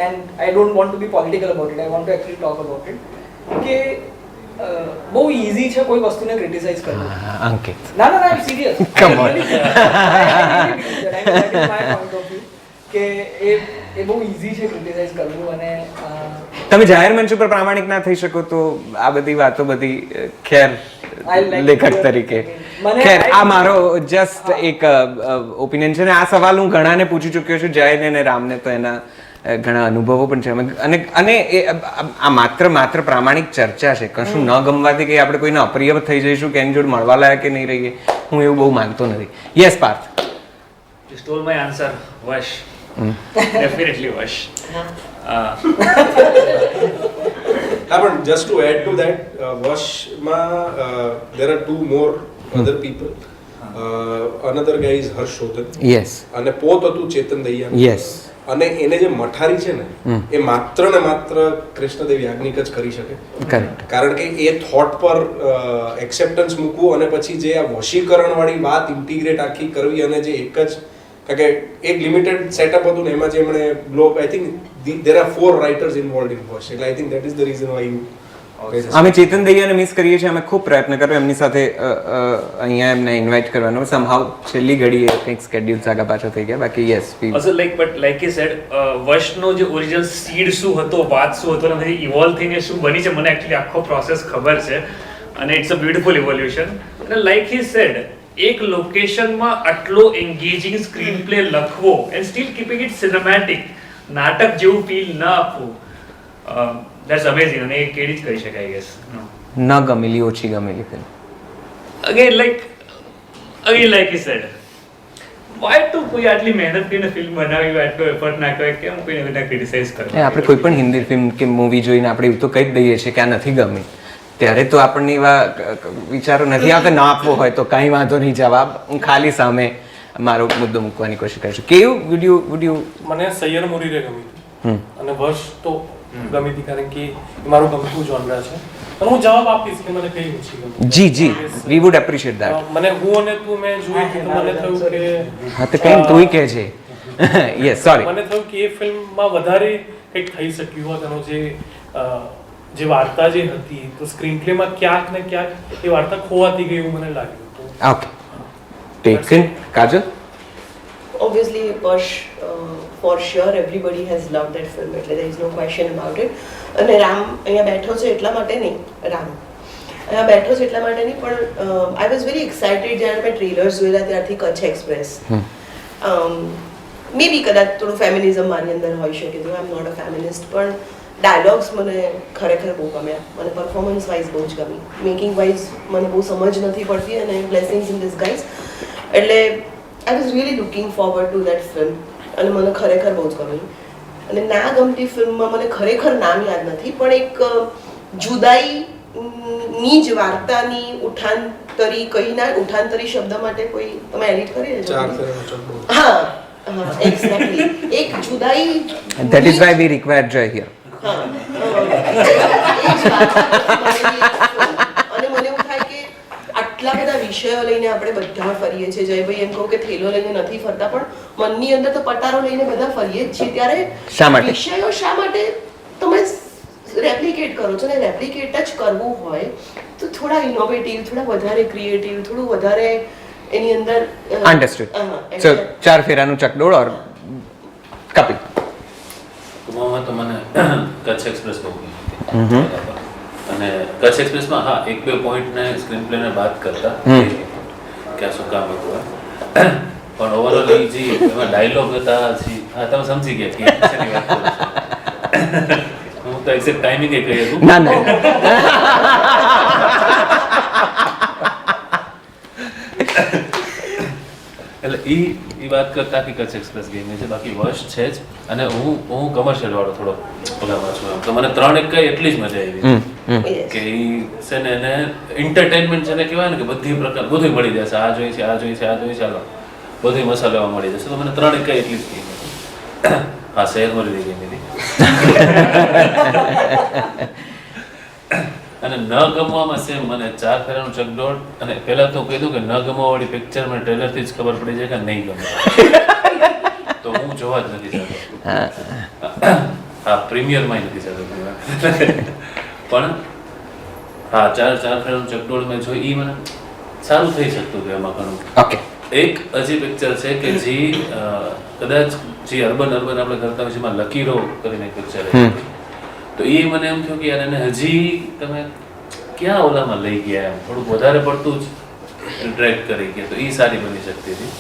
and I don't want to be political about it, I want to actually talk about it, કે બહુ ઈઝી છે કોઈ વસ્તુને ક્રિટિસાઇઝ કરવું. અંકિત, ના ના, આઈ એમ સિરિયસ. Come on. કે એ બહુ ઈઝી છે ક્રિટિસાઇઝ કરવું, અને તમે જાહેર મંચ ઉપર પ્રામાણિક ના થઈ શકો તો આ બધી વાતો બધી ખેર લેખક તરીકે ખેર આ મારો જસ્ટ એક ઓપિનિયન છે. ને આ સવાલ હું ઘણાને પૂછી ચૂક્યો છું, જયને અને રામને, તો એના ઘણા અનુભવો પણ છે. અને એ આ માત્ર પ્રામાણિક ચર્ચા છે. કશું ન ગમવાથી કે આપણે કોઈને અપ્રિય થઈ જઈશું કે એની જોડે મળવા લાયક કે નહીં રહીએ, હું એવું બહુ માનતો નથી. Yes Parth. You stole my answer. Wash. Definitely wash. પણ just to add to that, Washમાં there are 2 more other people. Another guy is Harshvardhan. Yes અને પોત હતું ચેતન દૈયા. યસ. અને એને જે મઠારી છે ને એ માત્ર ને માત્ર કૃષ્ણદેવ યાજ્ઞિક જ કરી શકે. કરેક્ટ. કારણ કે એ થોટ પર એક્સેપ્ટન્સ મૂકવું અને પછી જે આ વશીકરણ વાળી વાત ઇન્ટિગ્રેટ આખી કરવી, અને જે એક જ કારણ કે એક લિમિટેડ સેટઅપ હતું ને એમાં જે એમણે block, I think there are 4 writers involved in Wash, એટલે I think that is the reason why you અમે ચેતન દહિયાને મિસ કરીએ છીએ. અમે ખૂબ પ્રયત્ન કર્યો એમની સાથે અહીંયા એમને ઇન્વાઇટ કરવાનો. સમહાવ છેલ્લી ઘડીએ કંઈક સ્કેડ્યુલ આગા પાછા થઈ ગયા. બાકી yes Also like you said, વર્ષનો જે ઓરિજિનલ સીડ શું હતો, વાત શું હતો, અને પછી ઇવોલ્વ થઈને શું બની છે, મને એકચ્યુઅલી આખો પ્રોસેસ ખબર છે અને ઇટ્સ અ બ્યુટીફુલ ઇવોલ્યુશન. અને લાઈક હી સેડ, એક લોકેશનમાં આટલો એન્ગેજિંગ સ્ક્રીન પ્લે લખવો and steel keeping it cinematic, નાટક જેવું ફીલ ન આપવું, ધેટ્સ અમેઝિંગ. અને એ કેડી જ કરી શકાય, આઈ ગેસ. ન ગમેલી, ઓછી ગમેલી film. again like he said, why to કોઈ આટલી મહેનત કરીને ફિલ્મ બનાવી, આટલો એફર્ટ નાખ્યો, કેમ કોઈને બધા ક્રિટિસાઇઝ કરે? આપણે કોઈ પણ હિન્દી ફિલ્મ કે મૂવી જોઈને આપણે એવું તો કહી જ દઈએ છીએ કે આ નથી ગમી. ત્યારે તો આપણને એવા વિચારો નથી આવતા. ના આપવો હોય તો કાંઈ વાંધો નહીં, જવાબ હું ખાલી સામે મારો મુદ્દો મૂકવાની કોશિશ કરીશું. કેવું વુડ યુ મને સૈયર મુરીરે ગમી હતી અને વર્ષ તો ગમી હતી કારણ કે એ મારું ગમતું જોનરા છે. અને હું જવાબ આપીશ કે મને કઈ ઓછી ગમી. જી વી વુડ એપ્રિશિએટ ધેટ. મને હું અને તું મેં જોઈ હતી તો મને થયું કે હા તો કેમ તુંય કહે છે. Yes sorry. મને થયું કે એ ફિલ્મમાં વધારે કંઈક થઈ શક્યું હોત. એનો જે વાર્તા જે હતી તો સ્ક્રીન પ્લેમાં ક્યાંક ને ક્યાંક એ વાર્તા ખોવાતી ગઈ એવું મને લાગ્યું. Okay taken. Kajal? Obviously, Persh, for sure, everybody has loved that film. એટલે there is no question about it. અને રામ અહીંયા બેઠો છે એટલા માટે નહીં, રામ અહીંયા બેઠો છે એટલા માટે નહીં, પણ આઈ વોઝ વેરી એક્સાઇટેડ જ્યારે મેં ટ્રેલર્સ જોયેલા ત્યારથી કચ્છ એક્સપ્રેસ. મે બી કદાચ થોડું ફેમિનિઝમ મારી અંદર હોઈ શકે તો, આઈ એમ નોટ અ ફેમિનિસ્ટ, પણ ડાયલોગ્સ મને ખરેખર બહુ ગમ્યા. મને પરફોર્મન્સ વાઇઝ બહુ જ ગમી. મેકિંગ વાઇઝ મને બહુ સમજ નથી પડતી અને બ્લેસિંગ્સ ઇન ડિસગાઇઝ. એટલે I was really looking forward to that film અને મને ખરેખર બહુ જ ગમી. અને ના ગમતી ફિલ્મમાં મને ખરેખર નામ યાદ નથી, પણ એક જુદાઈની જ વાર્તાની ઉઠાંતરી કહીના ઉઠાંતરી શબ્દ માટે કોઈ તમે એડિટ કરી દેજો. હા એક્ઝેક્ટલી, એક જુદાઈ. That is why we require joy here. અને મને એવું થાય કે આટલા બધા વિષયો લઈને આપણે બધા ફરીએ છીએ. જયભાઈ એમ કહું કે થેલો લઈને નથી ફરતા, પણ મનની અંદર તો પટારો લઈને બધા ફરીએ જ છીએ. ત્યારે શા માટે? વિષયો શા માટે તમે રેપ્લિકેટ કરો છો? ને રેપ્લિકેટ જ કરવું હોય તો થોડા ઇનોવેટિવ, થોડા વધારે ક્રિએટિવ, થોડું વધારે એની અંદર. અન્ડરસ્ટુડ. સો ચાર ફેરાનું ચકડોળ ઓર કપિલ. તો મને કચ્છ એક્સપ્રેસ બહુ ગમી હતી. અને કચ્છ એક્સપ્રેસમાં હા એક બે પોઈન્ટને સ્ક્રીન પ્લેને બાદ કરતા કે શું કામ હતું, પણ ઓવરઓલ જે એમાં ડાયલોગ હતા, હા તમે સમજી ગયા કે શેની વાત કરું છું. હું તો એક્ઝેક્ટ ટાઈમિંગ એ કહી હતું. ના ના એટલે એ વાત કરતા કે કચ્છ એક્સપ્રેસ ગેમ છે. બાકી વર્ષ છે જ. અને હું કમર્શિયલ વાળો થોડો ઓલામાં છું એમ. તો મને 3 એક કઈ એટલી જ મજા આવી કે એ છે ને એને એન્ટરટેનમેન્ટ છે ને કહેવાય ને કે બધી પ્રકાર બધું મળી જશે. આ જોઈ છે, આ જોઈ છે, આ જોઈ ચાલો બધું મસાલો એવા મળી જશે. તો મને 3 એક કઈ એટલી જ ગેમ હતી. હા શહેર મળી ગઈ હતી. અને ન ગમવામાં સેમ મને ચાર ફેરાનું ચકડોળ. અને પહેલા તો કહી દઉં કે ન ગમવા વાળી પિક્ચર મને ટ્રેલરથી જ ખબર પડી જાય કે નહીં ગમે, તો હું જોવા જ નથી જતો. હા પ્રીમિયરમાં નથી જતો પણ હા ચાર ફેરાનું ચકડોળ મેં જોઈ. એ મને સારું થઈ શકતું હતું એમાં ઘણું. ઓકે. એક હજી પિક્ચર છે કે જે કદાચ જે અર્બન આપણે કરતા હોય છે એમાં લકીરો કરીને પિક્ચર છે. તો એ મને એમ થયું કે યાર એને હજી તમે ક્યાં ઓલામાં લઈ ગયા, એમ થોડુંક વધારે પડતું જ ઇન્ટરેક્ટ કરી ગયા. તો એ સારી બની શકતી હતી.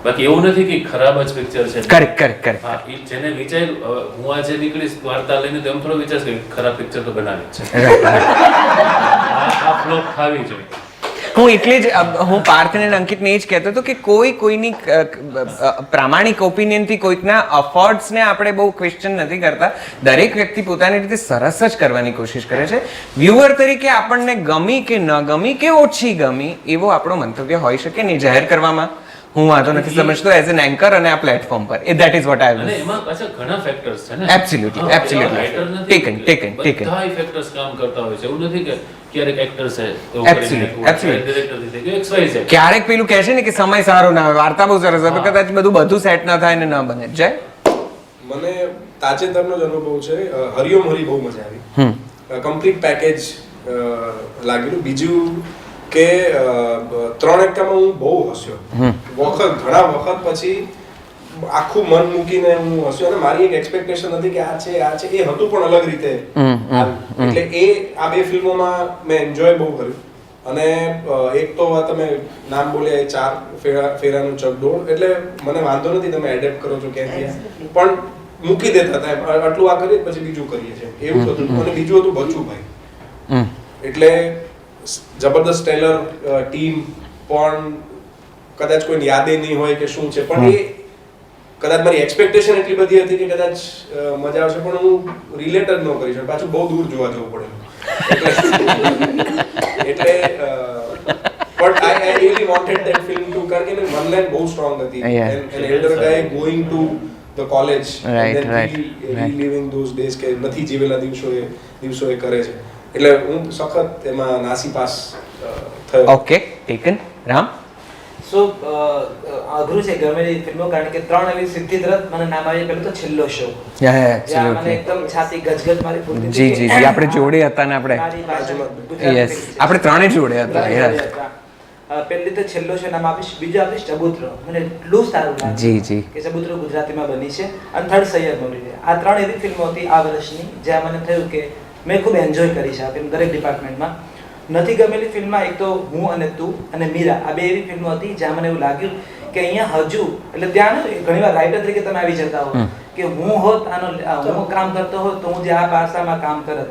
બાકી એવું નથી કે ખરાબ જ પિક્ચર છે. કરેક્ટ. હા એ જેને વિચાર્યું હું આજે નીકળીશ વાર્તા લઈને તો એમ થોડો વિચાર કે ખરાબ પિક્ચર તો બનાવી જ છે. આ ફ્લોપ ખાવી જોઈએ. હું એટલે જ હું પાર્થને અને અંકિતને એ જ કહેતો હતો કે કોઈની પ્રામાણિક ઓપિનિયનથી કોઈકના અફોર્ડ્સને આપણે બહુ ક્વેશ્ચન નથી કરતા. દરેક વ્યક્તિ પોતાની રીતે સરસ જ કરવાની કોશિશ કરે છે. વ્યુઅર તરીકે આપણને ગમી કે ન ગમી કે ઓછી ગમી એવો આપણો મંતવ્ય હોઈ શકે નહીં. જાહેર કરવામાં હું વાંધો નથી સમજતો એઝ એન એન્કર અને આ પ્લેટફોર્મ પર. ધેટ ઇઝ વોટ આઈ અને એમાં પાછા ઘણા ફેક્ટર્સ છે ને. એબ્સોલ્યુટલી ટેકન બધા ફેક્ટર્સ કામ કરતા હોય છે. એવું નથી કે ક્યારેક એક્ટર છે ક્યારેક પેલું કહે છે ને કે સમય સારો ના હોય, વાર્તા બહુ સરસ હોય, કદાચ બધું સેટ ના થાય ને ન બને. જય મને તાજેતરનો જ અનુભવ છે. હરિઓમ હરી બહુ મજા આવી. કમ્પ્લીટ પેકેજ લાગેલું. બીજું કે 3 એક્કામાં હું બહુ હસ્યો, ઘણા વખત પછી આખું મન મૂકીને હું હસ્યો, અને મારી એક એક્સપેક્ટેશન હતી કે આ છે એ હતું પણ અલગ રીતે એટલે આ 2 ફિલ્મોમાં મેં એન્જોય બહુ કર્યું. અને એક તો તમે નામ બોલ્યા એ 4 ફેરાનું ચકડોળ, એટલે મને વાંધો નથી તમે એડેપ્ટ કરો છો ક્યાંથી, પણ મૂકી દેતા હતા આટલું આ કરીએ પછી બીજું કરીએ છીએ એવું હતું. અને બીજું હતું બચુભાઈ, એટલે જબરદસ્ત ટેલર ટીમ, પણ કદાચ કોઈને યાદે નહીં હોય કે શું છે, પણ એ કદાચ મારી એક્સપેક્ટેશન એટલી બધી હતી કે કદાચ મજા આવશે, પણ હું રિલેટ જ ન કરી શકું, પાછું બહુ દૂર જોવા જવું પડે એટલે but I really wanted that film to, કારણ કે one line બહુ સ્ટ્રોંગ હતી, an elder guy going to the college and then reliving those days કે નથી જીવેલા દિવસો એ કરે છે, એટલે હું સખત એમાં નાસીપાસ થયો. Okay, taken. રામ? સો અઘરું છે ગમેલી ફિલ્મો, કારણ કે 3 એવી સીધી તરત મને નામ આવી. પહેલું તો છેલ્લો શો, મને એકદમ છાતી ગજગજ મારી ફૂટતી જી જી જી, આપણે જોડે હતા ને આપણે યસ, આપણે 3 જોડે હતા યસ. પહેલી તો છેલ્લો શો નામ આપીશ, બીજું આપીશ ચબૂતરો. મને એટલું સારું લાગ્યું જી જી કે ચબૂતરો ગુજરાતીમાં બની છે, અને થર્ડ સૈયદ મૌલી. આ 3 એવી ફિલ્મો હતી આ વર્ષની જ્યાં મને થયું કે મેં ખૂબ એન્જોય કરી છે આ ફિલ્મ દરેક ડિપાર્ટમેન્ટમાં. નથી ગમેલી ફિલ્મમાં એક તો હું અને તું અને મીરા, આ 2 એવી ફિલ્મો હતી જ્યાં મને એવું લાગ્યું કે અહીંયા હજુ, એટલે ત્યાં ઘણીવાર રાઇટર તરીકે તમે આવી જતા હો કે હું હોત હું કામ કરતો હોત તો હું જે આ પાસામાં કામ કરત,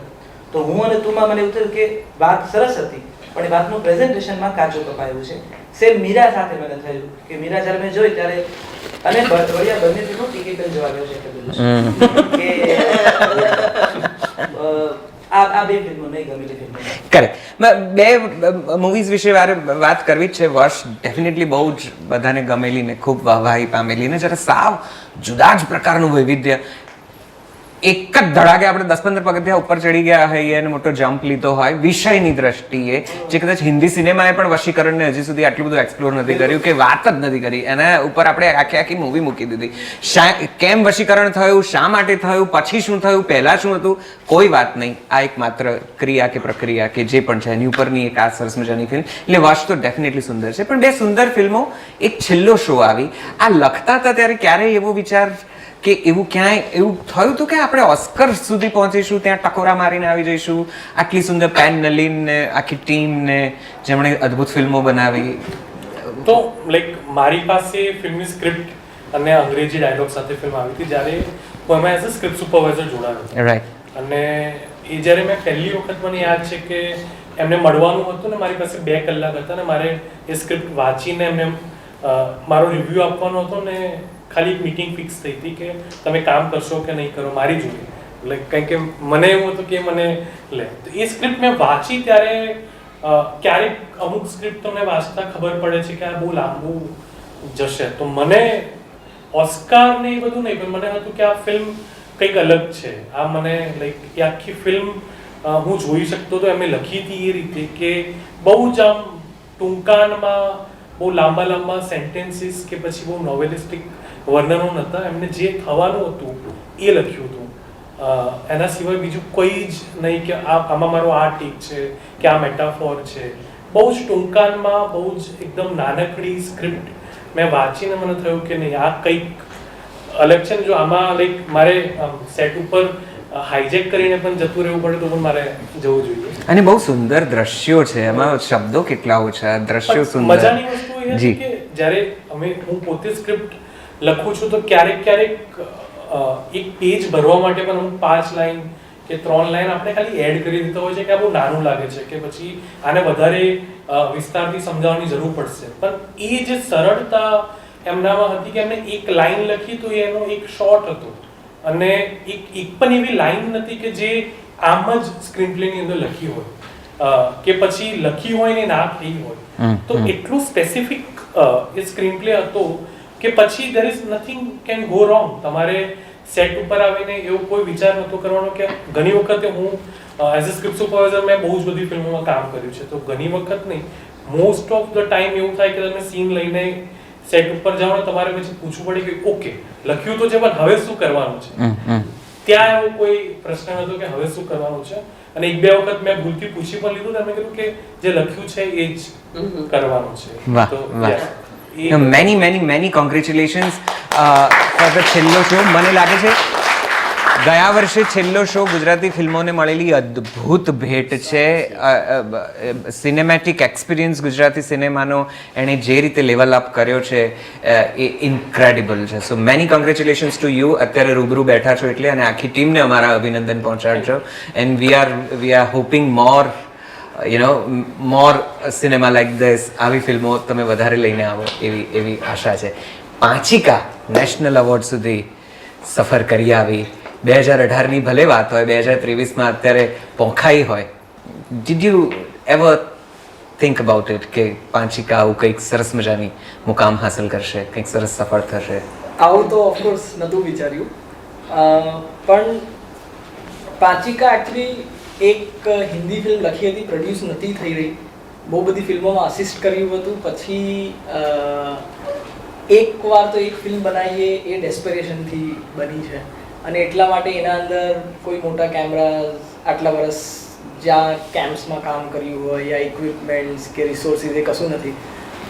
તો હું અને તુંમાં મને એવું થયું કે વાત સરસ હતી, પણ એ વાતનું પ્રેઝન્ટેશનમાં કાચું કપાયું છે. સેમ મીરા સાથે મને થયું કે મીરા જ્યારે મેં જોઈ ત્યારે, અને બળિયા બંને ફિલ્મો ટિકિટ જવા ગયો છે કે આ 2 ફિલ્મો નહીં ગમેલી ફિલ્મો. કરેક્ટ. 2 મૂવીઝ વિશે વાત કરવી જ છે. વર્ષ ડેફિનેટલી બહુ જ બધાને ગમેલી ને ખૂબ વાહવાહી પામેલી, ને જ્યારે સાવ જુદા જ પ્રકારનું વૈવિધ્ય, એક જ ધડાકે આપણે 10-15 પગથિયા ઉપર ચડી ગયા હોઈએ અને મોટો જમ્પ લીધો હોય વિષયની દ્રષ્ટિએ, જે કદાચ હિન્દી સિનેમાએ પણ વશીકરણને હજી સુધી આટલું બધું એક્સપ્લોર નથી કર્યું, કે વાત જ નથી કરી, એના ઉપર આપણે આખી મૂવી મૂકી દીધી. કેમ વશીકરણ થયું, શા માટે થયું, પછી શું થયું, પહેલા શું હતું, કોઈ વાત નહીં. આ એક માત્ર ક્રિયા કે પ્રક્રિયા કે જે પણ છે એની ઉપરની એક આ સરસ મજાની ફિલ્મ. એટલે વર્ષ તો ડેફિનેટલી સુંદર છે, પણ 2 સુંદર ફિલ્મો, એક છેલ્લો શો આવી. આ લખતા હતા ત્યારે ક્યારેય એવો વિચાર કે એવું ક્યાંય એવું થયું હતું કે આપણે ઓસ્કર સુધી પહોંચીશું, ત્યાં ટકોરા મારીને આવી જઈશું, આટલી સુંદર પેન નલીન ને આખી ટીમ ને જેમણે અદ્ભુત ફિલ્મો બનાવી? તો લાઈક મારી પાસે ફિલ્મની સ્ક્રિપ્ટ અને અંગ્રેજી ડાયલોગ સાથે ફિલ્મ આવી હતી જ્યારે હું એમાં એઝ અ સ્ક્રિપ્ટ સુપરવાઇઝર જોડાયો. રાઈટ. અને એ જ્યારે મેં પહેલી વખત, મને યાદ છે કે એમને મળવાનું હતું ને મારી પાસે 2 કલાક હતા, ને મારે એ સ્ક્રિપ્ટ વાંચીને એમને મારો રિવ્યૂ આપવાનો હતો, ને ખાલી એક મીટિંગ ફિક્સ થઈ હતી કે તમે કામ કરશો કે નહીં કરો મારી જોડે, એટલે કારણ કે મને એવું હતું કે મને લે. તો એ સ્ક્રિપ્ટ મેં વાંચી ત્યારે ક્યારેક અમુક સ્ક્રિપ્ટ તમને વાંચતા ખબર પડે છે કે આ બહુ લાંબુ જશે, તો મને ઓસ્કાર ને એ બધું નહીં, પણ મને હતું કે આ ફિલ્મ કંઈક અલગ છે. આ મને લાઈક એ આખી ફિલ્મ હું જોઈ શકતો હતો. એમણે લખી હતી એ રીતે કે બહુ જ આમ ટૂંકાનમાં, બહુ લાંબા સેન્ટેન્સીસ કે પછી બહુ નોવેલિસ્ટિક વર્ણનો નહોતા. એમને જે થવાનું હતું એ લખ્યું હતું, એના સિવાય બીજું કોઈ જ નહીં કે આમાં મારો આ ટીક છે કે આ મેટાફોર છે. બહુ જ ટૂંકાનમાં, બહુ જ એકદમ નાનકડી સ્ક્રિપ્ટ મેં વાંચીને મને થયું કે નહીં આ કંઈક અલગ છે ને. જો આમાં લાઈક મારે સેટ ઉપર હાઈજેક કરીને પણ જતું રહેવું પડે તો પણ મારે જવું જોઈએ. અને બહુ સુંદર દ્રશ્યો છે એમાં, શબ્દો કેટલા ઓછા, દ્રશ્યો સુંદર. મજાની વસ્તુ એ છે કે જ્યારે હું પોતે સ્ક્રિપ્ટ લખું છું તો ક્યારેક એક પેજ ભરવા માટે પણ હું 5 લાઈન કે 3 લાઈન આપણે ખાલી એડ કરી દીધા હોય છે કે આ બહુ નાનું લાગે છે કે પછી આને વધારે વિસ્તારથી સમજાવવાની જરૂર પડશે. પણ એ જે સરળતા એમનામાં હતી કે એમને એક લાઈન લખી તો એનો એક શોર્ટ હતો, અને એક પણ એવી લાઈન નથી કે જે આમ જ સ્ક્રીન પ્લેની અંદર લખી હોય કે પછી લખી હોય ને ના થઈ હોય. તો એટલું સ્પેસિફિક એ સ્ક્રીન પ્લે હતો કે પછી there is nothing can go wrong. તમારે સેટ ઉપર આવીને એવો કોઈ વિચાર નહોતો કરવાનો કે ઘણી વખતે હું એઝ અ સ્ક્રિપ્ટ સુપરવાઇઝર મેં બહુ જ બધી ફિલ્મોમાં કામ કર્યું છે, તો ઘણી વખત નહીં, મોસ્ટ ઓફ ધ ટાઈમ એવું થાય કે તમે સીન લઈને સેટ ઉપર જાઓ ને તમારે પછી પૂછવું પડે કે ઓકે લખ્યું તો છે પણ હવે શું કરવાનું છે. ત્યાં એવો કોઈ પ્રશ્ન હતો કે હવે શું કરવાનું છે? અને એક બે વખત મેં ભૂલથી પૂછી પણ લીધું, તમે કીધું કે જે લખ્યું છે એ જ કરવાનું છે. વાહ, તો વાહ. yeah, many congratulations for the છેલ્લો શો. મને લાગે છે ગયા વર્ષે છેલ્લો શો ગુજરાતી ફિલ્મોને મળેલી અદ્ભુત ભેટ છે. સિનેમેટિક એક્સપિરિયન્સ ગુજરાતી સિનેમાનો એણે જે રીતે લેવલ અપ કર્યો છે એ ઇન્ક્રેડિબલ છે. So many congratulations to you. અત્યારે રૂબરૂ બેઠા છો એટલે, અને આખી ટીમને અમારા અભિનંદન પહોંચાડજો. And we are hoping more cinema like this. આવી ફિલ્મો તમે વધારે લઈને આવો એવી આશા છે. પાંચિકા નેશનલ એવોર્ડ સુધી સફર કરી આવી. 2018ની ભલે વાત હોય, 2023માં અત્યારે પોંખાઈ હોય. Did you ever think about it કે પાંચિકા આવું કંઈક સરસ મજાની મુકામ હાંસલ કરશે, કંઈક સરસ સફળ થશે? આવું તો ઓફકોર્સ નહોતું વિચાર્યું, પણ પાંચિકા એકચ્યુઅલી એક હિન્દી ફિલ્મ લખી હતી, પ્રોડ્યુસ નથી થઈ રહી. બહુ બધી ફિલ્મોમાં અસિસ્ટ કર્યું હતું. પછી એકવાર તો એક ફિલ્મ બનાવીએ એ ડેસ્પરેશનથી બની છે, અને એટલા માટે એના અંદર કોઈ મોટા કેમેરા આટલા વર્ષ જ્યાં કેમ્પ્સમાં કામ કર્યું હોય યા ઇક્વિપમેન્ટ્સ કે રિસોર્સિસ એ કશું નથી.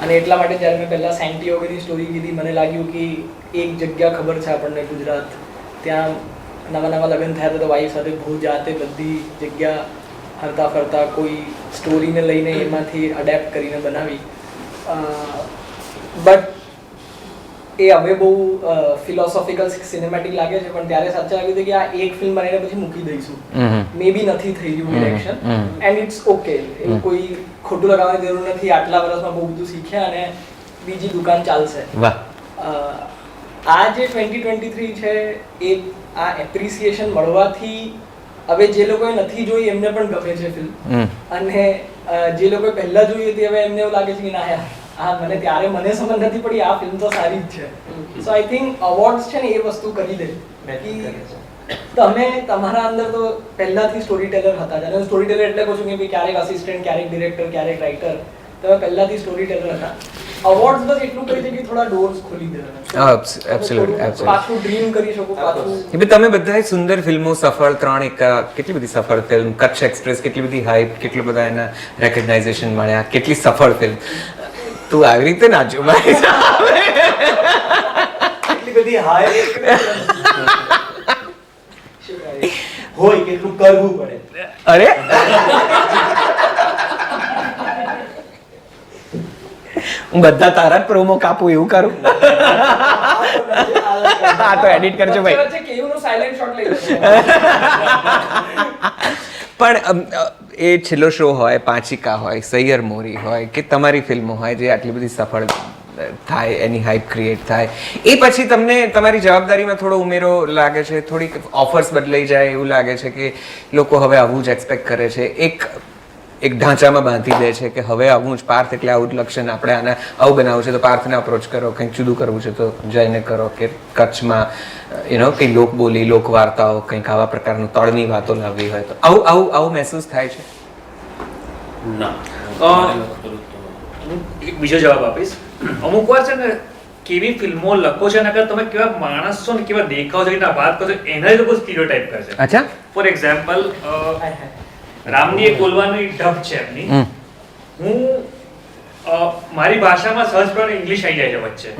અને એટલા માટે જ્યારે મેં પહેલાં સેન્ટિયોગોની સ્ટોરી કીધી, મને લાગ્યું કે એક જગ્યા ખબર છે આપણને ગુજરાત, ત્યાં નવા નવા લગ્ન થયા હતા તો વાઈફ સાથે ભૂ જાતે બધી જગ્યા હરતા ફરતા કોઈ સ્ટોરીને લઈને એમાંથી અડેપ્ટ કરીને બનાવી. બટ એ હવે બહુ ફિલોસોફિકલ સિનેમેટિક લાગે છે, પણ ત્યારે સાચા લાગ્યું હતું કે આ એક ફિલ્મ બનાવીને પછી મૂકી દઈશું. મે બી નથી થઈ રહ્યું ડિરેક્શન, એન્ડ ઇટ્સ ઓકે. એવું કોઈ ખોટું લગાવવાની જરૂર નથી. આટલા વર્ષમાં બહુ બધું શીખ્યા અને બીજી દુકાન ચાલશે. આ જે 2023 છે એ આ એપ્રિસિએશન મળવાથી હવે જે લોકોએ નથી જોઈ એમને પણ ગમે છે ફિલ્મ, અને જે લોકોએ પહેલા જોઈ હતી હવે એમને એવું લાગે છે કે ના યાર હા મને ત્યારે મને સમજ નથી પડી, આ ફિલ્મ તો સારી જ છે. સો આઈ થિંક અવોર્ડ્સ છે ને એ વસ્તુ કરી દે. તમે તમારા અંદર તો પહેલાથી સ્ટોરી ટેલર હતા, અને સ્ટોરી ટેલર એટલે કહું છું કે ક્યારેક અસિસ્ટન્ટ, ક્યારેક ડિરેક્ટર, ક્યારેક રાઇટર, તમે પહેલાથી સ્ટોરી ટેલર હતા. અવોર્ડ્સ બસ એટલું કરી છે કે થોડા ડોર્સ ખોલી દે, પાછું ડ્રીમ કરી શકો. પાછું તમે બધાએ સુંદર ફિલ્મો, સફળ 3 કેટલી બધી સફળ ફિલ્મ, કચ્છ એક્સપ્રેસ કેટલી બધી હાઇપ, કેટલા બધા એના રેકગ્નાઇઝેશન મળ્યા, કેટલી સફળ ફિલ્મ. તું આવી રીતે નાચો મારી સામે. એટલી બધી હાય હોય કેટલું કરવું પડે. અરે હું બધા તારા જ પ્રોમો કાપું એવું કરું? હા તો એડિટ કરજો ભાઈ. કેયુંનો સાયલેન્ટ શોટ લઈ લો. પણ એ છેલ્લો શો હોય, પાંચિકા હોય, સૈયર મોરી હોય કે તમારી ફિલ્મો હોય જે આટલી બધી સફળ થાય, એની હાઇપ ક્રિએટ થાય, એ પછી તમને તમારી જવાબદારીમાં થોડો ઉમેરો લાગે છે, થોડીક ઓફર્સ બદલાઈ જાય એવું લાગે છે કે લોકો હવે આવું જ એક્સપેક્ટ કરે છે, એક ઢાંચામાં બાંધી દે છે કે હવે આવું જ પાર્થ એટલે આવું જ લક્ષણ, આપણે આને આવું બનાવવું છે તો પાર્થને અપ્રોચ કરો, કંઈક જુદું કરવું છે તો જઈને કરો, કે કચ્છમાં કંઈ લોકબોલી, લોકવાર્તાઓ, કંઈક આવા પ્રકારનું તળની વાતો લાવવી હોય તો આવું મહેસૂસ થાય છે? ના. એક બીજો જવાબ આપીશ. અમુક વાર છે ને કેવી ફિલ્મો લખો છો, અને તમે કેવા માણસ છો ને કેવા દેખાવ છો કે વાત કરો છો એના લોકો સ્ટીરિયોટાઇપ કરે છે. અચ્છા. ફોર એક્ઝામ્પલ રામની એક બોલવાની ઢબ છે એમની. હું મારી ભાષામાં સહજ પણ ઇંગ્લિશ આવી જાય છે વચ્ચે,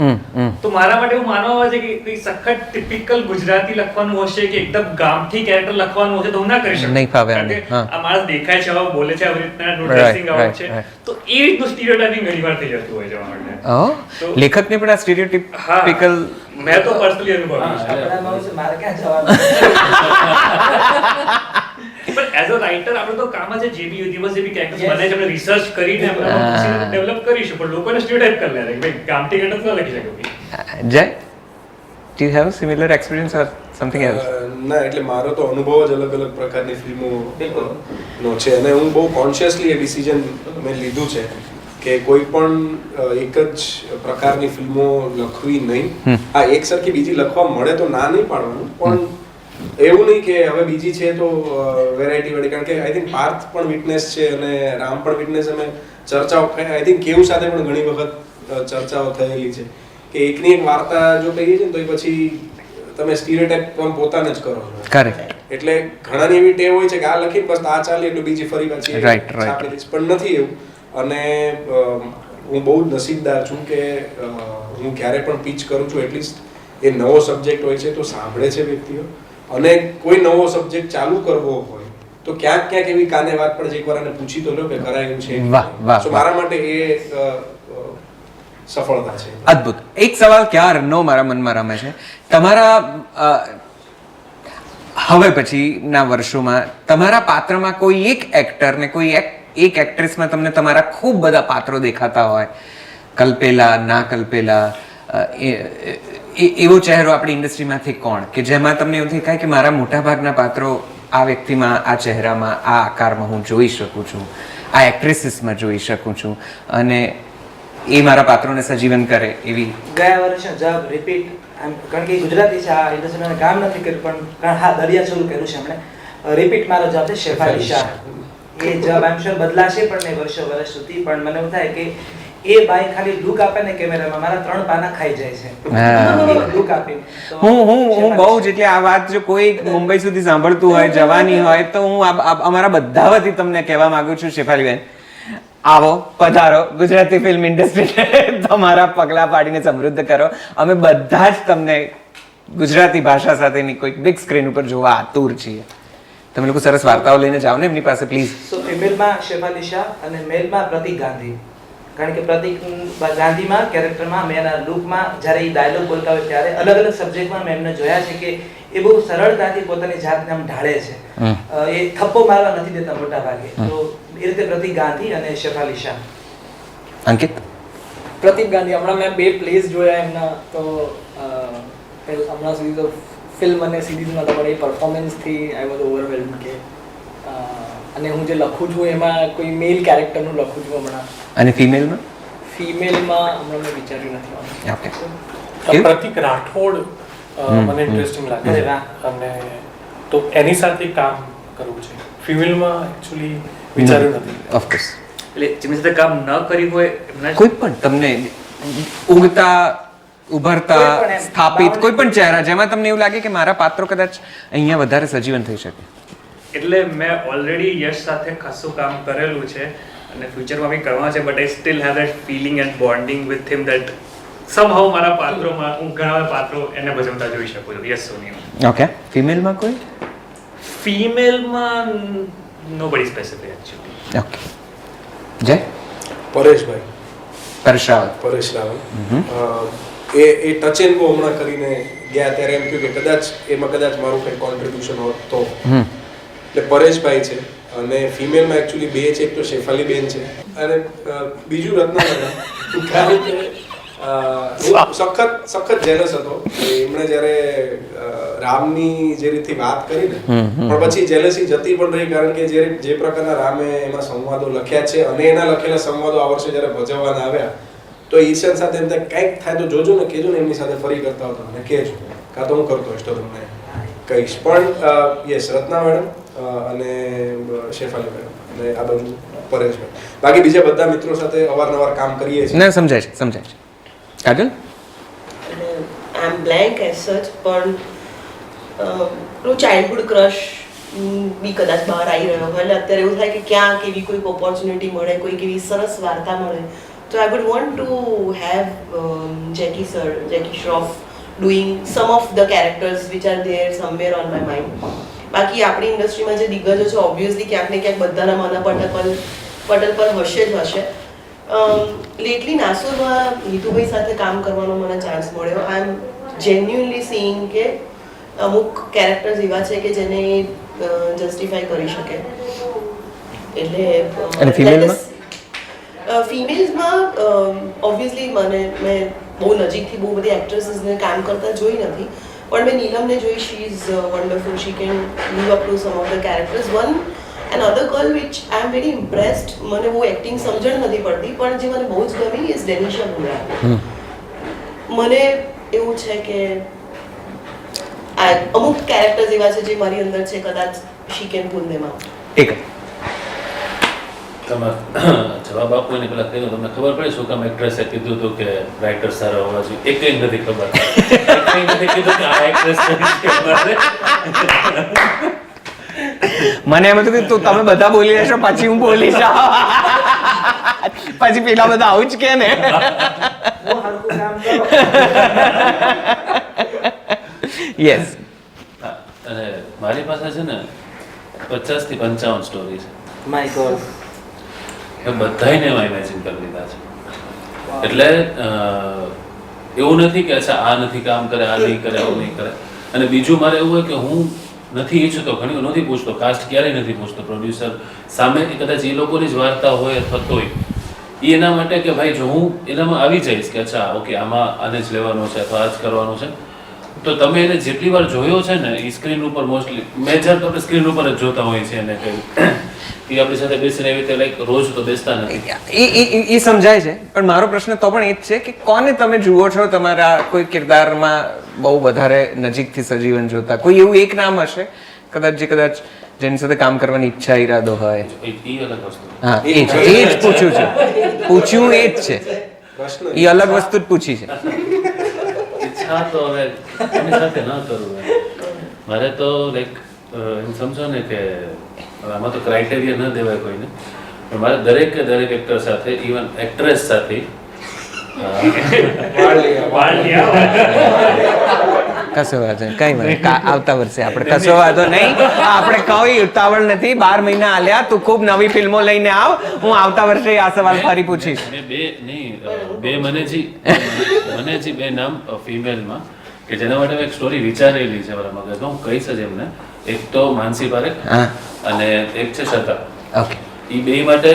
તો મારા માટે એવું માનવામાં આવે છે કે સખત ટિપિકલ ગુજરાતી લખવાનું હશે કે એકદમ ગામઠી કેરેક્ટર લખવાનું હશે તો હું ના કરી શકું. નહીં ફાવે. આ માણસ દેખાય છે, આવા બોલે છે, આવી રીતના ડ્રેસિંગ આઉટ છે, તો એ રીતનું સ્ટીરિયોટાઇપિંગ ઘણી વાર થઈ જતું હોય છે મારા માટે. લેખકને પણ આ સ્ટીરિયોટાઇપિકલ મેં તો પર્સનલી અનુભવ્યું છે. આપણામાં છે, મારે ક્યાં જવાનું? પણ એઝ અ રાઇટર આપણે તો કામ છે જે બી દિવસ જે બી કેરેક્ટર્સ બને છે આપણે રિસર્ચ કરીને આપણે ડેવલપ કરીશું, પણ લોકોને સ્ટીરિયોટાઇપ કરી લે ભાઈ ગામઠી કેરેક્ટર ન લખી શકે. જય, do you have a similar experience or something else? ના, એટલે મારો તો અનુભવ જ અલગ અલગ પ્રકારની ફિલ્મો નો છે, અને હું બહુ કોન્શિયસલી એ ડિસિઝન મેં લીધું છે કે કોઈ પણ એક જ પ્રકારની ફિલ્મો લખવી નહીં. આ એક સરખી બીજી લખવા મળે તો ના નહીં પાડવાનું, પણ એવું નહીં કે હવે બીજી છે તો વેરાયટી વાળી, કારણ કે આઈ થિંક પાર્થ પણ વિટનેસ છે અને રામ પણ વિટનેસ. અમે ચર્ચાઓ આઈ થિંક કેવું સાથે પણ ઘણી વખત ચર્ચાઓ થયેલી છે કે એકની એક વાર્તા જો કહીએ છીએ ને તો એ પછી તમે સ્ટીરિયોટાઇપ પણ પોતાને જ કરો છો. કરેક્ટ. એટલે ઘણાની એવી ટેવ હોય છે કે આ લખીને બસ આ ચાલે એટલે બીજી ફરી પાછી Right. છાપી દઈશ. પણ નથી એવું. અને હું બહુ જ નસીબદાર છું કે હું ક્યારે પણ પીચ કરું છું એટલીસ્ટ એ નવો સબ્જેક્ટ હોય છે તો સાંભળે છે વ્યક્તિઓ, અને કોઈ નવો સબ્જેક્ટ ચાલુ કરવો હોય તો ક્યાંક એવી કાને વાત પણ એકવાર એને પૂછી તો લો કે કરાયું છે. વાહ. So મારા માટે એ સફળતા છે. અદ્ભુત. એક સવાલ ક્યારનો મારા મનમાં રમે છે. તમારા હવે પછીના વર્ષોમાં તમારા પાત્રમાં કોઈ એક એક્ટર ને કોઈ એક એક્ટ્રેસમાં તમને તમારા ખૂબ બધા પાત્રો દેખાતા હોય, કલ્પેલા ના કલ્પેલા, એવો ચહેરો આપણી ઇન્ડસ્ટ્રીમાંથી કોણ કે જેમાં તમને એવું થાય કે મારા મોટાભાગના પાત્રો આ વ્યક્તિમાં, આ ચહેરામાં, આ આકારમાં હું જોઈ શકું છું, આ એક્ટ્રેસીસમાં જોઈ શકું છું અને એ મારા પાત્રોને સજીવન કરે એવી? ગયા વર્ષે જબ રિપીટ, કારણ કે ગુજરાતી છે, આ ઇન્ડસ્ટ્રીમાં કામ નથી કર્યું પણ કારણ હા દરિયા શરૂ કર્યું છે એમણે. રિપીટ મારો જવાબ છે શેફાલી શાહ. એ જવાબ આમ શ્યોર બદલાશે પણ નહીં વર્ષ સુધી, પણ મને એવું થાય કે એ બાઈ ખાલી લુક આપે ને કેમેરામાં મારા 3 પાના ખાઈ જાય છે. લુક આપીને હું બહુ જ, એટલે આ વાત જો કોઈ મુંબઈ સુધી સાંભળતું હોય, જવાની હોય તો હું અમારા બધા વતી તમને કહેવા માંગુ છું, શેફાલીબેન આવો, પધારો, ગુજરાતી ફિલ્મ ઇન્ડસ્ટ્રી તમારા પગલા પાડીને સમૃદ્ધ કરો. અમે બધા જ તમને ગુજરાતી ભાષા સાથેની કોઈક બિગ સ્ક્રીન ઉપર જોવા આતુર છીએ. તમે લોકો સરસ વાર્તાઓ લઈને જાઓ ને એમની પાસે પ્લીઝ. સો ફિમેલમાં શેફાલી શાહ અને મેલમાં પ્રતિક ગાંધી. કારણ કે પ્રતિક ગાંધીમાં કેરેક્ટરમાં મેં એના લુકમાં જ્યારે એ ડાયલોગ બોલતા હોય ત્યારે અલગ અલગ સબ્જેક્ટમાં મેં એમને જોયા છે કે એ બહુ સરળતાથી પોતાની જાતને આમ ઢાળે છે. એ થપ્પો મારવા નથી દેતા મોટા ભાગે. તો એ રીતે પ્રતિક ગાંધી અને શેફાલી શાહ. અંકિત? પ્રતિક ગાંધી, હમણાં મેં 2 પ્લેસ જોયા એમના, તો હમણાં સુધી તો ફિલ્મ અને સિરીઝમાં તમારે એ પરફોર્મન્સથી આઈ વોઝ ઓવરવેલ્ડ કે અને હું જે લખું છું એમાં કોઈ મેલ કેરેક્ટરનું લખું છું હમણાં. અને ફિમેલમાં? ફિમેલમાં હમણાં મેં વિચાર્યું નથી. ઓકે. પ્રતિક રાઠોડ મને ઇન્ટરેસ્ટિંગ લાગે છે અને તો એની સાથે કામ કરવું છે. ફિમેલમાં એકચ્યુઅલી વિચાર્યું નથી. ઓફકોર્સ. એટલે જેમની સાથે કામ ન કર્યું હોય એમના કોઈ પણ તમને ઉગતા, ઉભરતા, સ્થાપિત કોઈ પણ ચહેરા જેમાં તમને એવું લાગે કે મારા પાત્રો કદાચ અહીંયા વધારે સજીવન થઈ શકે. એટલે મેં ઓલરેડી યશ સાથે ખાસું કામ કરેલું છે અને ફ્યુચરમાં બી કરવાનું છે, but I still have that feeling and bonding with him that સમહાઉ મારા પાત્રોમાં હું ઘણા બધા પાત્રો એને ભજવતા જોઈ શકું છું. યસ સોની. ઓકે. ફિમેલમાં કોઈ? ફિમેલમાં નોબડી સ્પેસિફિક એકચ્યુઅલી. ઓકે. જય? પરેશભાઈ. પરેશ રાવલ. પરેશ રાવલ. એ ટચ એન્ડ ગો હમણાં કરીને ગયા ત્યારે એમ થયું કે કદાચ મારું કંઈ કોન્ટ્રીબ્યુશન હોત તો. એટલે પરેશભાઈ છે. અને ફિમેલમાં એકચ્યુઅલી 2 છે, એક તો શેફાલી બેન છે અને બીજું રત્ના મેડમ. કારણ કે હું સખત જેલસ હતો એમણે જ્યારે રામની જે રીતે વાત કરી ને, પણ પછી જેલસી જતી પણ રહી, કારણ કે જે પ્રકારના રામે એમાં સંવાદો લખ્યા છે અને એના લખેલા સંવાદો આ વર્ષે જ્યારે ભજવવાના આવ્યા તો ઈશાન સાથે એમ થાય કંઈક થાય તો જોજો ને, કહેજો ને એમની સાથે ફરી કરતા હતો અને કહેજો, કાં તો હું કરતો હોઈશ તો તમને કહીશ. પણ યસ, રત્ના મેડમ અને શેફાલી મેડમ અને આ બધું પરેશભાઈ. બાકી બીજા બધા મિત્રો સાથે અવારનવાર કામ કરીએ છીએ. ના, સમજાય છે. કાજલ? આઈ એમ બ્લેન્ક એઝ સચ, પણ પેલું ચાઇલ્ડહુડ ક્રશ બી કદાચ બહાર આવી રહ્યો હોય. એટલે અત્યારે એવું થાય કે ક્યાંક એવી કોઈક ઓપોર્ચ્યુનિટી મળે, કોઈક એવી સરસ વાર્તા મળે, તો I would want to have Jackie Shroff doing some of the characters which are there somewhere on my mind. બાકી આપણી ઇન્ડસ્ટ્રીમાં જે દિગ્ગજો છે ઓબ્વિયસલી ક્યાંક ને ક્યાંક બધાના માના પટલ પર હશે જ હશે. લેટલી નાસુરમાં નીતુભાઈ સાથે કામ કરવાનો મને ચાન્સ મળ્યો. આઈ એમ જેન્યુઅનલી સીઈંગ કે અમુક કેરેક્ટર્સ એવા છે કે જેને જસ્ટિફાઈ કરી શકે. એટલે ફિમેલ્સમાં ઓબ્વિયસલી મેં બહુ નજીકથી બહુ બધી એક્ટ્રેસીસને કામ કરતા જોઈ નથી, પણ મેં નીલમને જોઈ. She is wonderful. She can live up to some of the characters. another girl which I am very impressed, મને બહુ એક્ટિંગ સમજણ નથી પડતી, પણ જે મને બહુ જ ગમી ઇઝ ડેનિશા બુમરાહ. મને એવું છે કે અમુક કેરેક્ટર્સ એવા છે જે મારી અંદર છે, કદાચ she can pull them out. એક તમારે જવાબ આપવો એને પહેલા કહી દો, તમને ખબર પડે શું કામ એક્ટ્રેસે કીધું હતું કે રાઇટર સારા હોવા જોઈએ? એક કંઈ નથી ખબર, એક કંઈ નથી કીધું કે આ એક્ટ્રેસ મને એમ હતું કે તમે બધા બોલી લેશો પછી હું બોલીશ, પછી પેલા બધા આવું જ કે ને. હું હરખું કામ કરો. યસ. અને મારી પાસે છે ને 50 થી 55 સ્ટોરી છે. My God. એ બધાયને એમાં ઇમેજિન કરી લીધા છે. એટલે એવું નથી કે અચ્છા આ નથી કામ કરે, આ નહીં કરે, આવું નહીં કરે. અને બીજું મારે એવું હોય કે હું નથી ઈચ્છતો, ઘણી નથી પૂછતો, કાસ્ટ ક્યારેય નથી પૂછતો. પ્રોડ્યુસર સામે કદાચ એ લોકોની જ વાર્તા હોય અથવા તોય એ એના માટે કે ભાઈ જો હું એનામાં આવી જઈશ કે અચ્છા ઓકે આમાં આને જ લેવાનું છે અથવા આ જ કરવાનું છે, તો તમે એને જેટલી વાર જોયો છે ને એ સ્ક્રીન ઉપર મોસ્ટલી મેજર તો આપણે સ્ક્રીન ઉપર જ જોતા હોઈએ છીએ એને કે એ આપણી સાથે બેસીને એવી રીતે લાઈક રોજ તો બેસતા નથી. એ સમજાય છે, પણ મારો પ્રશ્ન તો પણ એ જ છે કે કોને તમે જુઓ છો તમારા કોઈ કિરદારમાં બહુ વધારે નજીકથી સજીવન જોતા? કોઈ એવું એક નામ હશે કદાચ જેની સાથે કામ કરવાની ઈચ્છા ઈરાદો હોય? એ અલગ વસ્તુ. હા, એ જ પૂછ્યું છે, પૂછ્યું એ જ છે, એ અલગ વસ્તુ જ પૂછી છે. ઈચ્છા તો હવે એની સાથે ન કરવું એમ. મારે તો લાઈક એમ સમજો ને કે હવે આમાં તો ક્રાઇટેરિયા ન દેવાય કોઈને, પણ મારે દરેકે દરેક એક્ટર સાથે, ઇવન એક્ટ્રેસ સાથે કશો વાંધો નહીં, કઈ વાંધો આવતા વર્ષે આપણે કશો વાંધો નહીં, આપણે કઈ ઉતાવળ નથી. 12 મહિના આલ્યા, તું ખૂબ નવી ફિલ્મો લઈને આવ, હું આવતા વર્ષે આ સવાલ ફરી પૂછીશ. બે મને જે બે નામ ફિમેલમાં કે જેના માટે મેં એક સ્ટોરી વિચારેલી છે મારા મગજમાં, હું કહીશ જ એમને. એક તો માનસી પારેખ અને એક છે શ્રદ્ધા. ઓકે, એ બે માટે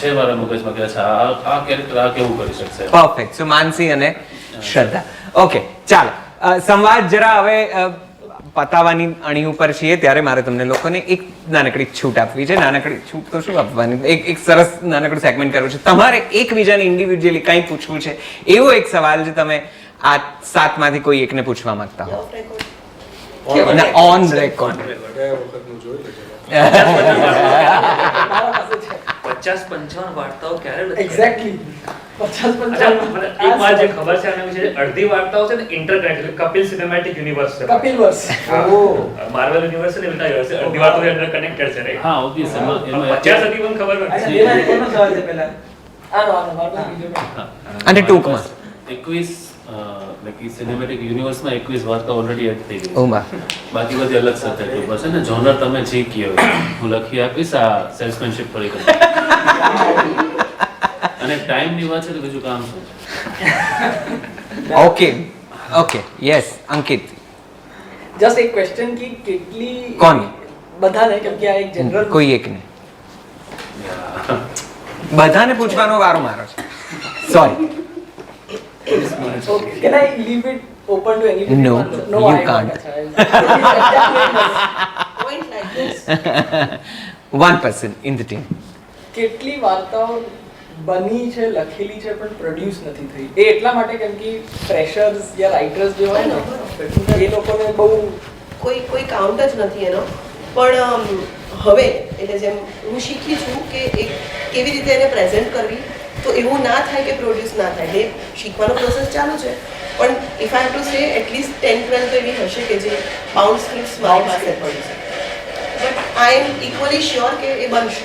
છે મારા મગજમાં કે અચ્છા આ કેરેક્ટર આ કેવું કરી શકશે. પરફેક્ટ. સો માનસી અને શ્રદ્ધા. ઓકે, ચાલો સંવાદ જરા હવે પતાવવાની અણી ઉપર છીએ, ત્યારે મારે તમને લોકોને એક નાનકડી છૂટ આપવી છે. નાનકડી છૂટ તો શું આપવાની, એક સરસ નાનકડું સેગમેન્ટ કરવું છે. તમારે એકબીજાને ઇન્ડિવિજ્યુઅલી કંઈ પૂછવું છે, એવો એક સવાલ જે તમે આ 7 માંથી કોઈ એકને પૂછવા માંગતા હો. On record. ગયા વખતનું જોઈ લેજો. 50-55 વાર્તાઓ ક્યારે લખી? એક્ઝેક્ટલી 50-55. મને એક વાત જે ખબર છે આના વિશે, અડધી વાર્તાઓ છે ને ઇન્ટરકનેક્ટેડ, કપિલ સિનેમેટિક યુનિવર્સ છે. કપિલ વર્સ. માર્વેલ યુનિવર્સ ને બધા છે, અડધી વાર્તાઓ ઇન્ટરકનેક્ટેડ છે, રાઈટ? હા, ઓબ્વિયસ. એમાં 50 હતી મને ખબર અચ્છા, નથી. બેના કોનો સવાલ છે પહેલા? આનો મારો બીજો. અને ટૂંકમાં 21 સિનેમેટિક યુનિવર્સમાં 21 વાર્તા ઓલરેડી એડ થઈ ગઈ. ઓમાં બાકી બધી અલગ સબ્જેક્ટ ઉપર છે ને. જોનર તમે જે કયો હું લખી આપીશ, આ સેલ્સમેનશિપ થોડી કરી. અને ટાઈમની વાત છે તો બીજું કામ શું છે? Okay, yes. અંકિત, જસ્ટ એક ક્વેશ્ચન કે કેટલી કોની? બધાને, કેમ કે આ એક જનરલ કોઈ એકને? બધાને પૂછવાનો વારો મારો છે. Sorry. Okay, can I leave it open to anybody? No, you I can't. Point like this. One person in the team. કેટલી વાર્તાઓ બની છે, લખેલી છે, પણ પ્રોડ્યુસ નથી થઈ? એ એટલા માટે કેમ કે ફ્રેશર્સ યા રાઇટર્સ જે હોય ને, એ લોકોને બહુ કોઈ કાઉન્ટ જ નથી એનો. પણ હવે એટલે જેમ હું શીખી છું કે એક કેવી રીતે એને પ્રેઝન્ટ કરવી, તો એવું ના થાય કે પ્રોડ્યુસ ના થાય. એ શીખવાનો પ્રોસેસ ચાલુ છે, પણ if I have to say at least 10-12 તો એવી હશે કે જે બાઉન્ડ સ્ક્રિપ્ટ્સ મારી પાસે પડી છે. But I am equally sure કે એ બનશે.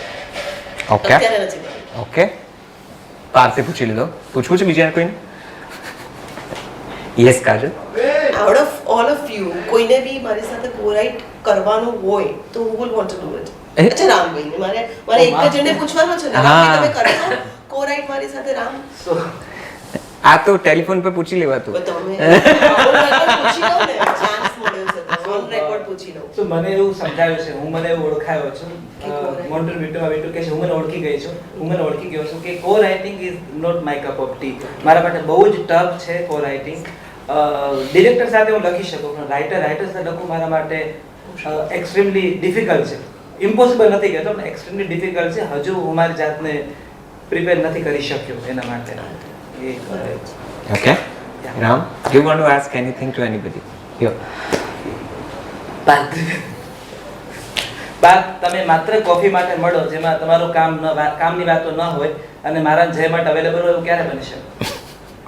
ઓકે, અત્યારે નથી બની. ઓકે. પાર્થે પૂછી લીધો. પૂછવું છે બીજા કોઈને? Yes Kajal. Out of all of you કોઈને બી મારી સાથે કોરાઇટ કરવાનું હોય તો who will want to do it. અચ્છા, રામભાઈને મારે એક જ જણને પૂછવાનું છે ને, રામભાઈ તમે કરશો કોરાઇટ મારી સાથે? રામ આ તો ટેલિફોન પર પૂછી લેવાતું. તમે પૂછી લો ને, ચાન્સ મળ્યો છે તો ઓન રેકોર્ડ પૂછી લો. તો મને એવું સમજાયું છે, હું મને એવું ઓળખાયો છું. મોન્ટર વિટોમાં વિટો કે છે હું મને ઓળખી ગઈ છું, હું મને ઓળખી ગયો છું કે co writing is not my cup of tea. મારા માટે બહુ જ ટફ છે કો રાઇટિંગ. ડિરેક્ટર સાથે હું લખી શકું, પણ રાઇટર સાથે લખવું મારા માટે એક્સ્ટ્રીમલી ડિફિકલ્ટ છે. ઇમ્પોસિબલ નથી કહેતો, પણ એક્સ્ટ્રીમલી ડિફિકલ્ટ છે. હજુ હું મારી જાતને પ્રિપેર નથી કરી શક્યો એના માટે. Okay. Ram, do you want to ask anything to anybody? Here. બાદ તમે માત્ર કોફી માટે મળો જેમાં તમારું કામની વાતો ન હોય અને મારા જય માટે અવેલેબલ હોય એવું ક્યારે બની શકે?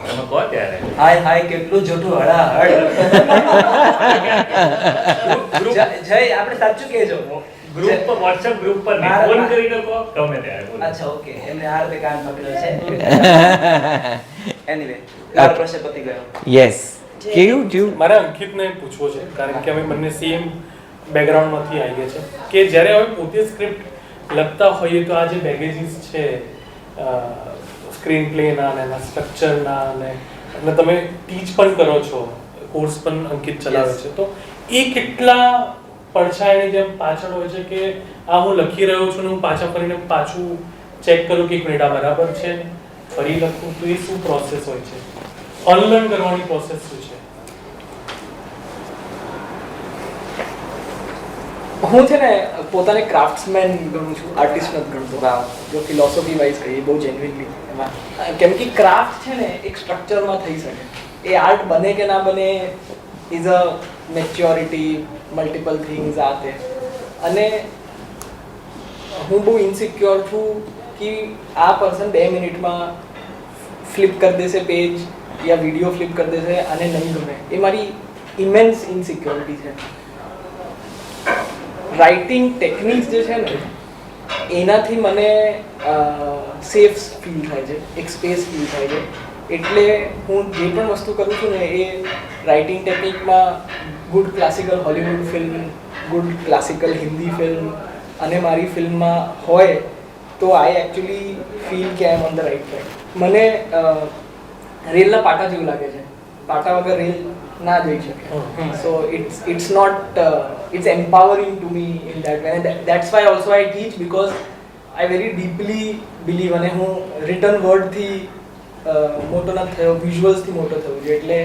તમે કહો ત્યારે હાય હાય કેટલું જૂઠું હળાહળ. જય આપણે સાચું કહેજો. ગ્રુપ પર WhatsApp ગ્રુપ પર નહીં, ફોન કરીને કહો ગમે ત્યારે બોલો. અચ્છા ઓકે એમને આ રીતે કાન પકડ્યો છે. એનીવે મારો પ્રશ્ન પતી ગયો. યસ કેવું થયું? મારે અંકિતને પૂછવો છે કારણ કે અમે બંને સેમ બેકગ્રાઉન્ડમાંથી આવીએ છે કે જ્યારે અમે પોતે સ્ક્રિપ્ટ લખતા હોઈએ તો આ જે બેગેજીસ છે સ્ક્રીન પ્લેના અને એના સ્ટ્રક્ચરના અને તમે ટીચ પણ કરો છો, કોર્સ પણ અંકિત ચલાવે છે, તો એ કેટલા પડછાયાની જેમ પાછળ હોય છે કે આ હું લખી રહ્યો છું ને હું પાછું ચેક કરું કે એક મિનિટ આ બરાબર છે, ફરી લખું, તો એ શું પ્રોસેસ હોય છે? અનલર્ન કરવાની પ્રોસેસ શું છે? હું છે ને પોતાને ક્રાફ્ટ્સમેન ગણું છું, આર્ટિસ્ટ નથી ગણતો. જો ફિલોસોફી વાઇઝ કહીએ બહુ જેન્યુઇનલી એમાં, કેમ કે ક્રાફ્ટ છે ને એક સ્ટ્રક્ચરમાં થઈ શકે. એ આર્ટ બને કે ના બને is a maturity, multiple things આ તે. અને હું બહુ ઇન્સિક્યોર છું કે આ પર્સન 2 મિનિટમાં ફ્લિપ કરી દેશે પેજ યા વિડીયો ફ્લિપ કરી દેશે અને નહીં ગમે. એ મારી ઇમેન્સ ઇન્સિક્યોરિટી છે. રાઇટિંગ ટેકનિક્સ જે છે ને એનાથી મને સેફ ફીલ થાય છે, એક સ્પેસ ફીલ થાય છે. એટલે હું જે પણ વસ્તુ કરું છું ને એ રાઇટિંગ ટેકનિકમાં good classical Hollywood film, good classical Hindi film અને મારી ફિલ્મમાં હોય તો આઈ એકચ્યુઅલી ફીલ કે I am on the right track. મને રેલના પાટા જેવું લાગે છે, પાટા વગર રેલ ના જઈ શકે. સો it's not it's empowering to me in that way. And that's why also I teach, because I very deeply believe અને હું written word થી મોટો ન થયો, visuals થી મોટો થયો છું. એટલે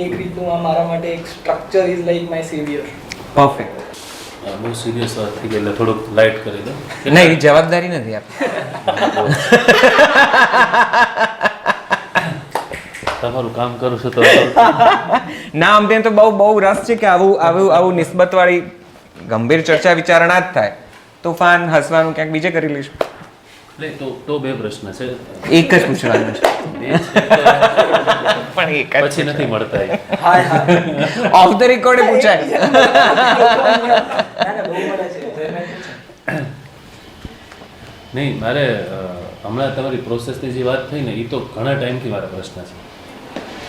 એક રીતનું આ મારા માટે એક structure is like my saviour. Perfect. બહુ સિરિયસ વાત થઈ ગઈ એટલે થોડુંક લાઇટ કરી દો. નહીં, એ જવાબદારી નથી આપી. તમારું કામ કરું છું તો ના, અમને તો બહુ બહુ રસ છે કે આવું નિસ્બતવાળી ગંભીર ચર્ચા વિચારણા જ થાય. તોફાન હસવાનું ક્યાંક બીજે કરી લઈશું. તો બે પ્રશ્ન છે, એક જ પૂછવાનું છે. બે છે પણ એક જ પછી નથી મળતા એ. હાય હાય. ઓફ ધ રેકોર્ડ પૂછાય. ના ના બહુ મળે છે. નહીં, મારે હમણાં તમારી પ્રોસેસની જે વાત થઈ ને એ તો ઘણા ટાઈમથી મારા પ્રશ્ન છે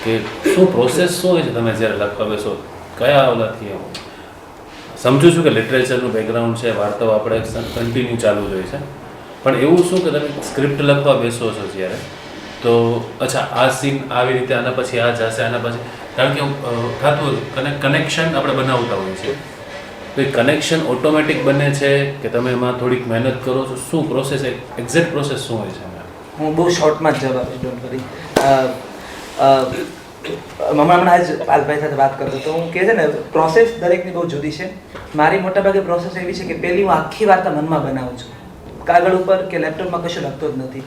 કે શું પ્રોસેસ શું હોય છે તમે જ્યારે લખવા બેસો, કયા ઓલાથી એમ? સમજુ છું કે લિટરેચરનું બેકગ્રાઉન્ડ છે, વાર્તાઓ આપણે કન્ટિન્યુ ચાલુ જ હોય છે, પણ એવું શું કે તમે સ્ક્રિપ્ટ લખવા બેસો છો જ્યારે તો અચ્છા આ સીન આવી રીતે, આના પછી આ જશે, આના પછી, કારણ કે થતું કનેક્શન આપણે બનાવતા હોઈએ છીએ, તો એ કનેક્શન ઓટોમેટિક બને છે કે તમે એમાં થોડીક મહેનત કરો છો? શું પ્રોસેસ, એક્ઝેક્ટ પ્રોસેસ શું હોય છે? હું બહુ શોર્ટમાં જ જવાબ ડોન્ટ વરી. હમણાં આજ પાલભાઈ સાથે વાત કરતો તો હું કહે છે ને પ્રોસેસ દરેકની બહુ જુદી છે. મારી મોટાભાગે પ્રોસેસ એવી છે કે પહેલી હું આખી વાર્તા મનમાં બનાવું છું, કાગળ ઉપર કે લેપટોપમાં કશું લખતો જ નથી.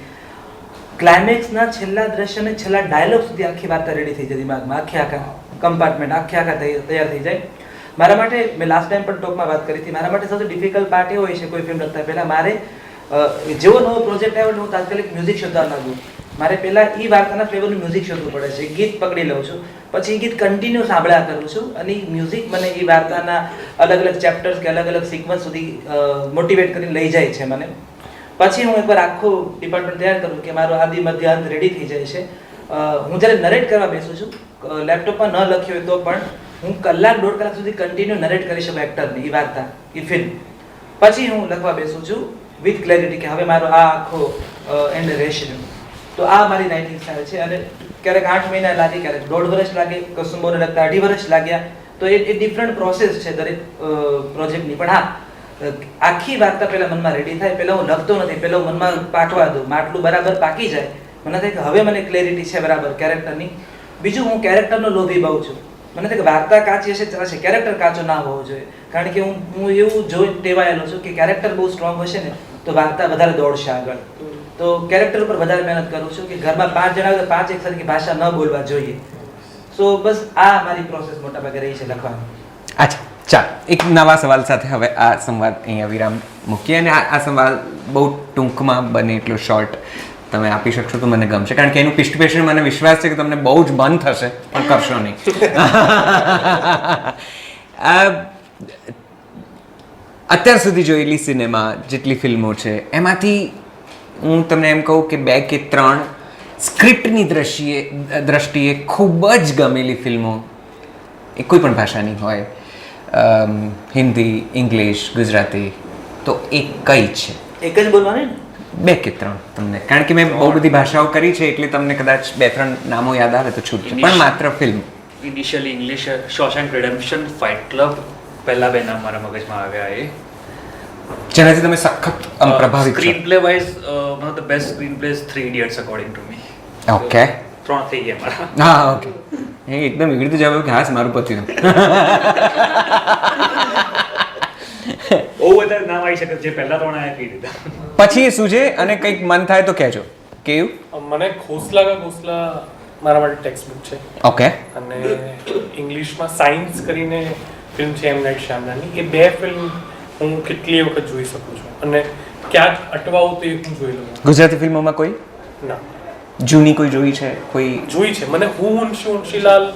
ક્લાઇમેક્સના છેલ્લા દ્રશ્ય અને છેલ્લા ડાયલોગ સુધી આખી વાર્તા રેડી થઈ જાય દિમાગમાં, આખા કમ્પાર્ટમેન્ટ આખા તૈયાર થઈ જાય. મારા માટે મેં લાસ્ટ ટાઈમ પણ ટોકમાં વાત કરી હતી, મારા માટે સૌથી ડિફિકલ્ટ પાર્ટ એ હોય છે કોઈ ફિલ્મ લખતા પહેલાં મારે જેવો નવો પ્રોજેક્ટ આવ્યો એટલે હું તાત્કાલિક મ્યુઝિક શોધવા લાગું. મારે પહેલાં એ વાર્તાના ફ્લેવરનું મ્યુઝિક શોધવું પડે છે. ગીત પકડી લઉં છું, પછી એ ગીત કન્ટિન્યુ સાંભળ્યા કરું છું અને એ મ્યુઝિક મને એ વાર્તાના અલગ અલગ ચેપ્ટર્સ કે અલગ અલગ સિક્વન્સ સુધી મોટિવેટ કરીને લઈ જાય છે મને. પછી હું એકવાર આખું ડિપાર્ટમેન્ટ તૈયાર કરું કે મારો આદિ મધ્ય અંત રેડી થઈ જાય છે. હું જ્યારે નરેટ કરવા બેસું છું, લેપટોપમાં ન લખ્યું હોય તો પણ હું 1-1.5 કલાક સુધી કન્ટિન્યુ નરેટ કરી શકું એક્ટરની એ વાર્તા, એ ફિલ્મ. પછી હું લખવા બેસું છું વિથ ક્લેરિટી કે હવે મારો આ આખો એન્ડ રહેશે. તો આ મારી રાઇટિંગ સ્ટાઇલ છે. અને ક્યારેક 8 મહિના લાગે, ક્યારેક 1.5 વર્ષ લાગે, કસુંબોને લગતા 2.5 વર્ષ લાગ્યા. તો એ ડિફરન્ટ પ્રોસેસ છે દરેક પ્રોજેક્ટની. પણ હા, આખી વાર્તા પહેલાં મનમાં રેડી થાય, પહેલાં હું લખતો નથી, પહેલાં હું મનમાં પાકવા દઉં. માટલું બરાબર પાકી જાય, મને થાય કે હવે મને ક્લેરિટી છે બરાબર કેરેક્ટરની. બીજું, હું કેરેક્ટરનો લોભી બહુ છું. મને થાય કે વાર્તા કાચી હશે ચાલશે, કેરેક્ટર કાચો ના હોવો જોઈએ. કારણ કે હું એવું જોઈ ટેવાયેલો છું કે કેરેક્ટર બહુ સ્ટ્રોંગ હશે ને તો વાર્તા વધારે દોડશે આગળ. તો કેરેક્ટર ઉપર વધારે મહેનત કરું છું કે ઘરમાં 5 જણા હોય તો 5 એક સરખી ભાષા ન બોલવા જોઈએ. સો બસ આ મારી પ્રોસેસ મોટાભાગે રહી છે લખવાની. અચ્છા, ચાલો એક નવા સવાલ સાથે હવે આ સંવાદ અહીંયા વિરામ મૂકીએ અને આ સવાલ બહુ ટૂંકમાં બને એટલો શોર્ટ તમે આપી શકશો તો મને ગમશે, કારણ કે એનું પિસ્ટપેશન મને વિશ્વાસ છે કે તમને બહુ જ મન થશે પણ કરશો નહીં. અત્યાર સુધી જોયેલી સિનેમા જેટલી ફિલ્મો છે એમાંથી હું તમને એમ કહું કે 2 કે 3 સ્ક્રિપ્ટની દ્રષ્ટિએ ખૂબ જ ગમેલી ફિલ્મો એ કોઈ પણ ભાષાની હોય, હિન્દી, ઇંગ્લિશ, ગુજરાતી, તો એ કઈ છે? એક જ બોલવાની ને? 2 કે 3 તમને, કારણ કે મેં બહુ બધી ભાષાઓ કરી છે એટલે તમને કદાચ 2-3 નામો યાદ આવે તો છૂટશે, પણ માત્ર film. Initially English Shawshank Redemption, fight club, પહેલા બે નામ મારા મગજમાં આવ્યા. એ જેનાથી તમે સખત પ્રભાવિત છો. Screen play wise one of the best screen plays 3 idiots according to me. Okay, 3 થઈ ગયા મારા. હા ઓકે, એ એકદમ એવી રીતે જવાબ કે હાસ મારું પત્યું. બહુ બધા નામ આવી શકે જે પહેલા 3 આયા કહી દીધા. પછી એ શું છે અને કંઈક મન થાય તો કહેજો. કેવું? મને ઘોસલા કા ઘોસલા મારા માટે ટેક્સ્ટ બુક છે. ઓકે. અને ઇંગ્લિશમાં સાયન્સ કરીને ફિલ્મ છે એમ નાઇટ શ્યામલાની. એ 2 ફિલ્મ હું કેટલી વખત જોઈ શકું છું અને ક્યાંક અટવાવું તો એ હું જોઈ લઉં. ગુજરાતી ફિલ્મોમાં કોઈ ના, જૂની કોઈ જોઈ છે? કોઈ જોઈ છે. મને હું મુનશીલાલ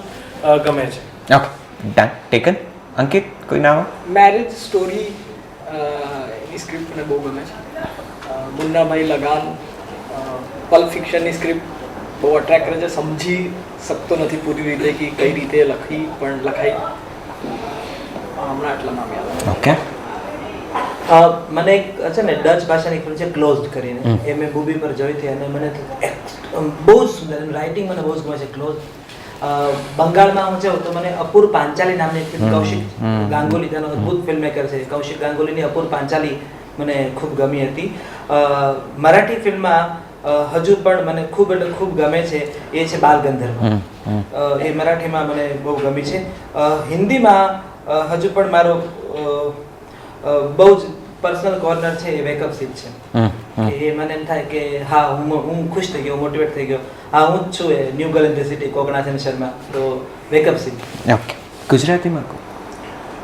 ગમે છે. Okay, done, taken. અંકિત, કોઈ નામ? મેરેજ સ્ટોરી ની સ્ક્રિપ્ટ મને બહુ ગમે છે. મુન્નાભાઈ લગાન, પલ્પ ફિક્શનની સ્ક્રિપ્ટ બહુ અટ્રેક્ટ કરે છે. સમજી શકતો નથી પૂરી રીતે કે કઈ રીતે લખી પણ લખાઈ. હમણાં આટલા નામ યાદ આવે. ઓકે. મને એક છે ને ડચ ભાષાની ફિલ્મ છે ક્લોઝડ કરીને, એ મેં મૂવી પર જોઈ હતી અને મને બહુ જ સુંદર રાઇટિંગ મને બહુ જ ગમે છે. ક્લોઝ બંગાળમાં હું જાઉં તો મને અપૂર પાંચાલી નામની ફિલ્મ, કૌશિક ગાંગુલી તેનો અદ્ભુત ફિલ્મ મેકર છે, કૌશિક ગાંગુલીની અપૂર પાંચાલી મને ખૂબ ગમી હતી. મરાઠી ફિલ્મમાં હજુ પણ મને ખૂબ એટલે ખૂબ ગમે છે એ છે બાલ ગંધર્વ. એ મરાઠીમાં મને બહુ ગમી છે. હિન્દીમાં હજુ પણ મારો બહુ જ પર્સનલ કોર્નર છે એ વેકઅપ સીન છે. એ મને એમ થાય કે હા હું ખુશ થઈ ગયો, મોટિવેટ થઈ ગયો, હા હું જ છું a new girl in the city, કોકણાથન શર્મા. તો વેકઅપ સીન. ઓકે. ગુજરાતીમાં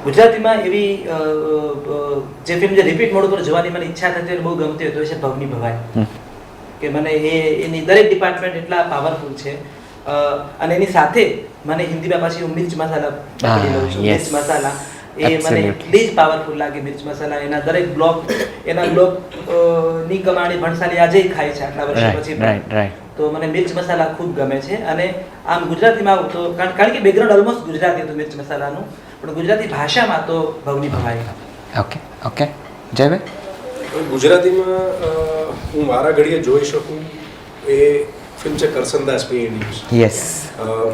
ગુજરાતીમાં એવી જે ફિલ્મ જે રિપીટ મોડ ઉપર જોવાની મને ઈચ્છા થતી હોય બહુ ગમતી હોય તો એ છે ભવની ભવાઈ. કે મને એની દરેક ડિપાર્ટમેન્ટ એટલા પાવરફુલ છે. અને એની સાથે મને હિન્દીમાં પાછી હું મિર્ચ મસાલા પકડી લઉં છું. મિર્ચ મસાલા એ મને એટલી જ પાવરફુલ લાગે. મિર્ચ મસાલા એના દરેક બ્લોક ની કમાણી ભણસાલી આજે ખાય છે આટલા વર્ષ પછી. તો મને મિર્ચ મસાલા ખૂબ ગમે છે. અને આમ ગુજરાતીમાં આવું તો કારણ કે બેકગ્રાઉન્ડ ઓલમોસ્ટ ગુજરાતી હતું મિર્ચ મસાલાનું, પણ ગુજરાતી ભાષામાં તો ભવની ભવાઈ. Okay okay. જયભાઈ? ગુજરાતીમાં હું મારા ઘડીએ જોઈ શકું એ ફિલ્મ છે કરસનદાસ પીએડીએસ. યસ.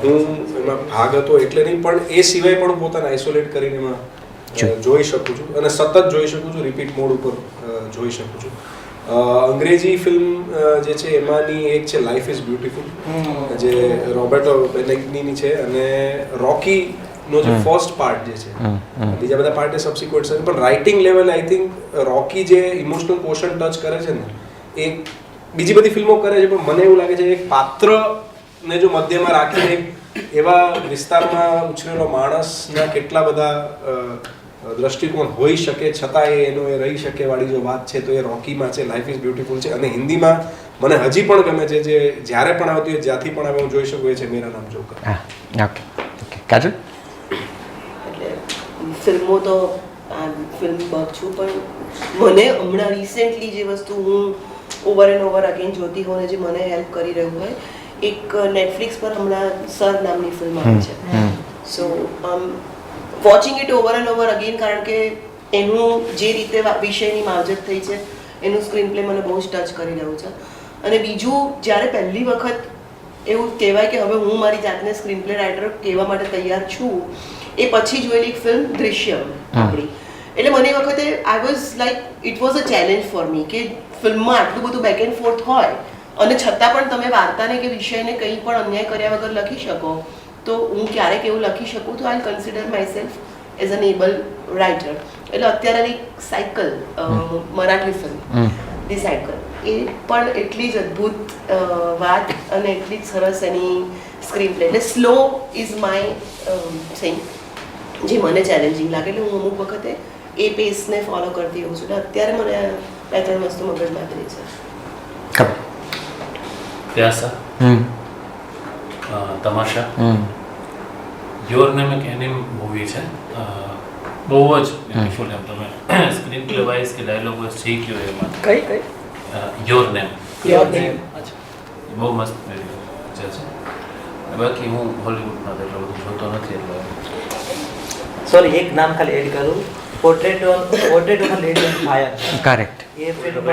હું એમાં ભાગ હતો એટલે નહીં, પણ એ સિવાય પણ પોતાને આઇસોલેટ કરીને એમાં જોઈ શકું છું અને સતત જોઈ શકું છું, રિપીટ મોડ ઉપર જોઈ શકું છું. અંગ્રેજી ફિલ્મ જે છે એમાંની એક છે લાઈફ ઇઝ બ્યુટીફુલ, જે રોબર્ટો બેનેગ્નીની છે. અને રોકી નો જે ફર્સ્ટ પાર્ટ જે છે, બીજા બધા પાર્ટ એ સબસિક્વન્ટ છે, પણ રાઇટિંગ લેવલે આઈ થિંક રોકી જે ઇમોશનલ પોર્શન ટચ કરે છે ને એ બીજી બધી ફિલ્મો કરે છે, પણ મને એવું લાગે છે એક પાત્રને જો મધ્યમાં રાખીને એવા વિસ્તારમાં ઉછરેલો માણસના કેટલા બધા દ્રષ્ટિકોણ હોઈ શકે છતાં એનો એ રહી શકે વાળી જો વાત છે તો એ રોકીમાં છે, લાઈફ ઇઝ બ્યુટીફુલ છે. અને હિન્દીમાં મને હજી પણ ગમે છે, જે જ્યારે પણ આવતી હોય જ્યાંથી પણ આવે હું જોઈ શકું એ છે મેરા નામ જોકર. Okay okay. કાજલ? એટલે ફિલ્મો તો ફિલ્મ બગ છું, પણ મને હમણાં રિસેન્ટલી જે વસ્તુ હું ઓવર એન્ડ ઓવર અગેન જોતી હોઉં ને જે મને હેલ્પ કરી રહ્યું હોય, એક નેટફ્લિક્સ પર હમણાં સર નામની ફિલ્મ આવી છે. So watching it over and over again, કારણ કે એનું જે રીતે વિષયની માવજત થઈ છે એનું સ્ક્રીન પ્લે મને બહુ જ ટચ કરી રહ્યું છે. અને બીજું, જ્યારે પહેલી વખત એવું કહેવાય કે હવે હું મારી જાતને સ્ક્રીન પ્લે રાઇટર કહેવા માટે તૈયાર છું, એ પછી જોયેલી એક ફિલ્મ દૃશ્યમ આપણી. એટલે મને એ વખતે I was like it was a challenge for me કે ફિલ્મમાં આટલું બધું બેક એન્ડ ફોર્થ હોય અને છતાં પણ તમે વાર્તાને કે વિષયને કંઈ પણ અન્યાય કર્યા વગર લખી શકો, તો હું ક્યારેક એવું લખી શકું તો I consider myself as an able writer. એટલે અત્યારેની cycle Marathi film the cycle એ પણ એટલી જ અદ્ભુત વાત અને એટલી જ સરસ એની સ્ક્રીન પ્લે. એટલે સ્લો ઇઝ માય થિંગ. જે મને ચેલેન્જિંગ લાગે. એટલે હું અમુક વખતે એ પેસને ફોલો કરતી હોઉં છું. એટલે અત્યારે મને 2-3 વસ્તુ મગજમાં કરી છે. ખબર. પ્યાસા, તમાશા, યોર નેમ એક એનિમ મૂવી છે. બહુ જ બ્યુટીફુલ. એમ તમે સ્ક્રીન પ્લે વાઇઝ કે ડાયલોગ વાઇઝ થઈ ગયો એમાં કઈ યોર નેમ યોર નેમ અચ્છા બહુ મસ્ત પિક્ચર છે. બાકી હું હોલિવૂડમાં એટલો બધું જોતો નથી એટલે સોરી, એક નામ ખાલી એડ કરું, portrait of lady on fire. Correct. A film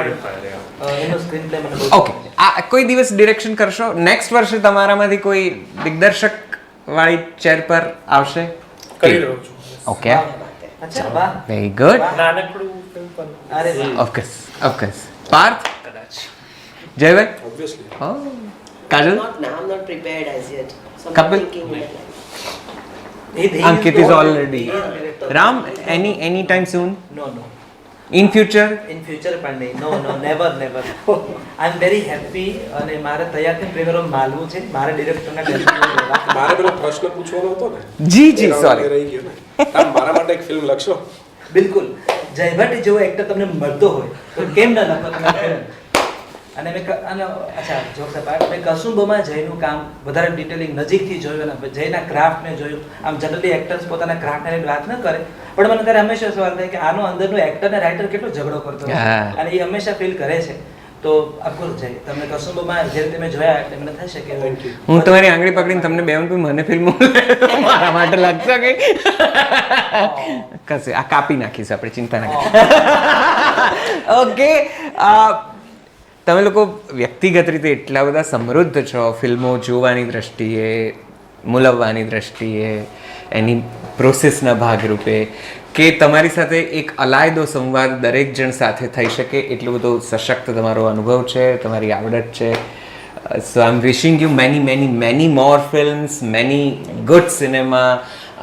એનો સ્ક્રીન પ્લે મને બહુ ઓકે. આ કોઈ દિવસ ડિરેક્શન કરશો? નેક્સ્ટ વર્ષે તમારામાંથી કોઈ દિગ્દર્શક વાળી ચેર પર આવશે? કરી રહ્યો છું. ઓકે, અચ્છા, વાહ. Very good. નાનકડું film પણ. અરે વાહ. ઓફકોર્સ. પાર્થ, જયભાઈ, obviously. Kajal, I'm not prepared as yet. So I'm Kapil? thinking in my life. Ankit is already. Ram, any time soon? No. In future? In future પણ નહીં. No never I am very happy. અને મારે તૈયાર થઈને premier માલવું છે. મારે ડિરેક્ટરના test મારે પેલો પ્રશ્ન પૂછવાનો હતો ને. જી, એ round sorry. રહી ગયો ને. આમ મારા માટે એક ફિલ્મ લખશો? બિલકુલ. જયભટ્ટ જેવો એક્ટર તમને મળતો હોય તો કેમ ન લખો તમે film? અને અચ્છા, જોક્સ અપાર્ટ, મેં કસુંબોમાં જયનું કામ વધારે ડિટેલિંગ નજીકથી જોયું અને જયના ક્રાફ્ટને જોયું. આમ જનરલી એક્ટર્સ પોતાના ક્રાફ્ટને લઈને વાત ન કરે, પણ મને ત્યારે હંમેશા સવાલ થાય કે આનો અંદરનો એક્ટર ને રાઇટર કેટલો ઝઘડો કરતો હોય. હા. અને એ હંમેશા ફીલ કરે છે. તો અફકોર્સ જય, તમને કસુંબોમાં જે રીતે મેં જોયા એટલે મને થશે કે હું તમારી આંગળી પકડીને તમને બે મને ફિલ્મ મારા માટે લાગશે કે કશે આ કાપી નાખીશ આપણે, ચિંતા ના કરો. ઓકે. તમે લોકો વ્યક્તિગત રીતે એટલા બધા સમૃદ્ધ છો ફિલ્મો જોવાની દ્રષ્ટિએ, મૂલવવાની દ્રષ્ટિએ, એની પ્રોસેસના ભાગરૂપે, કે તમારી સાથે એક અલાયદો સંવાદ દરેક જણ સાથે થઈ શકે એટલો બધો સશક્ત તમારો અનુભવ છે, તમારી આવડત છે. So I am wishing you many more films, many good cinema.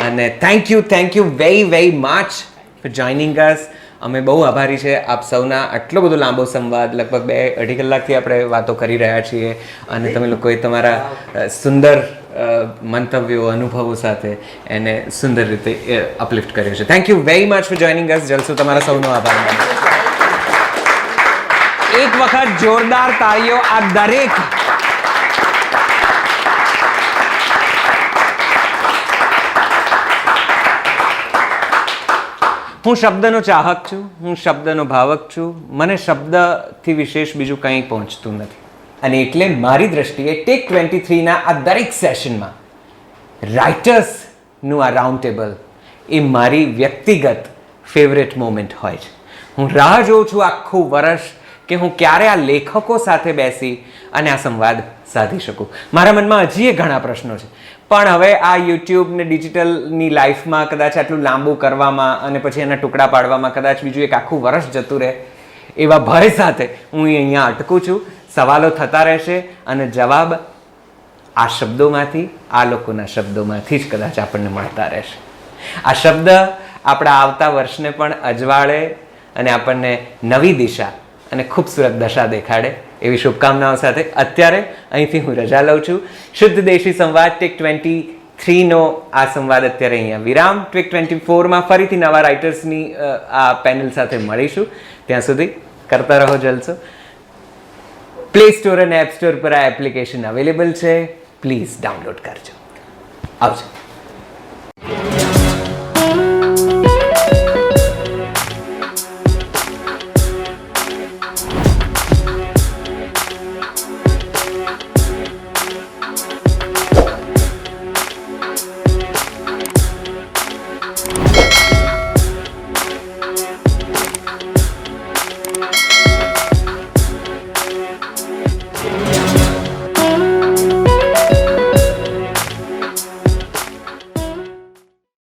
અને thank you very much for joining us. અમે બહુ આભારી છે આપ સૌના. આટલો બધો લાંબો સંવાદ, લગભગ 2-2.5 કલાકથી આપણે વાતો કરી રહ્યા છીએ અને તમે લોકોએ તમારા સુંદર મંતવ્યો, અનુભવો સાથે એને સુંદર રીતે અપલિફ્ટ કર્યો છે. Thank you very much for joining us. Jalso તમારા સૌનો આભાર. એક વખત જોરદાર તાળીઓ આ દરેક હું શબ્દનો ચાહક છું, હું શબ્દનો ભાવક છું. મને શબ્દથી વિશેષ બીજું કંઈ પહોંચતું નથી. અને એટલે મારી દ્રષ્ટિએ ટેક 23ના આ દરેક સેશનમાં રાઇટર્સનું આ રાઉન્ડ ટેબલ એ મારી વ્યક્તિગત ફેવરેટ મોમેન્ટ હોય છે. હું રાહ જોઉં છું આખું વર્ષ કે હું ક્યારે આ લેખકો સાથે બેસી અને આ સંવાદ સાધી શકું. મારા મનમાં હજી ઘણા પ્રશ્નો છે, પણ હવે આ યુટ્યુબ ને ડિજિટલની લાઈફમાં કદાચ આટલું લાંબુ કરવામાં અને પછી એના ટુકડા પાડવામાં કદાચ બીજું એક આખું વર્ષ જતું રહે એવા ભય સાથે હું અહીંયા અટકું છું. સવાલો થતા રહેશે અને જવાબ આ શબ્દોમાંથી, આ લોકોના શબ્દોમાંથી જ કદાચ આપણને મળતા રહેશે. આ શબ્દ આપણા આવતા વર્ષને પણ અજવાળે અને આપણને નવી દિશા અને ખૂબસૂરત દશા દેખાડે એવી શુભકામનાઓ સાથે અત્યારે અહીંથી હું રજા લઉં છું. શુદ્ધ દેશી સંવાદ ટેક 23નો આ સંવાદ અત્યારે અહીંયા વિરામ. ટેક 24માં ફરીથી નવા રાઇટર્સની આ પેનલ સાથે મળીશું. ત્યાં સુધી કરતા રહો જલસો. પ્લે સ્ટોર અને એપ સ્ટોર પર આ એપ્લિકેશન અવેલેબલ છે. પ્લીઝ ડાઉનલોડ કરજો. આવજો.